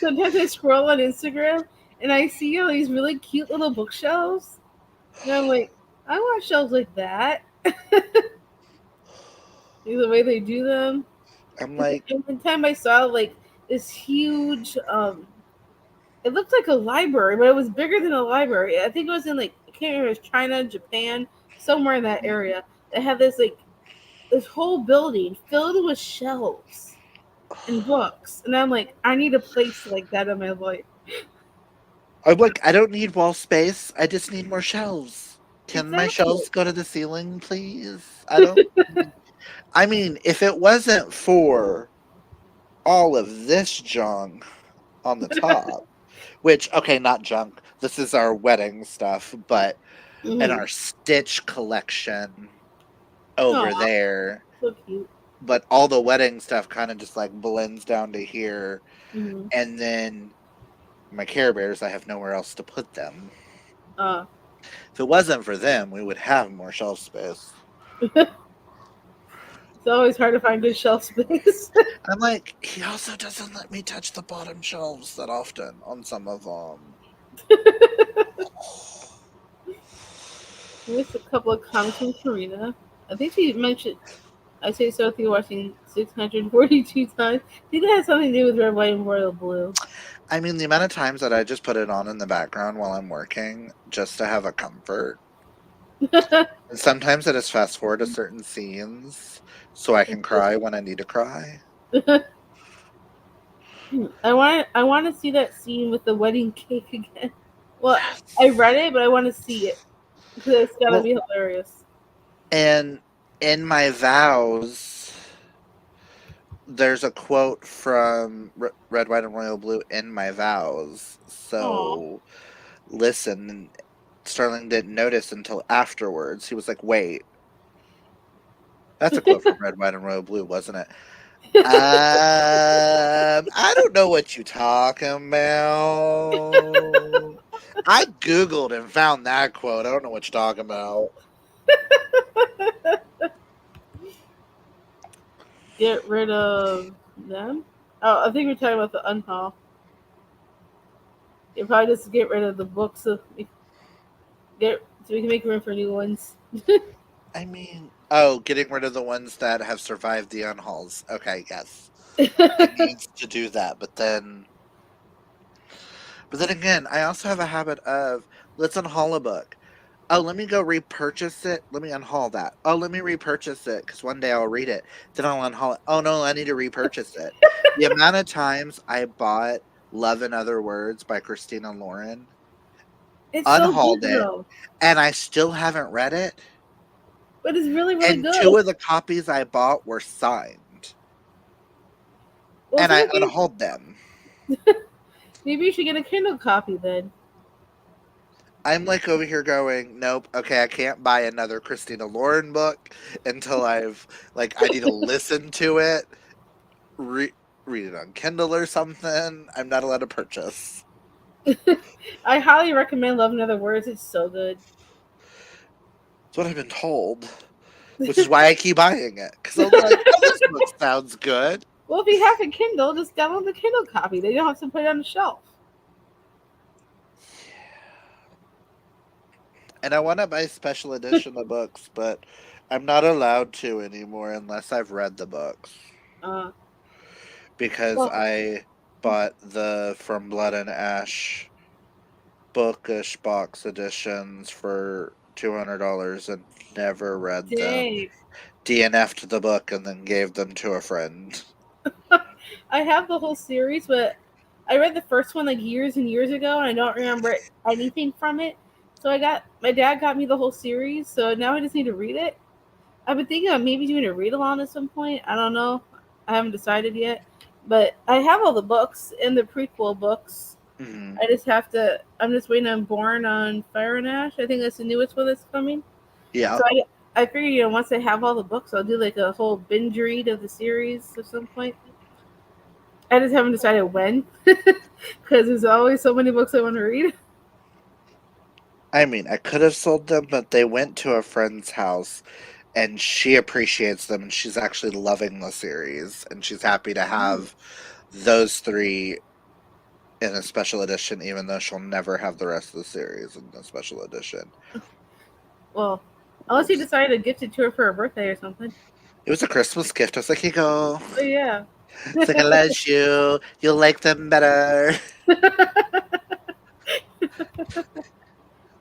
Sometimes I scroll on Instagram and I see all these really cute little bookshelves. And I'm like, I want shelves like that. The way they do them. I'm And like, one time I saw like this huge it looked like a library, but it was bigger than a library. I think it was in like I can't remember if it was China, Japan, somewhere in that area. They had this like this whole building filled with shelves and books. And I'm like, I need a place like that in my life. I don't need wall space. I just need more shelves. Can my Exactly. shelves go to the ceiling, please? I don't. I mean, if it wasn't for all of this junk on the top, which, okay, not junk. This is our wedding stuff, but and Mm-hmm. our Stitch collection over Oh, there. so cute. But all the wedding stuff kind of just like blends down to here. Mm-hmm. And then my Care Bears, I have nowhere else to put them. Uh, If it wasn't for them, we would have more shelf space. it's always hard to find good shelf space. I'm like, he also doesn't let me touch the bottom shelves that often on some of them. I missed a couple of comments from Karina. I think she mentioned I say so through watching 642 times. I think that has something to do with red, white, and royal blue. I mean, the amount of times that I just put it on in the background while I'm working just to have a comfort. And sometimes I just fast forward to certain scenes so I can cry when I need to cry. I want to see that scene with the wedding cake again. Well, I Yes. read it, but I want to see it because it's gotta Well, be hilarious. and in my vows, there's a quote from Red, White, and Royal Blue in my vows. Aw. So, listen, and Sterling didn't notice until afterwards. He was like, "Wait." That's a quote from Red, White, and Royal Blue, wasn't it? I don't know what you talking about. I Googled and found that quote. I don't know what you're talking about. Get rid of them? Oh, I think we're talking about the unhaul. You probably just get rid of the books so we can make room for new ones. I mean, oh, getting rid of the ones that have survived the unhauls. Okay, yes. I needs to do that, but then again, I also have a habit of let's unhaul a book. Oh, let me go repurchase it. Let me unhaul that. Oh, let me repurchase it because one day I'll read it. Then I'll unhaul it. Oh no, I need to repurchase it. The amount of times I bought Love in Other Words by Christina Lauren, It's so unhauled good it, though, and I still haven't read it. but it's really really And two good. of the copies I bought were signed, Well, and it's I okay. unhauled them. Maybe you should get a Kindle copy then. I'm like over here going, nope, okay, I can't buy another Christina Lauren book until I need to listen to it, re- read it on Kindle or something. I'm not allowed to purchase. I highly recommend Love in Other Words. It's so good. That's what I've been told, which is why I keep buying it because I'm like, oh, this book sounds good. Well, if you have a Kindle, just download the Kindle copy. They don't have to put it on the shelf. And I want to buy special edition of books, but I'm not allowed to anymore unless I've read the books Uh, because well, I bought the From Blood and Ash bookish box editions for $200 and never read them. dang. DNF'd the book and then gave them to a friend. I have the whole series, but I read the first one like years and years ago, and I don't remember anything from it. So my dad got me the whole series, so now I just need to read it. I've been thinking of maybe doing a read along at some point. I don't know. I haven't decided yet, but I have all the books and the prequel books. Hmm. I just have to. I'm just waiting on Born on Fire and Ash. I think that's the newest one that's coming. Yeah. So I figured once I have all the books, I'll do like a whole binge read of the series at some point. I just haven't decided when, because there's always so many books I want to read. I mean, I could have sold them, but they went to a friend's house and she appreciates them and she's actually loving the series and she's happy to have those three in a special edition, even though she'll never have the rest of the series in a special edition. Well, unless you decide to gift it to her for her birthday or something. It was a Christmas gift. I was like, here you go. Oh yeah. It's like, I love you. You'll like them better.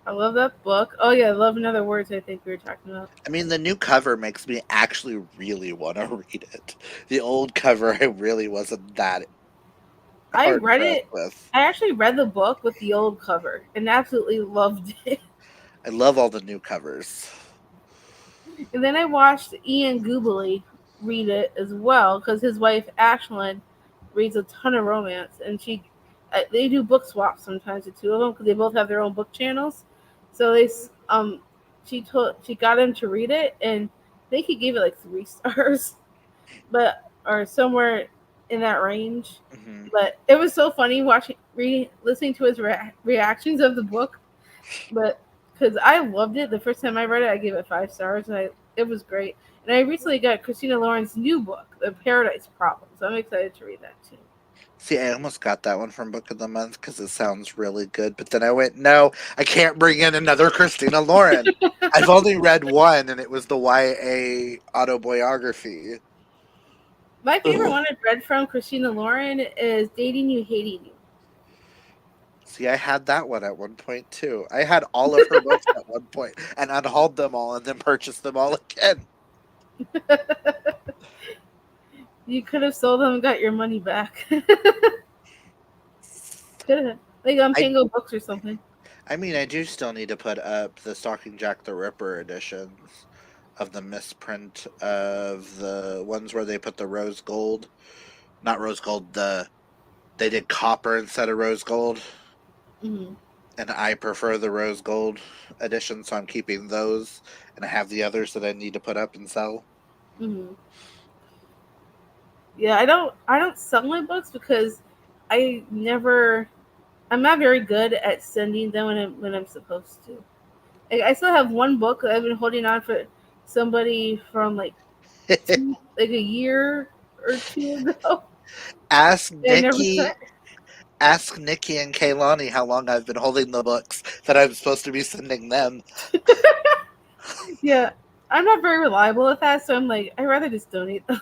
I love that book. Oh yeah, Love in Other Words. I think we were talking about. I mean, the new cover makes me actually really want to read it. The old cover, I really wasn't that I hard read pressed it. with. I actually read the book with the old cover and absolutely loved it. I love all the new covers. And then I watched Ian Goobly read it as well because his wife Ashlyn reads a ton of romance, and they do book swaps sometimes the two of them because they both have their own book channels. So she got him to read it, and I think he gave it like 3 stars, but or somewhere in that range. Hmm. But it was so funny listening to his reactions of the book, but because I loved it the first time I read it, I gave it 5 stars, and it was great. And I recently got Christina Lauren's new book, The Paradise Problem, so I'm excited to read that too. See, I almost got that one from Book of the Month because it sounds really good. But then I went, no, I can't bring in another Christina Lauren. I've only read one, and it was the YA autobiography. My favorite Ugh. one I've read from Christina Lauren is Dating You, Hating You. See, I had that one at one point too. I had all of her books at one point and unhauled them all and then purchased them all again. You could have sold them and got your money back. Could have. Like on I Pango Books or something. I mean, I do still need to put up the Stalking Jack the Ripper editions of the misprint of the ones where they put the rose gold, not rose gold. They did copper instead of rose gold, Hmm. and I prefer the rose gold edition, so I'm keeping those, and I have the others that I need to put up and sell. Hmm. Yeah, I don't sell my books because I never I'm not very good at sending them when I'm supposed to. I still have one book that I've been holding on for somebody from like a year or two ago. ask I never Nikki, sent. ask Nikki and Kaylani how long I've been holding the books that I'm supposed to be sending them. Yeah, I'm not very reliable at that, so I'm like, I'd rather just donate them.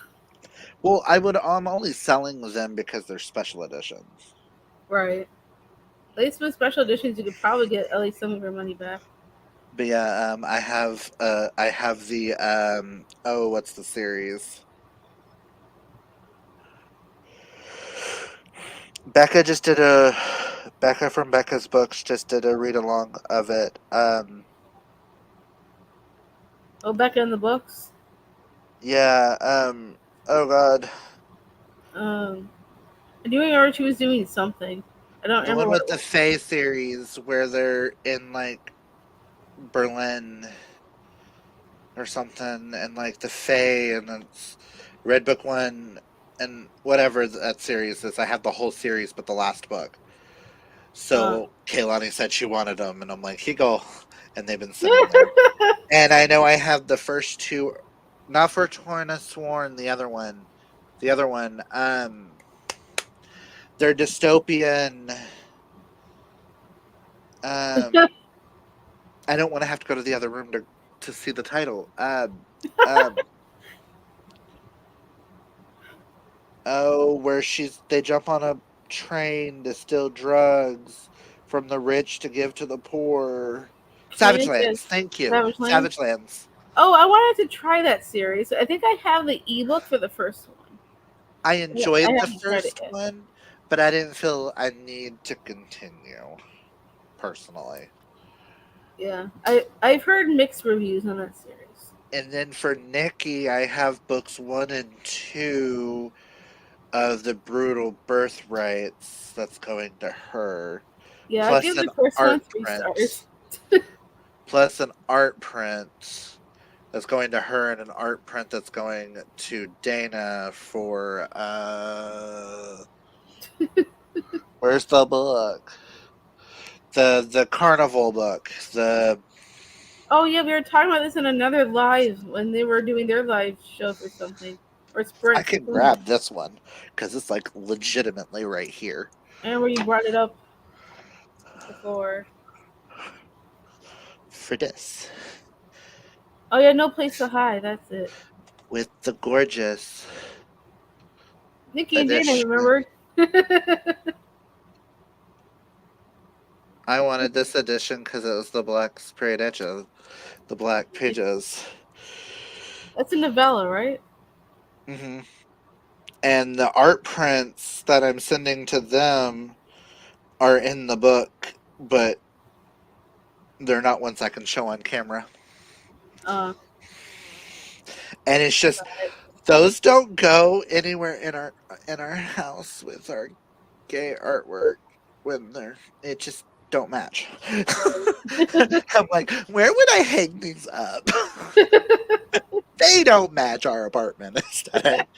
Well, I'm only selling them because they're special editions. Right. At least with special editions, you could probably get at least some of your money back. But yeah, I have the oh, what's the series? Becca just did a Becca from Becca's Books just did a read along of it. Oh, Becca in the books. Yeah, oh god. Um, I do remember she was doing something. I don't The remember one what with it the was. Fae series where they're in like Berlin or something, and like the Fae, and it's Red Book One, and whatever that series is. I have the whole series, but the last book. Uh, So Kaylani said she wanted them, and I'm like, here you go. And they've been sitting there. And I know I have the first two, not for Torna Sworn, the other one. They're dystopian. Um, I don't want to have to go to the other room to see the title. Um, oh, where they jump on a train to steal drugs from the rich to give to the poor. Savage Lands. Communicate Thank you. Savage Land. Savage Lands. Oh, I wanted to try that series. I think I have the ebook for the first one. I Yeah, I enjoyed the haven't tried it first yet. one, but I didn't feel I need to continue personally. Yeah, I've heard mixed reviews on that series. And then for Nikki, I have books one and two of the brutal birthrights that's going to her, Yeah, I plus give an the first one art 3 stars. print, plus an art print that's going to her, and an art print that's going to Dana for where's the book? The carnival book. The Oh yeah, we were talking about this in another live when they were doing their live show for something or I sprint for can something. grab this one because it's like legitimately right here. I remember you brought it up before. For this. Oh yeah, no place to hide. That's it. With the gorgeous Nikki and Dana, edition. remember? I wanted this edition because it was the black sprayed edges, the black pages. That's a novella, right? Hmm. And the art prints that I'm sending to them are in the book, but they're not ones I can show on camera. Uh, And it's just those don't go anywhere in our house with our gay artwork when they're it just don't match. I'm like, where would I hang these up? They don't match our apartment aesthetic.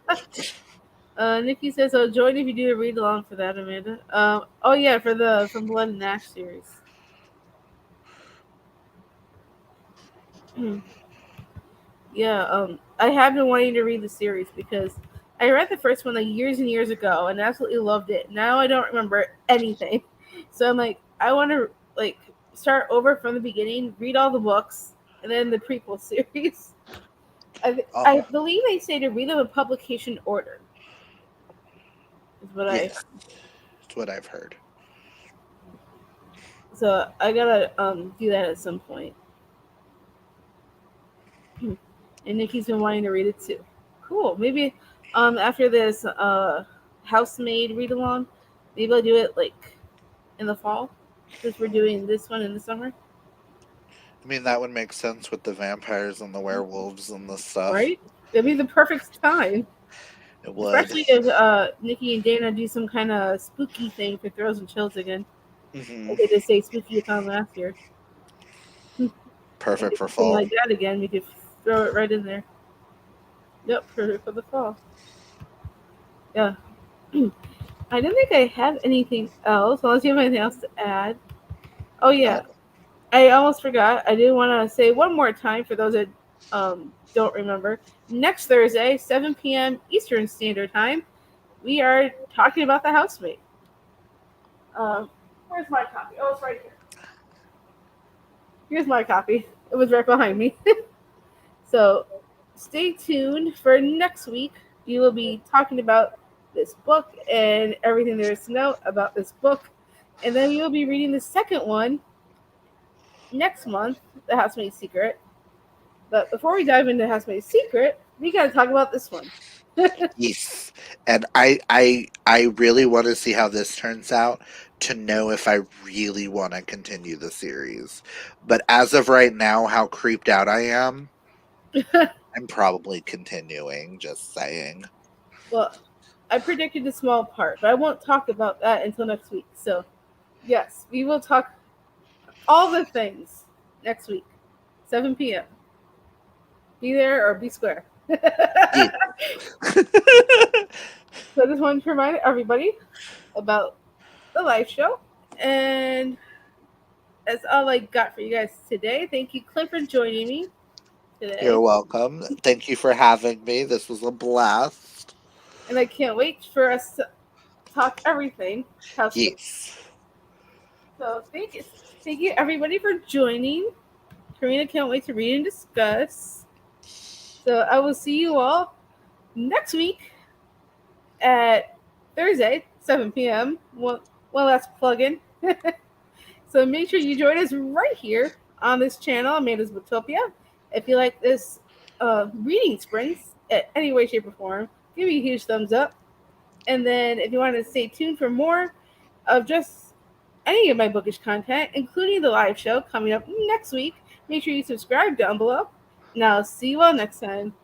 Nikki says, "I'll join if you do a read along for that, Amanda." Oh yeah, for the from Blood and Ash series. Yeah, I have been wanting to read the series because I read the first one like years and years ago and absolutely loved it. Now I don't remember anything, so I'm like, I want to like start over from the beginning, read all the books, and then the prequel series. Oh I believe they say to read them in publication order. Is what I yes, that's what I've heard. so I gotta do that at some point. And Nikki's been wanting to read it too. Cool. Maybe after this housemaid read along, maybe I'll do it like in the fall since we're doing this one in the summer, I mean, that would make sense with the vampires and the werewolves and the stuff. right? It'd be the perfect time, It would. especially if Nikki and Dana do some kind of spooky thing for Throws and Chills again. Hmm. Like they did say Spooky-a-thon last year. And Perfect if for something fall. like that again, we could throw it right in there. Yep, for the fall. Yeah. I don't think I have anything else, unless you have anything else to add. Oh yeah, No. I almost forgot. I do want to say one more time for those that don't remember. Next Thursday, 7 p.m. Eastern Standard Time, we are talking about the Housemaid. Um, where's my copy? Oh, it's right here. Here's my copy. It was right behind me. So stay tuned for next week. We will be talking about this book and everything there is to know about this book. And then we will be reading the second one next month, The Housemaid's Secret. But before we dive into Housemaid's Secret, we got to talk about this one. Yes. And I really want to see how this turns out to know if I really want to continue the series. But as of right now, how creeped out I am, I'm probably continuing, just saying. Well, I predicted a small part, but I won't talk about that until next week. So, yes, we will talk all the things next week, 7 p.m. Be there or be square. So Yeah. I just wanted to remind everybody about the live show. And that's all I got for you guys today. Thank you, Clint, for joining me You're today. welcome. Thank you for having me. This was a blast. And I can't wait for us to talk everything Housemaid. Yes. So thank you everybody for joining. Karina can't wait to read and discuss. So I will see you all next week at Thursday, 7 p.m. One last plug in. So make sure you join us right here on this channel, Amanda's Booktopia. If you like this reading sprints at any way, shape, or form, give me a huge thumbs up. And then if you want to stay tuned for more of just any of my bookish content, including the live show coming up next week, make sure you subscribe down below. And I'll see you all next time.